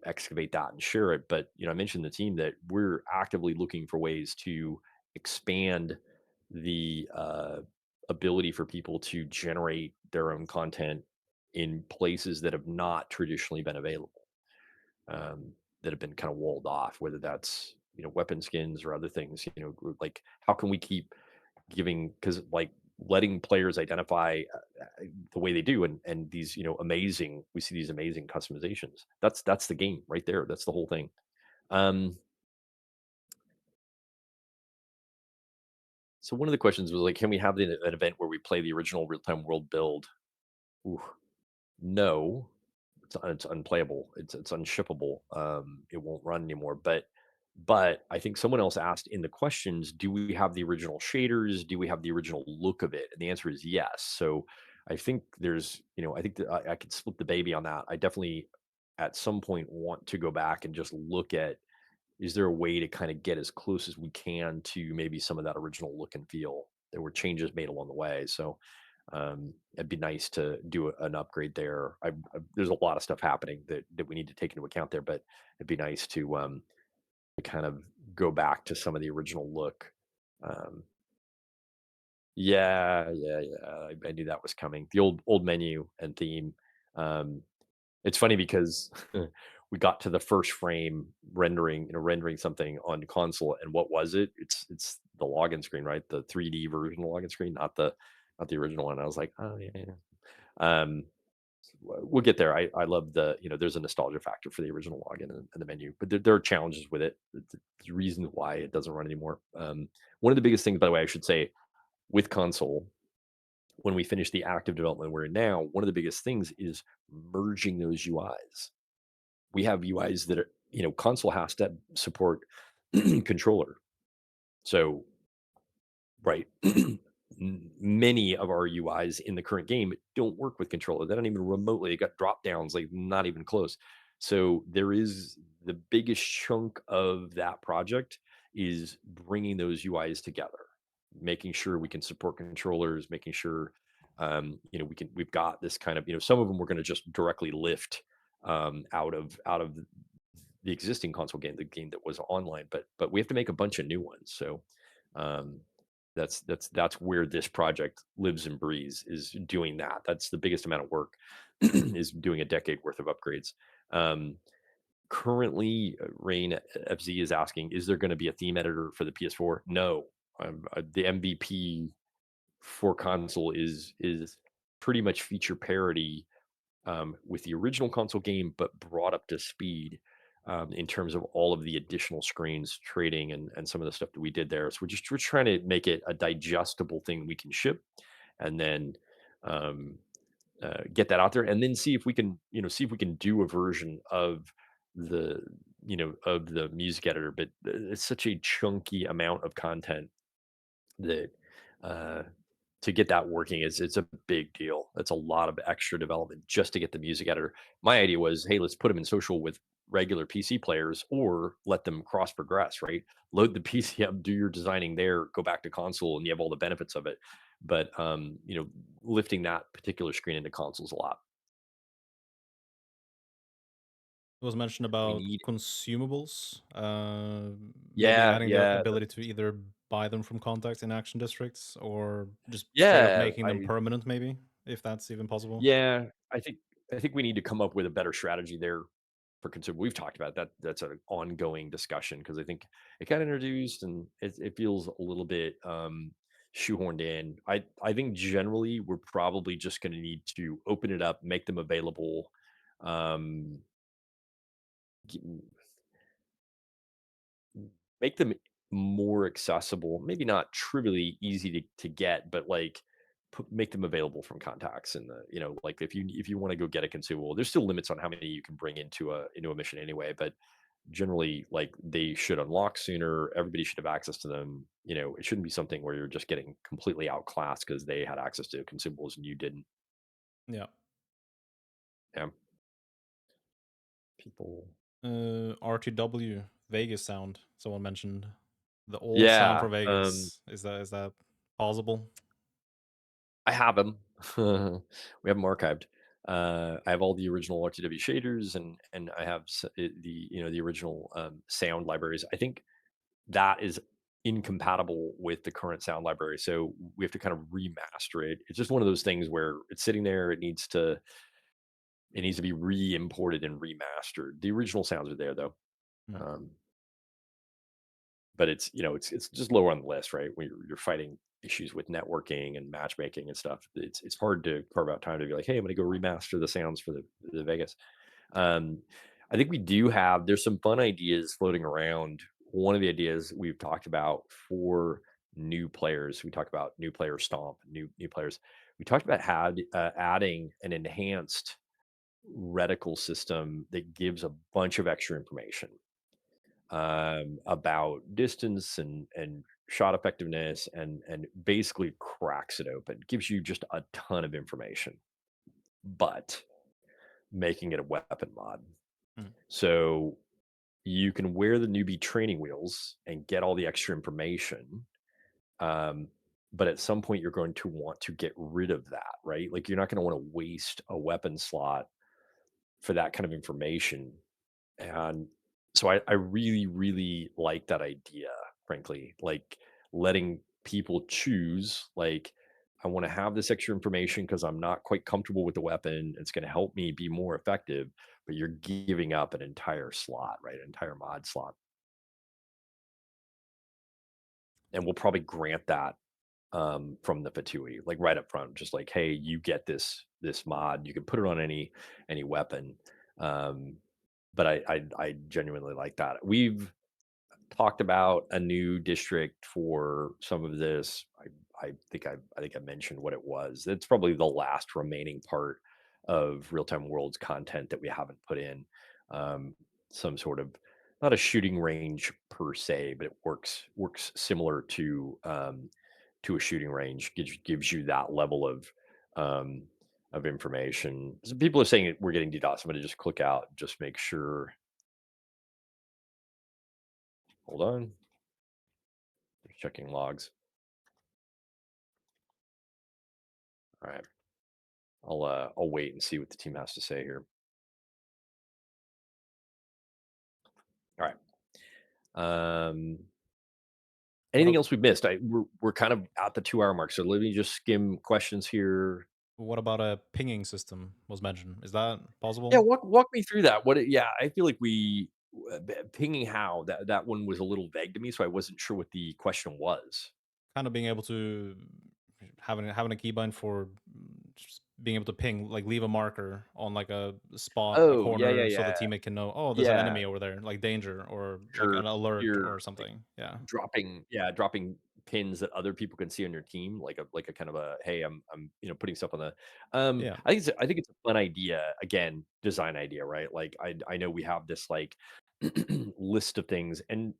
excavate that and share it. But I mentioned the team that we're actively looking for ways to expand the ability for people to generate their own content in places that have not traditionally been available, that have been kind of walled off, whether that's weapon skins or other things. Like how can we keep giving, because like letting players identify the way they do, and these amazing, we see these amazing customizations. That's the game right there. That's the whole thing. um so one of the questions was like, can we have an event where we play the original real-time world build? Ooh, no. It's unplayable. It's unshippable. It won't run anymore. But I think someone else asked in the questions, do we have the original shaders? Do we have the original look of it? And the answer is yes. So I think I think that I could split the baby on that. I definitely at some point want to go back and just look at, is there a way to kind of get as close as we can to maybe some of that original look and feel? There were changes made along the way. So it'd be nice to do an upgrade there. There's a lot of stuff happening that we need to take into account there, but it'd be nice to kind of go back to some of the original look. Um, yeah, yeah, yeah. I knew that was coming. The old menu and theme. Um, it's funny because we got to the first frame rendering something on console, and what was it? It's the login screen, right? The 3D version of the login screen, not the original one. I was like, oh yeah, yeah. Um, we'll get there. I love there's a nostalgia factor for the original login and the menu, but there are challenges with it. There's reasons why it doesn't run anymore. One of the biggest things, by the way, I should say, with console, when we finish the active development we're in now, one of the biggest things is merging those UIs. We have UIs that are, console has to support controller. So, right. Many of our UIs in the current game don't work with controller. They don't even remotely. They got drop downs, like not even close. So there is the biggest chunk of that project is bringing those UIs together, making sure we can support controllers, making sure we've got this kind of, some of them we're going to just directly lift out of the existing console game, the game that was online, but we have to make a bunch of new ones. So um, that's where this project lives and breathes, is doing that. That's the biggest amount of work, is doing a decade worth of upgrades. Um, Currently, Rain FZ is asking, is there going to be a theme editor for the PS4? No. The MVP for console is pretty much feature parity with the original console game, but brought up to speed in terms of all of the additional screens, trading, and some of the stuff that we did there. So we're trying to make it a digestible thing we can ship, and then um, get that out there, and then see if we can, see if we can do a version of the, of the music editor. But it's such a chunky amount of content that uh, to get that working is it's a big deal. That's a lot of extra development just to get the music editor. My idea was, hey, let's put them in social with regular PC players, or let them cross progress, right? Load the PC up, do your designing there, go back to console, and you have all the benefits of it. But lifting that particular screen into consoles a lot. It was mentioned We about need, consumables, maybe yeah, adding the yeah, ability to either buy them from contacts in action districts or just straight up yeah. making them permanent, maybe, if that's even possible. Yeah, I think we need to come up with a better strategy there for consumer. We've talked about that. That's an ongoing discussion, because I think it got introduced and it feels a little bit shoehorned in. I think generally we're probably just going to need to open it up, make them available, um, g- make them more accessible. Maybe not trivially easy to get, but like make them available from contacts. And the, like if you want to go get a consumable, there's still limits on how many you can bring into a mission anyway. But generally, like, they should unlock sooner. Everybody should have access to them. It shouldn't be something where you're just getting completely outclassed because they had access to consumables and you didn't. Yeah. Yeah, people. RTW Vegas sound. Someone mentioned the old sound for Yeah, Vegas. Is that possible? I have them. We have them archived. I have all the original RTW shaders, and I have the the original sound libraries. I think that is incompatible with the current sound library, so we have to kind of remaster it. It's just one of those things where it's sitting there. It needs to be re-imported and remastered. The original sounds are there though. Hmm. Um, but it's just lower on the list, right? When you're fighting issues with networking and matchmaking and stuff, it's hard to carve out time to be like, hey, I'm going to go remaster the sounds for the Vegas. Um, I think we do have, there's some fun ideas floating around. One of the ideas we've talked about for new players, we talked about new player stomp, new players. We talked about adding an enhanced reticle system that gives a bunch of extra information about distance and shot effectiveness, and basically cracks it open, gives you just a ton of information, but making it a weapon mod. Hmm. So you can wear the newbie training wheels and get all the extra information. Um, but at some point, you're going to want to get rid of that, right? Like, you're not going to want to waste a weapon slot for that kind of information. And so I really, really like that idea, frankly, like letting people choose, like, I want to have this extra information because I'm not quite comfortable with the weapon. It's going to help me be more effective, but you're giving up an entire slot, right? An entire mod slot. And we'll probably grant that from the Fatui, like right up front, just like, hey, you get this mod. You can put it on any weapon. Um, but I genuinely like that. We've talked about a new district for some of this. I think I mentioned what it was. It's probably the last remaining part of Real Time Worlds content that we haven't put in. Um, some sort of, not a shooting range per se, but it works similar to a shooting range. Gives you that level um, of information. So people are saying that we're getting DDoS. I'm going to just click out, just make sure. Hold on, checking logs. All right. I'll wait and see what the team has to say here. Um, What anything a- else we've missed? We're kind of at the 2 hour mark, so let me just skim questions here. what about a pinging system was mentioned? Is that Yeah, possible? walk me through that. Yeah, I feel like pinging how that one was a little vague to me, so I wasn't sure what the question was. Kind of being able to having a keybind for just being able to ping, like leave a marker on like a spot, a Oh, yeah, yeah, corner, so the yeah, teammate can know, oh, there's an yeah. enemy over there, like danger or like Sure. an alert You're or something. Yeah, dropping pins that other people can see on your team, like a kind of a, "Hey, I'm, putting stuff on the." yeah, I think it's a fun idea, again, design idea, right? Like, I know we have this, like, list of things, and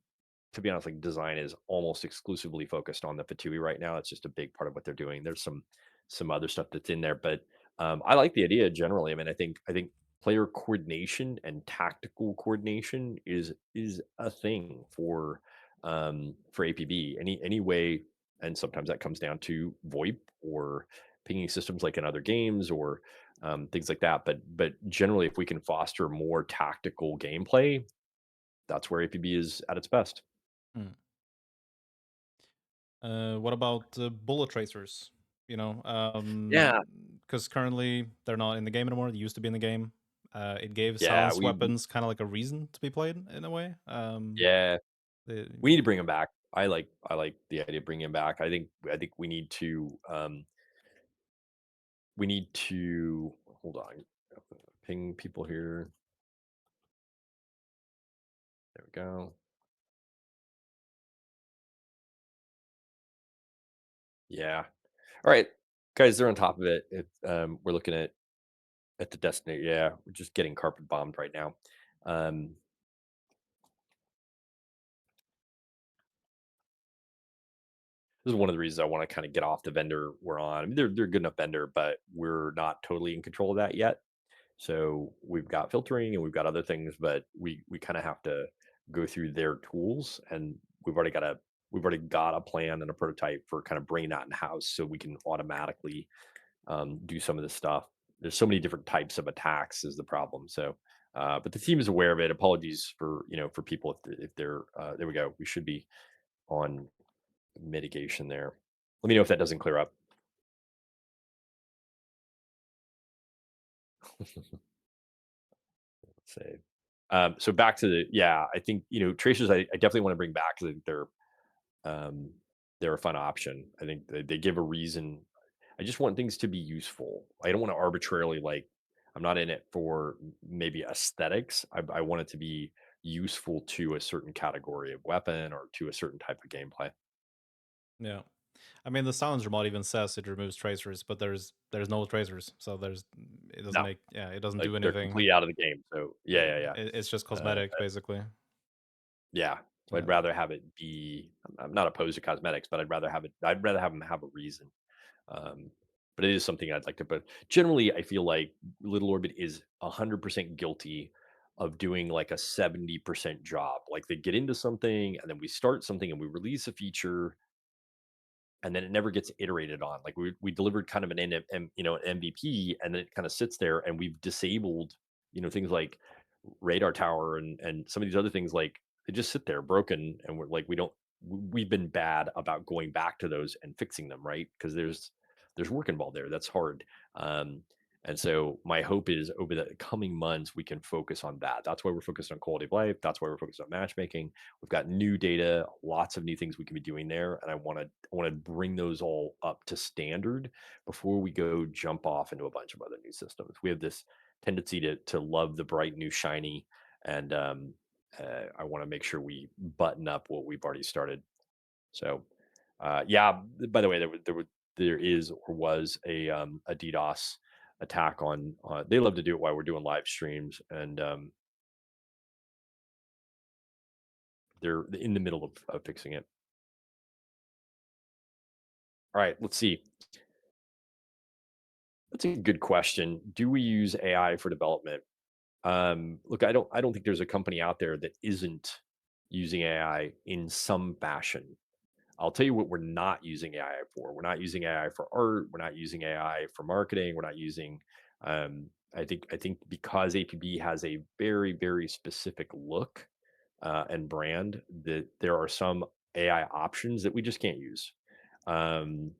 to be honest, like, design is almost exclusively focused on the Fatui right now. It's just a big part of what they're doing. There's some other stuff that's in there, but I like the idea generally. I mean, I think player coordination and tactical coordination is a thing for APB. Any way, and sometimes that comes down to VoIP or pinging systems like in other games or things like that. But generally, if we can foster more tactical gameplay, that's where APB is at its best. mm. What about bullet tracers? Yeah, Because currently they're not in the game anymore. They used to be in the game. It gave yeah, silence weapons kind of like a reason to be played in a way. yeah, They, we need to bring him back. I like the idea of bringing him back. I think we need to hold on, ping people here. There we go. Yeah. All right, guys, they're on top of it. We're looking at the destiny. Yeah, we're just getting carpet bombed right now. Um, this is one of the reasons I want to kind of get off the vendor we're on. I mean, they're a good enough vendor, but we're not totally in control of that yet. So we've got filtering and we've got other things, but we kind of have to go through their tools, and we've already got a plan and a prototype for kind of bringing that in house, so we can automatically do some of this stuff. There's so many different types of attacks is the problem. So, but the team is aware of it. Apologies for for people if they're there. We go. We should be on mitigation there. Let me know if that doesn't clear up. Say. So back to yeah, I think tracers. I definitely want to bring back because um, they're a fun option. I think they give a reason. I just want things to be useful. I don't want to arbitrarily like. I'm not in it for maybe aesthetics. I want it to be useful to a certain category of weapon or to a certain type of gameplay. yeah. I mean, the silencer mod even says it removes tracers, but there's no tracers, so it doesn't No, make it doesn't like do they're anything. completely out of the game. So yeah, Yeah, yeah, yeah. it's just Uh, cosmetic basically. Yeah. So I'd Yeah, rather have it be I'm not opposed to cosmetics, but I'd rather have them have a reason. Um, but it is something I'd like to but generally I feel like Little Orbit is 100% guilty of doing like a 70% job. Like they get into something and then we start something and we release a feature and then it never gets iterated on. Like we delivered kind of an MVP, and then it kind of sits there, and we've disabled things like radar tower and some of these other things. Like they just sit there broken, and we're like we've been bad about going back to those and fixing them, right? Because there's work involved there. That's hard. Um, and so my hope is over the coming months we can focus on that. That's why we're focused on quality of life. That's why we're focused on matchmaking. We've got new data, lots of new things we can be doing there, and I want to bring those all up to standard before we go jump off into a bunch of other new systems. We have this tendency to love the bright new shiny, and I want to make sure we button up what we've already started. So, yeah. By the way, there is or was a DDoS attack on. They love to do it while we're doing live streams, and they're in the middle of fixing it. All right, let's see. That's a good question. Do we use AI for development? Look, I don't think there's a company out there that isn't using AI in some fashion. I'll tell you what we're not using AI for. We're not using AI for art. We're not using AI for marketing. We're not using. I think because APB has a very very specific look. and brand, that there are some AI options that we just can't use. Um,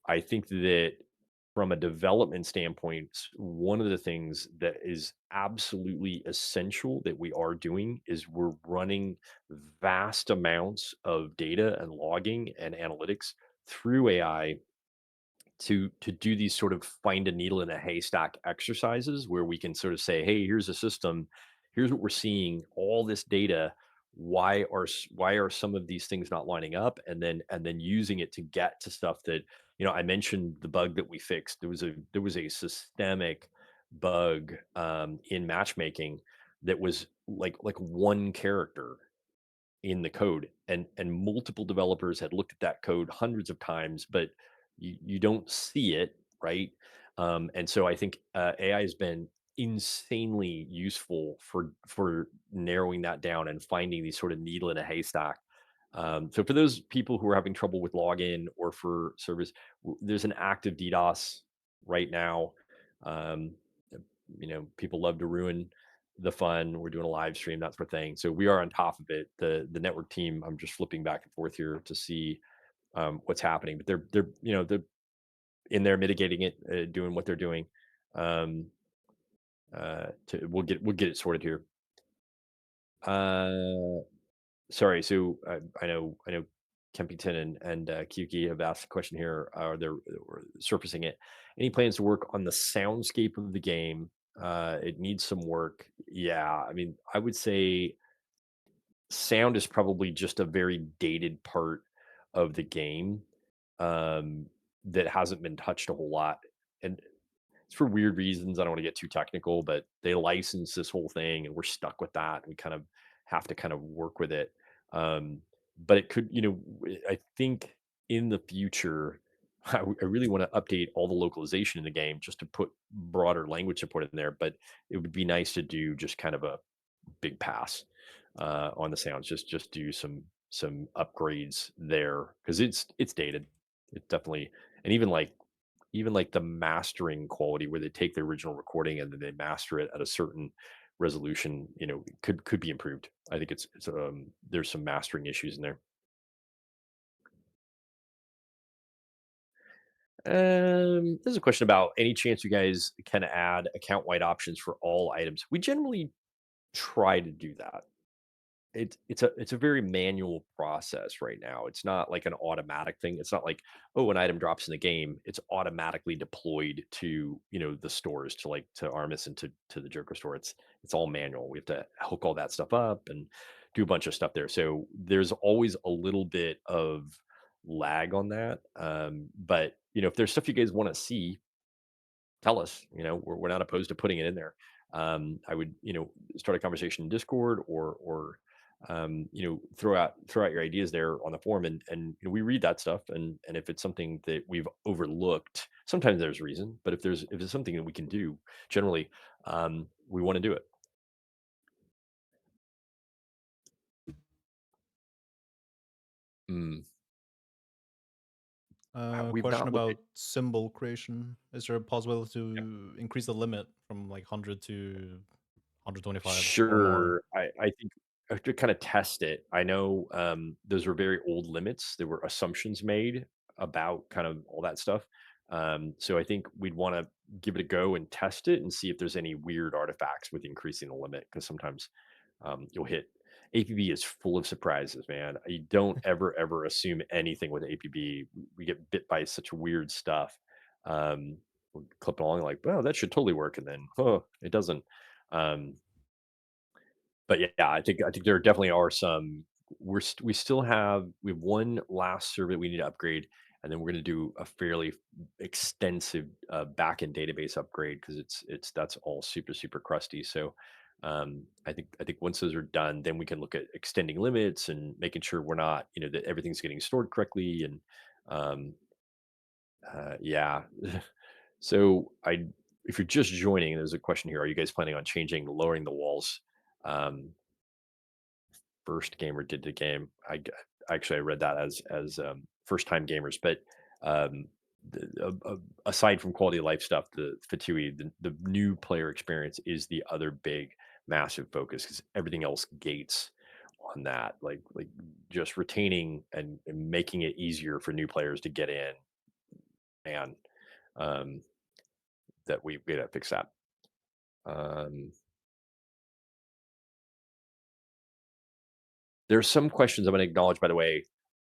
I think that from a development standpoint, one of the things that is absolutely essential that we are doing is we're running vast amounts of data and logging and analytics through AI to do these sort of find a needle in a haystack exercises where we can sort of say, hey, here's a system, here's what we're seeing, all this data, why are some of these things not lining up, and then using it to get to stuff that, I mentioned the bug that we fixed. There was a systemic bug in matchmaking that was like one character in the code, and multiple developers had looked at that code hundreds of times, but you don't see it, right? And so I think AI has been insanely useful for narrowing that down and finding these sort of needle in a haystack. So for those people who are having trouble with login or for service, there's an active DDoS right now. Um, People love to ruin the fun. We're doing a live stream, that sort of thing. So we are on top of it. The network team, I'm just flipping back and forth here to see what's happening, but they're in there mitigating it, doing what they're doing. Um, we'll get it sorted here. Uh, Sorry. So I know Kempington and Kyuki have asked a question here. Or surfacing it. Any plans to work on the soundscape of the game? It needs some work. Yeah, I mean, I would say sound is probably just a very dated part of the game um, that hasn't been touched a whole lot. And it's for weird reasons. I don't want to get too technical, but they license this whole thing and we're stuck with that. And we kind of have to kind of work with it. But it could, I think in the future, I really want to update all the localization in the game just to put broader language support in there. But it would be nice to do just kind of a big pass on the sounds. Just do some upgrades there because it's dated. It definitely, and even like the mastering quality where they take the original recording and then they master it at a certain resolution, could be improved. I think there's some mastering issues in there. There's a question about any chance you guys can add account wide options for all items. We generally try to do that. It's a very manual process right now. It's not like an automatic thing. It's not like, oh, an item drops in the game, it's automatically deployed to, the stores, to Armis and to the Joker store. It's all manual. We have to hook all that stuff up and do a bunch of stuff there. So there's always a little bit of lag on that. But if there's stuff you guys want to see, tell us. We're not opposed to putting it in there. I would, start a conversation in Discord or throw out your ideas there on the forum, and we read that stuff, and if it's something that we've overlooked, sometimes there's reason, but if it's something that we can do, generally, we want to do it. Mm, we've Question not looked at. about symbol creation. Is there a possibility to increase the limit from like 100 to 125 or more? Sure. I think to kind of test it, I know those were very old limits. There were assumptions made about kind of all that stuff. So I think we'd want to give it a go and test it and see if there's any weird artifacts with increasing the limit. Because sometimes you'll hit. APB is full of surprises, man. You don't ever assume anything with APB. We get bit by such weird stuff. We'll clip along like, well, that should totally work, and then, oh, it doesn't. Um, but yeah, I think there definitely are some. We have one last server we need to upgrade, and then we're going to do a fairly extensive backend database upgrade because that's all super super crusty. So I think once those are done, then we can look at extending limits and making sure we're not, that everything's getting stored correctly. And um, yeah. So if you're just joining, there's a question here: are you guys planning on lowering the walls? Um, First gamer did the game. Actually, I read that as first time gamers, but um, aside from quality of life stuff, the Fatui, the new player experience is the other big massive focus because everything else gates on that, like just retaining and making it easier for new players to get in, and um, that we gotta fix that. Um, there's some questions I'm going to acknowledge, by the way.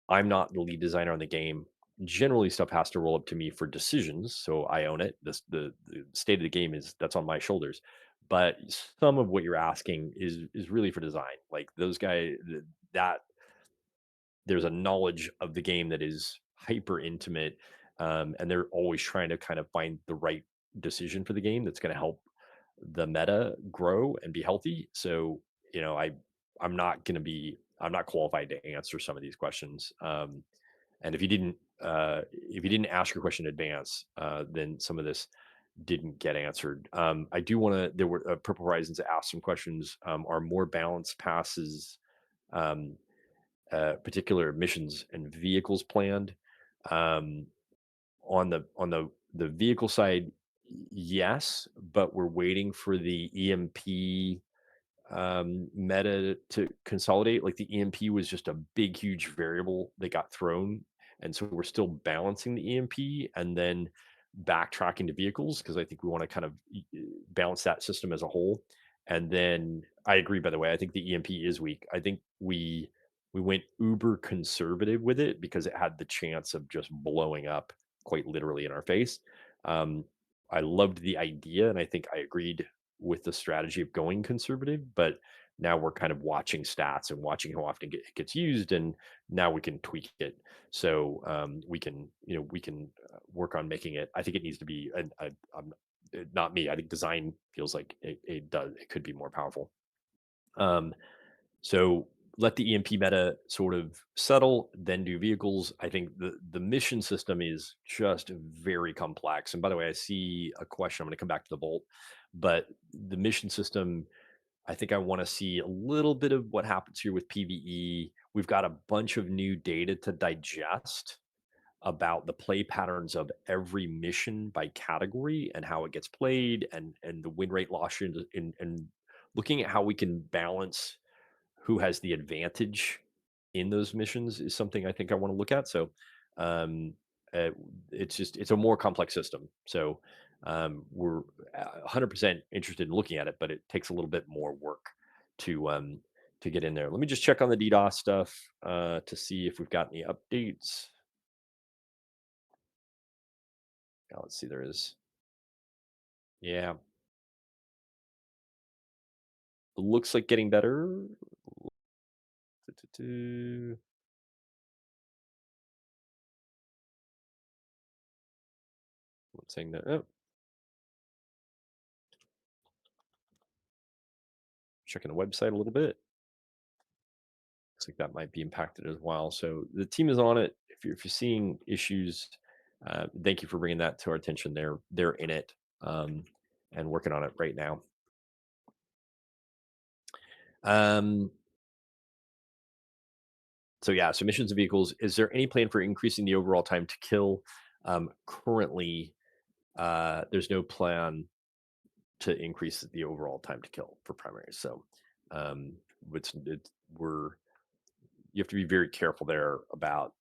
I'm not the lead designer on the game. Generally, stuff has to roll up to me for decisions, so I own it. The state of the game is that's on my shoulders. But some of what you're asking is really for design. Like those guys, that there's a knowledge of the game that is hyper intimate, and they're always trying to kind of find the right decision for the game that's going to help the meta grow and be healthy. So, you know, I'm not qualified to answer some of these questions. And if you didn't ask your question in advance, then some of this didn't get answered. I do want to. There were Purple Horizons asked some questions. Are more balanced passes, um, particular missions and vehicles planned? Um, on the vehicle side, yes, but we're waiting for the EMP meta to consolidate. Like the EMP was just a big, huge variable that got thrown. And so we're still balancing the EMP and then backtracking to vehicles because I think we want to kind of balance that system as a whole. And then I agree, by the way, I think the EMP is weak. I think we went uber conservative with it because it had the chance of just blowing up quite literally in our face. Um, I loved the idea and I think I agreed with the strategy of going conservative, but now we're kind of watching stats and watching how often it gets used, and now we can tweak it. So we can, we can work on making it. I think it needs to be. I'm not me. I think design feels like it does. It could be more powerful. Um, so let the EMP meta sort of settle, then do vehicles. I think the mission system is just very complex. And by the way, I see a question. I'm going to come back to the Volt, but the mission system, I think I want to see a little bit of what happens here with PVE. We've got a bunch of new data to digest about the play patterns of every mission by category and how it gets played and the win rate loss and looking at how we can balance who has the advantage in those missions is something I think I want to look at. So um, uh, it's a more complex system. So we're 100% interested in looking at it, but it takes a little bit more work to to get in there. Let me just check on the DDoS stuff to see if we've got any updates. Yeah, let's see. There is. Yeah, it looks like getting better. I'm saying that. Oh, checking the website a little bit. Looks like that might be impacted as well. So the team is on it. If you're seeing issues, thank you for bringing that to our attention. They're in it and working on it right now. Um, so yeah, so missions and vehicles. Is there any plan for increasing the overall time to kill? Currently, there's no plan to increase the overall time to kill for primaries. So um, we're you have to be very careful there about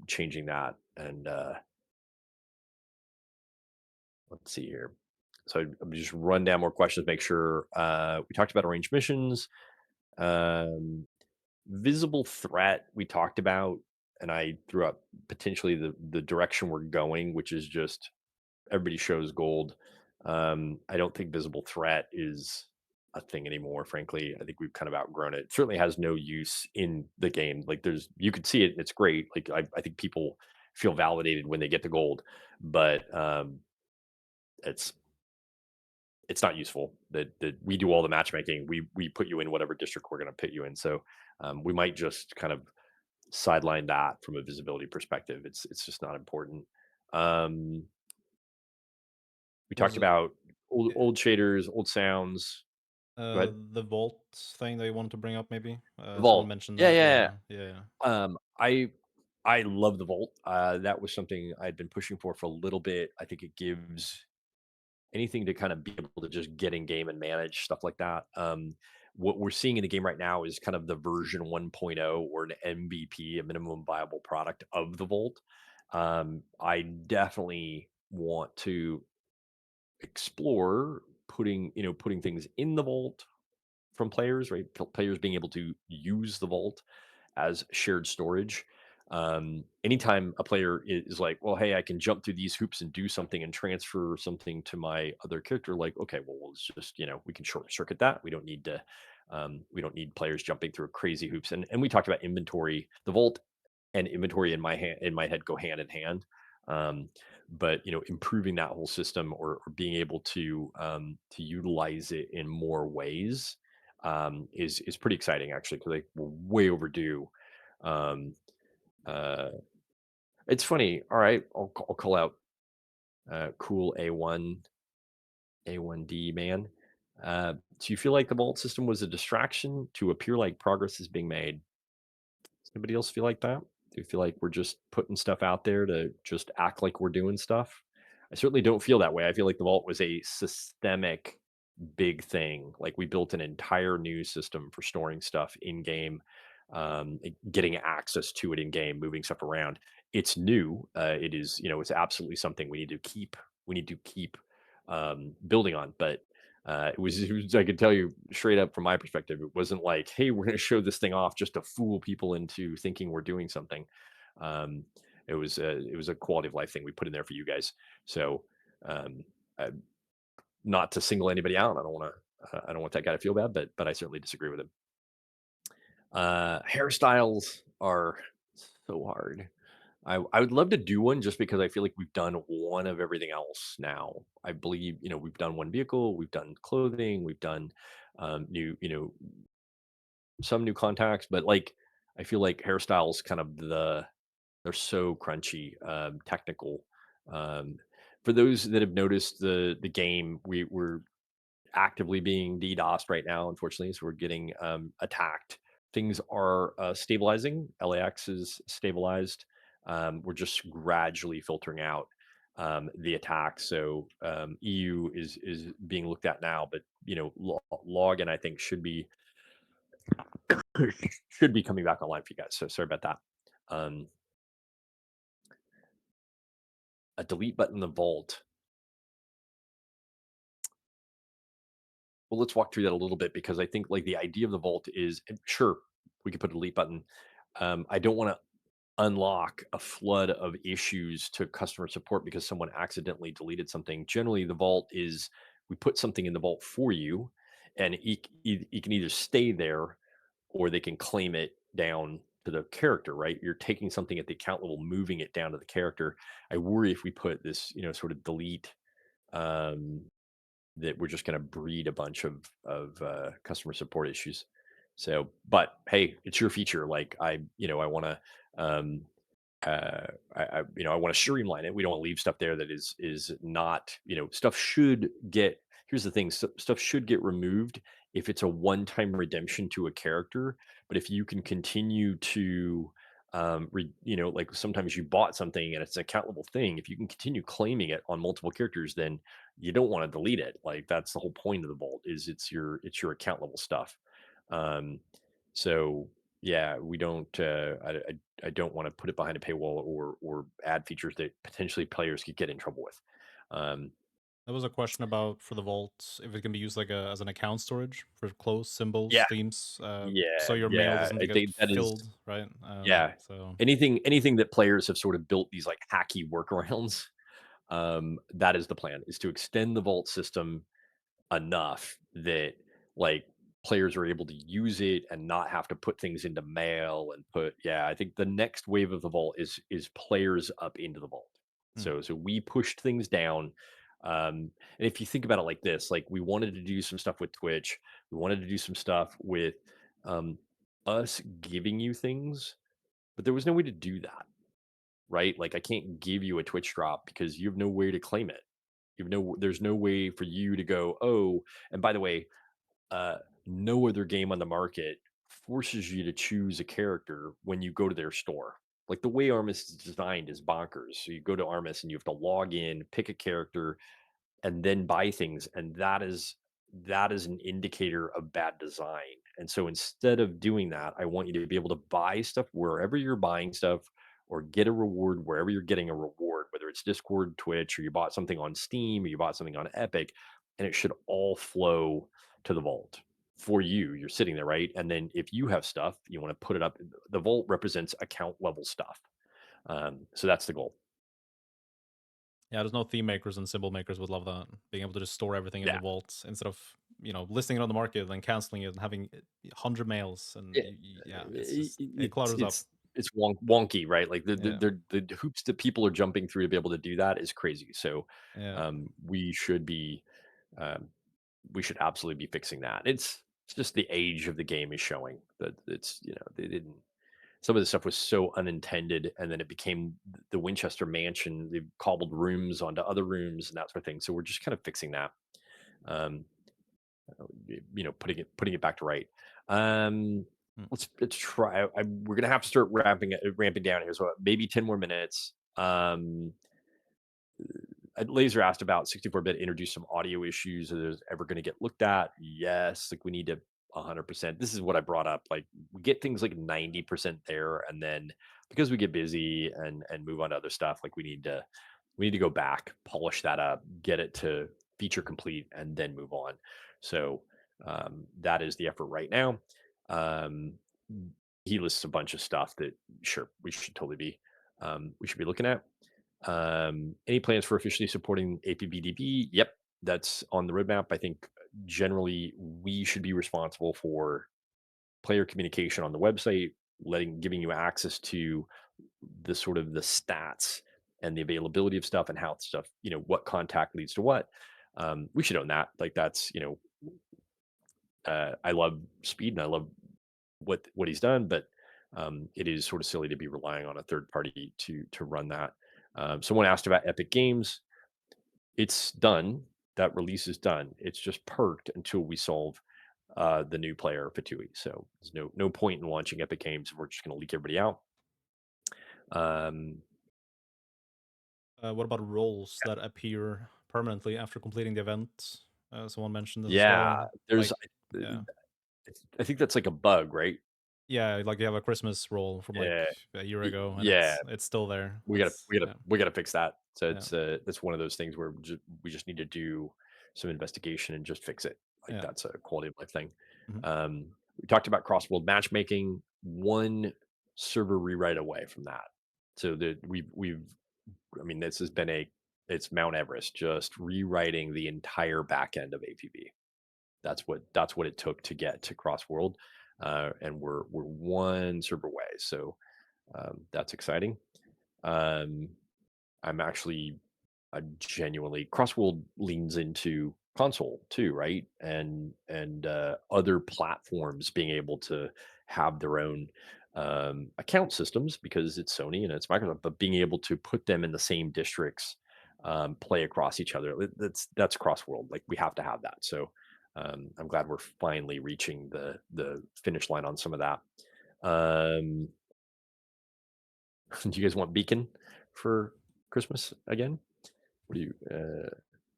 changing that and let's see here. So I'm just run down more questions, make sure we talked about arranged missions, um, visible threat. We talked about, and I threw up potentially the direction we're going, which is just everybody shows gold. I don't think visible threat is a thing anymore. Frankly, I think we've kind of outgrown it. It certainly has no use in the game. Like you could see it, it's great. Like I think people feel validated when they get the gold, but it's it's not useful that we do all the matchmaking. We put you in whatever district we're going to put you in. So we might just kind of sideline that from a visibility perspective. It's just not important. Um, we talked Was about old uh, old shaders, old sounds. Go ahead. the Vault thing that you wanted to bring up? Maybe The someone vault. mentioned Yeah, that. yeah, Yeah, yeah. yeah. I love the vault. That was something I'd been pushing for a little bit. I think it gives anything to kind of be able to just get in game and manage stuff like that. what we're seeing in the game right now is kind of the version 1.0 or an MVP, a minimum viable product of the Vault. I definitely want to explore putting things in the Vault from players, right? Players being able to use the Vault as shared storage. Anytime a player is like, well, hey, I can jump through these hoops and do something and transfer something to my other character, like, okay, well, let's just, we can short circuit that. We don't need players jumping through crazy hoops. And we talked about inventory. The Vault and inventory in my head go hand in hand. Um, but improving that whole system, or being able to utilize it in more ways, is pretty exciting actually, because like we're way overdue. Um, uh, it's funny. All right, I'll call out cool A1D man. Do you feel like the vault system was a distraction to appear like progress is being made? Does anybody else feel like that? Do you feel like we're just putting stuff out there to just act like we're doing stuff? I certainly don't feel that way. I feel like the vault was a systemic big thing. Like we built an entire new system for storing stuff in game, getting access to it in game, moving stuff around. It's new. It is, it's absolutely something we need to keep building on. But I could tell you straight up from my perspective, it wasn't like, hey, we're going to show this thing off just to fool people into thinking we're doing something. Um, it was a quality of life thing we put in there for you guys. So, um, uh, not to single anybody out. I don't want that guy to feel bad, but I certainly disagree with him. Hairstyles are so hard. I would love to do one just because I feel like we've done one of everything else now. I believe, we've done one vehicle, we've done clothing, we've done new, some new contacts, but like I feel like hairstyles kind of they're so crunchy, technical. Um, for those that have noticed the game, we're actively being DDoSed right now, unfortunately. So we're getting attacked. Things are stabilizing. LAX is stabilized. We're just gradually filtering out the attacks. So EU is being looked at now, but login I think should be coming back online for you guys. So sorry about that. Um, a delete button in the vault. Well, let's walk through that a little bit, because I think like the idea of the vault is, and sure, we could put a delete button. I don't want to unlock a flood of issues to customer support because someone accidentally deleted something. Generally, the vault is, we put something in the vault for you, and you can either stay there or they can claim it down to the character, right? You're taking something at the account level, moving it down to the character. I worry if we put this, sort of delete, um, that we're just going to breed a bunch of customer support issues. So, but hey, it's your feature. Like I want to, um, I want to streamline it. We don't want to leave stuff there that is not, stuff should get. Here's the thing: stuff should get removed if it's a one-time redemption to a character. But if you can continue to, like sometimes you bought something and it's an account level thing. If you can continue claiming it on multiple characters, then you don't want to delete it. Like that's the whole point of the vault, is it's your account level stuff. Um, so yeah, we don't. I don't want to put it behind a paywall, or add features that potentially players could get in trouble with. Um, There was a question about for the vault if it can be used like as an account storage for clothes, symbols, yeah, themes, so yeah, your mail yeah. doesn't I get think that is, filled, right? yeah. So Anything that players have sort of built these like hacky workarounds. That is the plan: is to extend the vault system enough that like players are able to use it and not have to put things into mail and put. Yeah, I think the next wave of the vault is players up into the vault. hmm. So we pushed things down. And if you think about it like this, like we wanted to do some stuff with Twitch, we wanted to do some stuff with um us giving you things, but there was no way to do that, right? Like I can't give you a Twitch drop because you have no way to claim it. There's no way for you to go, oh, and by the way, uh, no other game on the market forces you to choose a character when you go to their store. Like the way Armis is designed is bonkers. So you go to Armis and you have to log in, pick a character, and then buy things. And that is that is an indicator of bad design. And so instead of doing that, I want you to be able to buy stuff wherever you're buying stuff or get a reward wherever you're getting a reward, whether it's Discord, Twitch, or you bought something on Steam or you bought something on Epic, and it should all flow to the vault for you. You're sitting there, right? And then if you have stuff, you want to put it up. The vault represents account level stuff. So that's the goal. Yeah, there's no theme makers and symbol makers would love that. Being able to just store everything in Yeah. the vault instead of, listing it on the market and canceling it and having 100 mails and Yeah, yeah, it's just it it's clutters up. it's it's wonky, right? Like Yeah. the hoops that people are jumping through to be able to do that is crazy. So Yeah. we should be um, we should absolutely be fixing that. It's just the age of the game is showing that it's they didn't some of the stuff was so unintended, and then it became the Winchester Mansion. They cobbled rooms onto other rooms and that sort of thing. So we're just kind of fixing that. Um, putting it back to right. Um, Mm. let's try. We're gonna have to start ramping down here. So maybe 10 more minutes. Laser asked about 64-bit introduced some audio issues. Are those ever going to get looked at? Yes. Like we need to 100%. This is what I brought up. Like we get things like 90% there, and then because we get busy and move on to other stuff, like we need to go back, polish that up, get it to feature complete, and then move on. So that is the effort right now. Um, he lists a bunch of stuff that sure we should be looking at. Any plans for officially supporting APBDB? Yep, that's on the roadmap. I think generally we should be responsible for player communication on the website, giving you access to the sort of the stats and the availability of stuff and how stuff, what contact leads to what. We should own that. Like that's, I love speed and I love what he's done, but it is sort of silly to be relying on a third party to run that. Someone asked about Epic Games. It's done. That release is done. It's just perked until we solve the new player Fatui. So there's no point in launching Epic Games. We're just going to leak everybody out. Um, What about roles that appear permanently after completing the event? Someone mentioned this as yeah, well. there's. Like, yeah, I think that's like a bug, right? yeah, like you have a Christmas role from like Yeah, a year ago, and yeah. it's still there. We gotta That's we gotta yeah, we gotta fix that. So yeah, that's one of those things where we just need to do some investigation and just fix it. Like yeah. that's a quality of life thing. Mhm. We talked about cross world matchmaking. One server rewrite away from that. So that we've I mean this has been a it's Mount Everest just rewriting the entire back end of APB. That's what it took to get to cross world, and we're one server away. So that's exciting. Um, I'm actually I genuinely Crossworld leans into console too, right? And other platforms being able to have their own account systems because it's Sony and it's Microsoft, but being able to put them in the same districts, play across each other. That's Crossworld. Like we have to have that. So I'm glad we're finally reaching the finish line on some of that. Um, do you guys want Beacon for Christmas again? What do you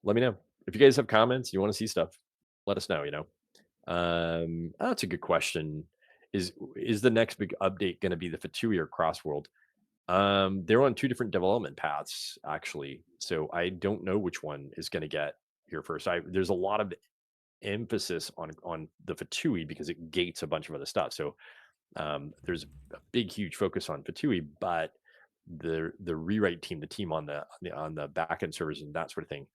let me know. If you guys have comments, you want to see stuff, let us know, that's a good question. Is the next big update going to be the Fatui or Crossworld? They're on two different development paths, actually. So I don't know which one is going to get here first. There's a lot of emphasis on the Fatui because it gates a bunch of other stuff. So there's a big, huge focus on Fatui, but the rewrite team, the team on the backend servers and that sort of thing,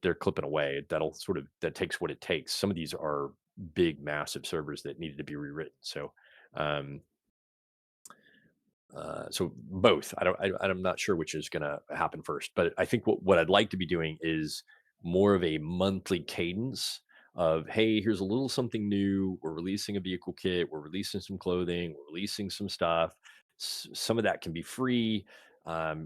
they're clipping away. That takes what it takes. Some of these are big, massive servers that needed to be rewritten. Um, so both. I'm not sure which is going to happen first, but I think what I'd like to be doing is more of a monthly cadence of, hey, here's a little something new. We're releasing a vehicle kit. We're releasing some clothing. We're releasing some stuff. Some of that can be free.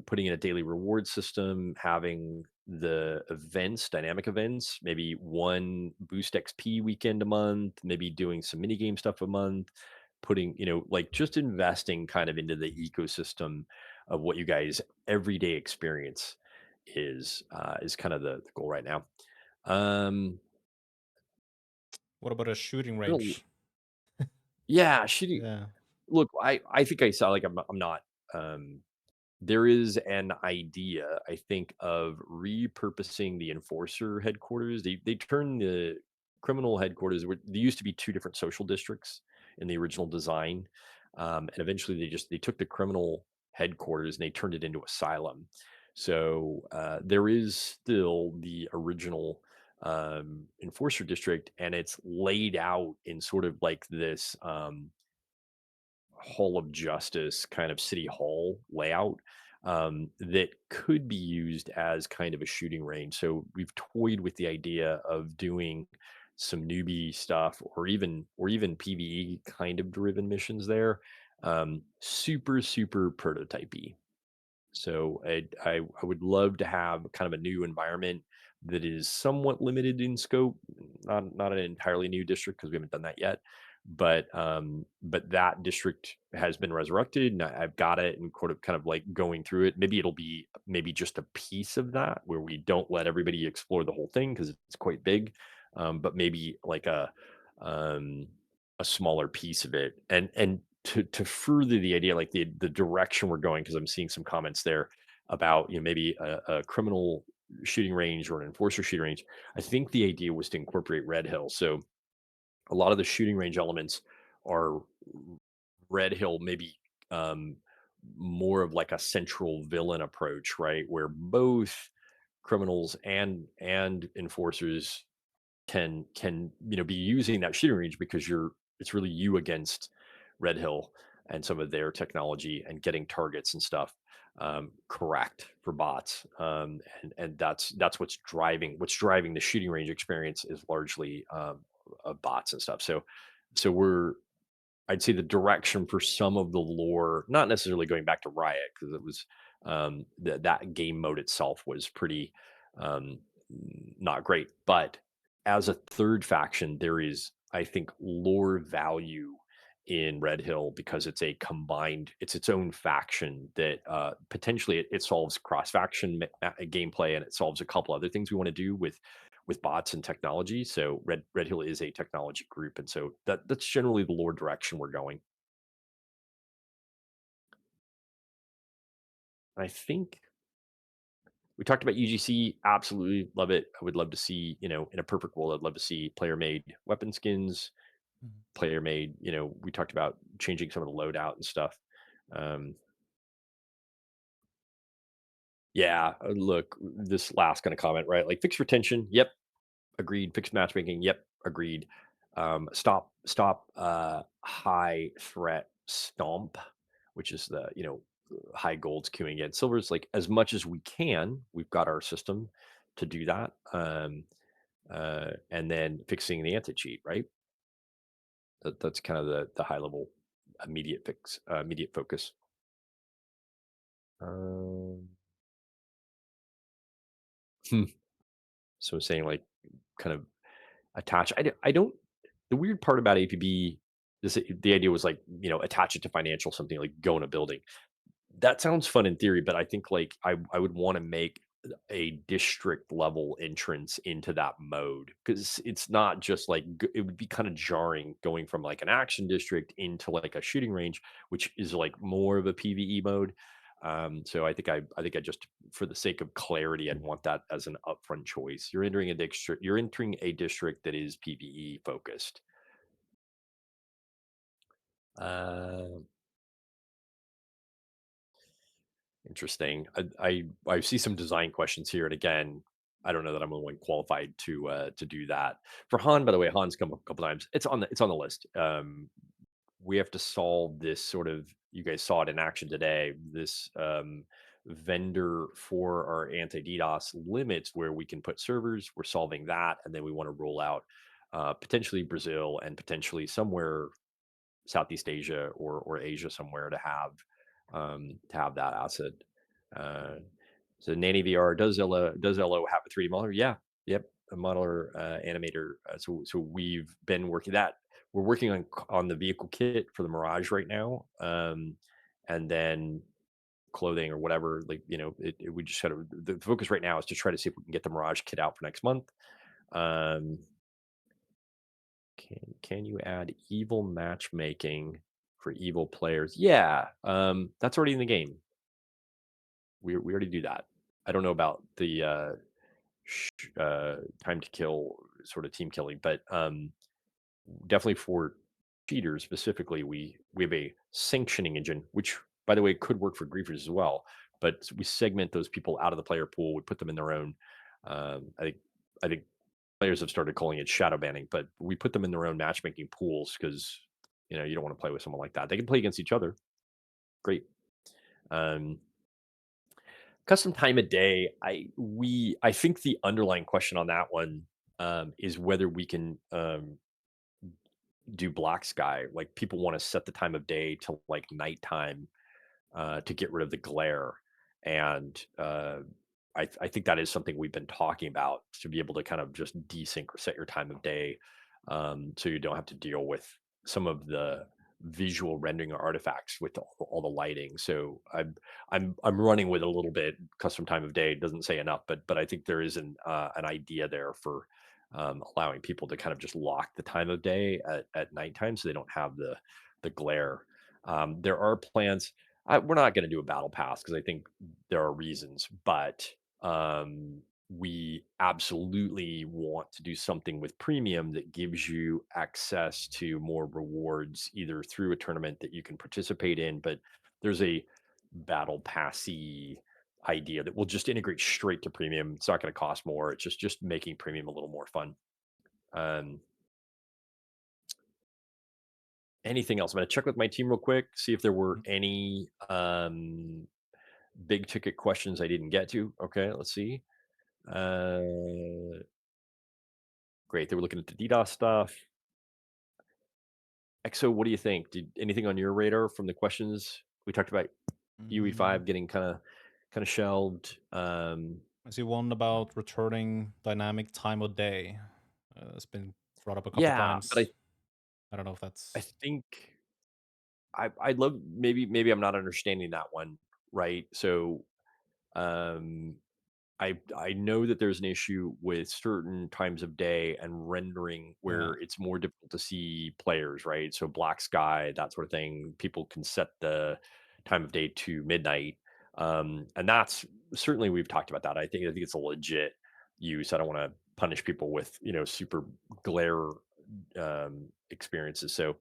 Putting in a daily reward system, having the events, dynamic events, maybe one boost XP weekend a month, maybe doing some mini game stuff a month, putting, like just investing kind of into the ecosystem of what you guys everyday experience is kind of the goal right now. Um, What about a shooting I don't- range? yeah, shitty. Yeah. Look, I think I saw like I'm not. Um, there is an idea, I think, of repurposing the enforcer headquarters. They turned the criminal headquarters. There used to be two different social districts in the original design, and eventually they took the criminal headquarters and they turned it into asylum. So there is still the original enforcer district, and it's laid out in sort of like this. Hall of Justice kind of city hall layout that could be used as kind of a shooting range. So we've toyed with the idea of doing some newbie stuff or even PVE kind of driven missions there. Super prototypey. So I would love to have kind of a new environment that is somewhat limited in scope, not an entirely new district because we haven't done that yet. But that district has been resurrected and I've got it and kind of like going through it. Maybe it'll be maybe just a piece of that where we don't let everybody explore the whole thing because it's quite big. But maybe like um a smaller piece of it. And to further the idea, like the direction we're going, because I'm seeing some comments there about maybe a criminal shooting range or an enforcer shooting range. I think the idea was to incorporate Red Hill. So a lot of the shooting range elements are Red Hill, maybe um, more of like a central villain approach, right? Where both criminals and enforcers can be using that shooting range because it's really you against Red Hill and some of their technology and getting targets and stuff correct for bots. And that's what's driving the shooting range experience is largely bots and stuff. So I'd say the direction for some of the lore, not necessarily going back to Riot, because it was that game mode itself was pretty um, not great. But as a third faction, there is, I think, lore value in Red Hill because it's its own faction that potentially it solves cross faction gameplay and it solves a couple other things we want to do with bots and technology. So Red Hill is a technology group, and so that's generally the lore direction we're going. I think we talked about UGC. Absolutely love it. I would love to see, in a perfect world, I'd love to see player made weapon skins, Mhm. player made. We talked about changing some of the loadout and stuff. Um, yeah, look, this last kind of comment, right? Like fixed retention. Yep, agreed. Fixed matchmaking. Yep, agreed. Stop high threat stomp, which is the high golds queuing in silvers. Like as much as we can, we've got our system to do that. And then fixing the anti cheat, right? That's kind of the high level immediate focus. Um, hmm. So saying like kind of attach. I don't. The weird part about APB, the idea was like attach it to financial something like go in a building. That sounds fun in theory, but I think like I would want to make a district level entrance into that mode because it's not just like it would be kind of jarring going from like an action district into like a shooting range, which is like more of a PVE mode. So I think I just for the sake of clarity, I'd want that as an upfront choice. You're entering a district that is PVE focused. Uh, Interesting. I see some design questions here, and again, I don't know that I'm the one qualified to do that. For Han, by the way, Han's come up a couple times. It's on the list. We have to solve this sort of. You guys saw it in action today. This vendor for our anti DDoS limits where we can put servers. We're solving that, and then we want to roll out potentially Brazil and potentially somewhere Southeast Asia or Asia somewhere to have that asset. Uh, so Nanny VR does LO have a 3D modeler? Yeah, yep, a modeler animator. So we've been working that. We're working on the vehicle kit for the Mirage right now, and then clothing or whatever. Like we just had the focus right now is to try to see if we can get the Mirage kit out for next month. Um, Can you add evil matchmaking for evil players? Yeah, that's already in the game. We already do that. I don't know about the time to kill sort of team killing, but definitely for cheaters specifically, we have a sanctioning engine, which by the way could work for griefers as well. But we segment those people out of the player pool. We put them in their own. I think players have started calling it shadow banning, but we put them in their own matchmaking pools because you don't want to play with someone like that. They can play against each other. Great. Um, Custom time of day. I think the underlying question on that one is whether we can do black sky. Like people want to set the time of day to like nighttime to get rid of the glare. And I think that is something we've been talking about to be able to kind of just desync or set your time of day so you don't have to deal with some of the visual rendering artifacts with all the lighting. So I'm running with a little bit custom time of day. Doesn't say enough, but I think there is an idea there for allowing people to kind of just lock the time of day at nighttime so they don't have the glare. There are plans. We're not going to do a battle pass because I think there are reasons, but we absolutely want to do something with premium that gives you access to more rewards, either through a tournament that you can participate in, but there's a battle passy idea that will just integrate straight to premium. It's not going to cost more. It's just making premium a little more fun. Um, Anything else? I'm going to check with my team real quick, see if there were Mhm. any big ticket questions I didn't get to. Okay, let's see. Uh, Great. They were looking at the DDoS stuff. EXO, what do you think? Did anything on your radar from the questions we talked about? Mm, UE5 getting kind of shelved. I see one about returning dynamic time of day. It's been brought up a couple Yeah, but I times. I don't know if I that's think I'd love maybe I'm not understanding that one right. So um I know that there's an issue with certain times of day and rendering yeah. where it's more difficult to see players, right? So black sky, that sort of thing. People can set the time of day to midnight, and that's certainly we've talked about that. I think it's a legit use. I don't want to punish people with super glare experiences. So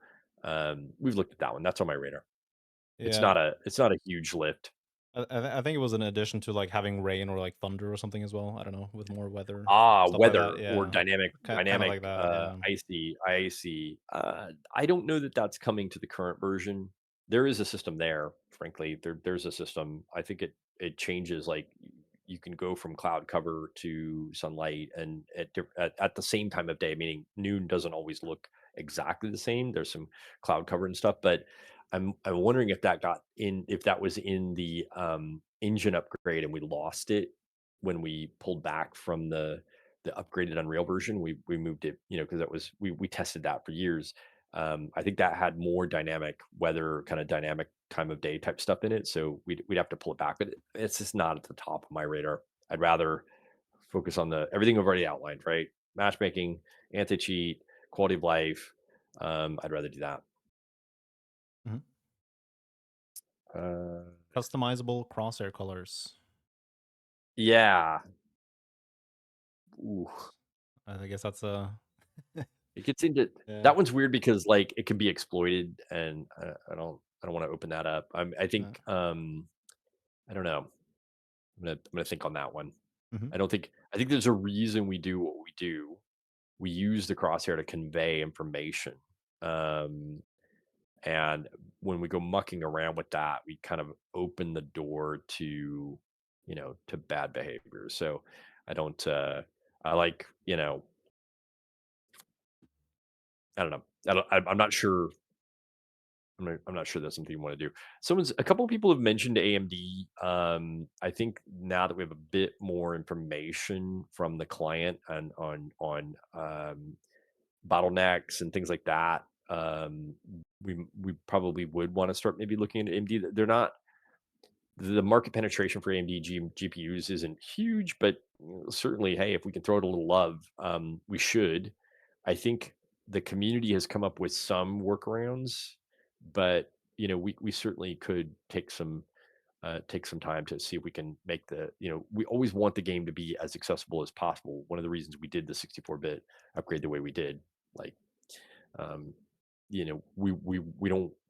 we've looked at that one. That's on my radar. Yeah. It's not a huge lift. I think it was in addition to like having rain or like thunder or something as well. I don't know, with more weather Ah, stuff like weather that. or Yeah, dynamic kind of like dynamic, that. Yeah, I see, I see. I don't know that that's coming to the current version. There is a system there, frankly. There's a system. I think it changes, like, you can go from cloud cover to sunlight and at the same time of day, meaning noon doesn't always look exactly the same. There's some cloud cover and stuff, but I'm wondering if that was in the, engine upgrade and we lost it when we pulled back from the upgraded Unreal version. We moved it, because that was we tested that for years. I think that had more dynamic weather, kind of dynamic time of day type stuff in it. So we'd have to pull it back, but it's just not at the top of my radar. I'd rather focus on the everything I've already outlined, right? Matchmaking, anti cheat, quality of life. I'd rather do that. mhm. Uh, Customizable crosshair colors. yeah. Ooh. I guess that's a It gets into yeah. that one's weird because, like, it can be exploited, and I don't wanna open that up. I Uh, think, I don't know. I'm gonna think on that one. mhm. I think there's a reason we do what we do. We use the crosshair to convey information, um, and when we go mucking around with that, we kind of open the door to bad behavior. So I don't, I like, I don't know. I'm not sure. I'm not sure that's something you want to do. A couple of people have mentioned AMD. I think now that we have a bit more information from the client and on bottlenecks and things like that, we probably would want to start maybe looking at AMD. They're not the market penetration for AMD GPUs isn't huge, but certainly, hey, if we can throw it a little love, we should. I think the community has come up with some workarounds, but we certainly could take some time to see if we can make we always want the game to be as accessible as possible. One of the reasons we did the 64-bit upgrade the way we did, like, um, we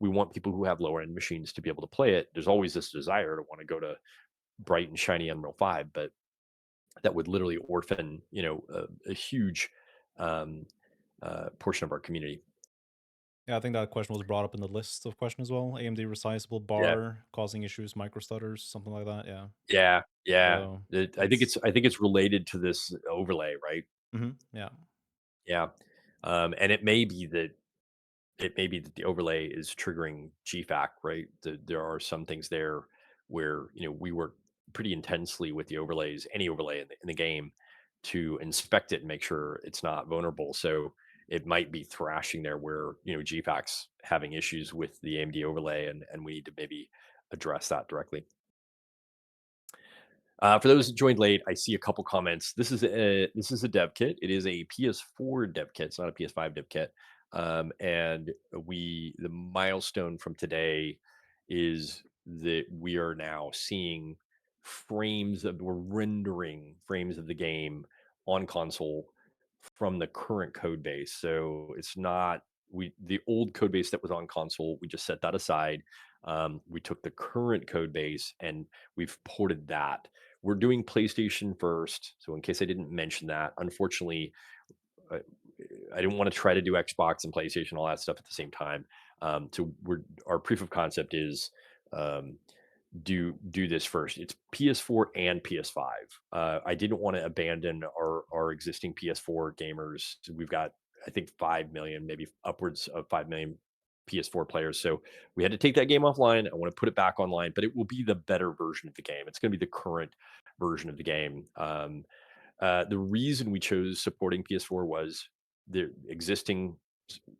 want people who have lower end machines to be able to play it. There's always this desire to want to go to bright and shiny Unreal 5, but that would literally orphan, a huge um, portion of our community. Yeah, I think that question was brought up in the list of questions as well. AMD resizable Yeah, bar causing issues, micro stutters, something like that. Yeah. yeah, yeah. So I it's think it's related to this overlay, right? yeah. Yeah, and it may be that the overlay is triggering GFAC, right? There are some things there where we work pretty intensely with the overlays, any overlay in the game, to inspect it and make sure it's not vulnerable. So it might be thrashing there where GFAC's having issues with the AMD overlay, and we need to maybe address that directly. For those that joined late, I see a couple comments. This is a dev kit. It is a PS4 dev kit. It's not a PS5 dev kit. And the milestone from today is that we are now seeing we're rendering frames of the game on console from the current code base. So it's not the old code base that was on console. We just set that aside. We took the current code base and we've ported that. We're doing PlayStation first. So in case I didn't mention that, unfortunately, I, I didn't want to try to do Xbox and PlayStation, all that stuff at the same time. So our proof of concept is um, do this first. It's PS4 and PS5. I didn't want to abandon our existing PS4 gamers. So we've got, I think, 5 million, maybe upwards of 5 million PS4 players. So we had to take that game offline. I want to put it back online, but it will be the better version of the game. It's going to be the current version of the game. The reason we chose supporting PS4 was the existing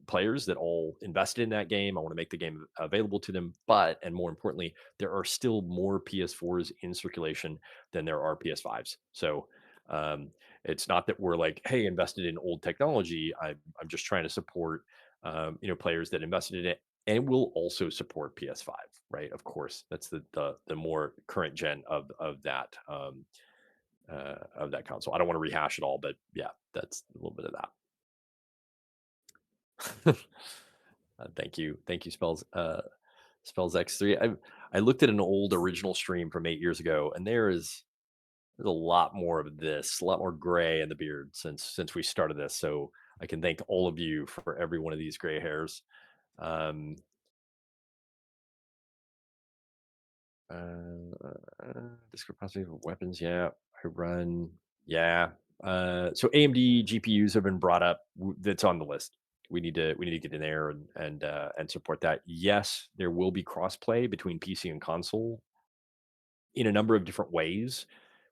players that all invested in that game. I want to make the game available to them, and more importantly, there are still more PS4s in circulation than there are PS5s. So um, it's not that we're like, hey, invested in old technology. I'm just trying to support players that invested in it, and we'll also support PS5, right? Of course, that's the more current gen of that console. I don't want to rehash it all, but yeah, that's a little bit of that. Thank you, spells X3. I looked at an old original stream from 8 years ago, and there's a lot more of this, a lot more gray in the beard since we started this. So I can thank all of you for every one of these gray hairs. Um, Discrepancy of weapons. Yeah, I run. Yeah. So AMD GPUs have been brought up. That's on the list. We need to get in there and support that. Yes, there will be crossplay between PC and console in a number of different ways.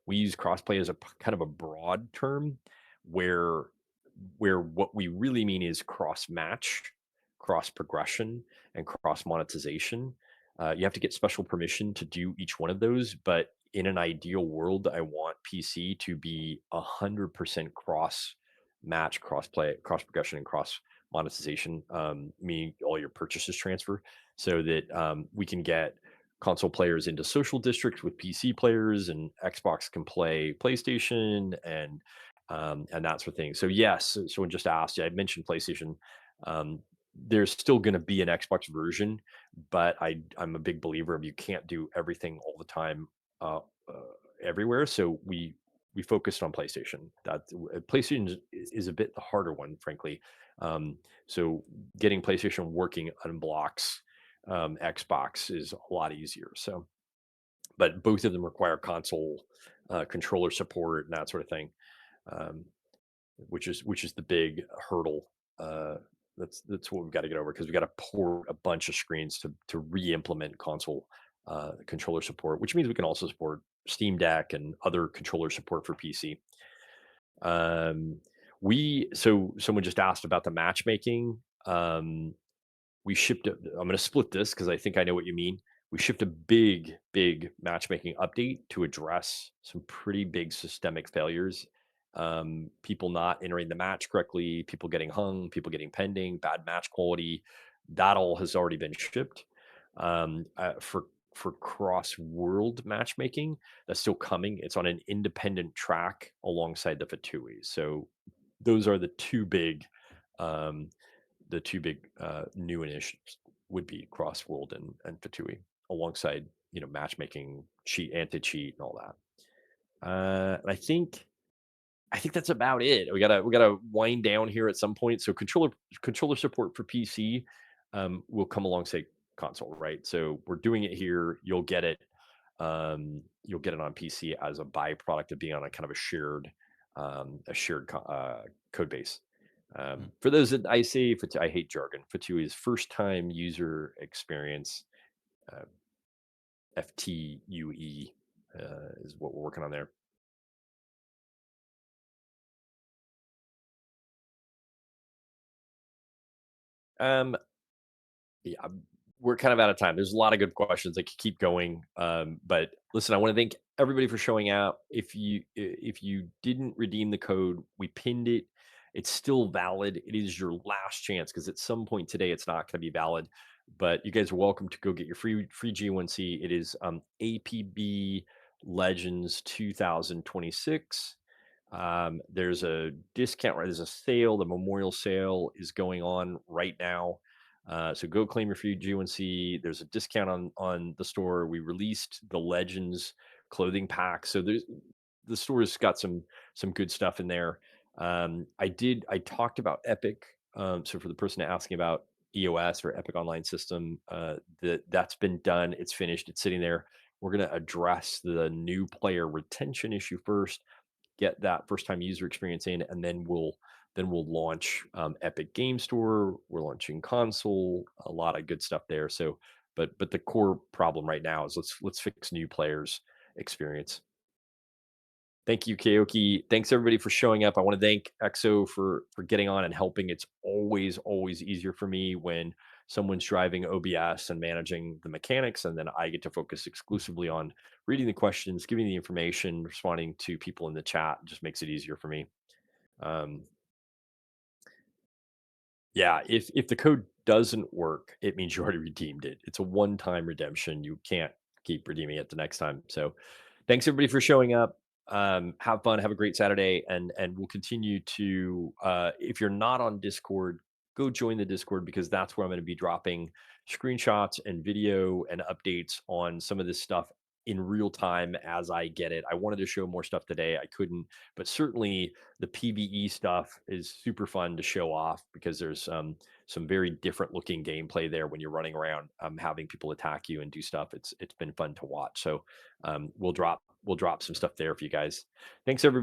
We use crossplay as a kind of a broad term where what we really mean is cross match, cross progression, and cross monetization. You have to get special permission to do each one of those, but in an ideal world, I want PC to be 100% cross match, cross play, cross progression, and cross monetization, meaning all your purchases transfer, so that we can get console players into social districts with PC players, and Xbox can play PlayStation, and that sort of thing. So yes, someone just asked. Yeah, I mentioned PlayStation. Um, there's still going to be an Xbox version, but I'm a big believer of you can't do everything all the time, uh, uh, everywhere. So we focused on PlayStation. That PlayStation is a bit the harder one, frankly. So getting PlayStation working unblocks Xbox is a lot easier. So, but both of them require console controller support and that sort of thing, um, which is the big hurdle. Uh, that's what we've got to get over, because we got to port a bunch of screens to re-implement console controller support, which means we can also support Steam Deck and other controller support for PC. Um, so someone just asked about the matchmaking. We shipped I'm going to split this because I think I know what you mean. We shipped a big matchmaking update to address some pretty big systemic failures people not entering the match correctly, people getting hung, people getting pending, bad match quality. That all has already been shipped. For cross world matchmaking, that's still coming. It's on an independent track alongside the Fatui. So those are um, the two big new initiatives would be cross world and Fatui alongside matchmaking, cheat, anti cheat, and all that. And I think that's about it. We gotta wind down here at some point. So controller support for PC will come alongside console, right? So we're doing it here. You'll get it. You'll get it on PC as a byproduct of being on a kind of a shared code base. Mm. For those that I say, I hate jargon. Fatui is first time user experience. Uh, FTUE is what we're working on there. Um, Yeah, we're kind of out of time. There's a lot of good questions. I could keep going, but listen, I want to thank everybody for showing out. If you didn't redeem the code, we pinned it. It's still valid. It is your last chance because at some point today it's not going to be valid. But you guys are welcome to go get your free G1C. It is APB Legends 2026. There's a discount, right? There's a sale. The memorial sale is going on right now. So go claim your free G1C. There's a discount on the store. We released the Legends clothing pack, so the store's got some good stuff in there. I talked about Epic. So for the person asking about EOS or Epic Online System, that's been done. It's finished. It's sitting there. We're gonna address the new player retention issue first, get that first time user experience in, and then we'll launch Epic Game Store. We're launching console, a lot of good stuff there. So, but the core problem right now is let's fix new players experience. Thank you, Kaoki. Thanks everybody for showing up. I want to thank EXO for getting on and helping. It's always easier for me when someone's driving OBS and managing the mechanics, and then I get to focus exclusively on reading the questions, giving the information, responding to people in the chat. It just makes it easier for me. Um, Yeah, if the code doesn't work, it means you already redeemed it. It's a one-time redemption. You can't keep redeeming it the next time. So, thanks everybody for showing up. Have fun. Have a great Saturday, and we'll continue to. If you're not on Discord, go join the Discord because that's where I'm going to be dropping screenshots and video and updates on some of this stuff in real time as I get it. I wanted to show more stuff today. I couldn't, but certainly the PVE stuff is super fun to show off because there's some very different looking gameplay there when you're running around having people attack you and do stuff. It's been fun to watch. So we'll drop some stuff there for you guys. Thanks everybody.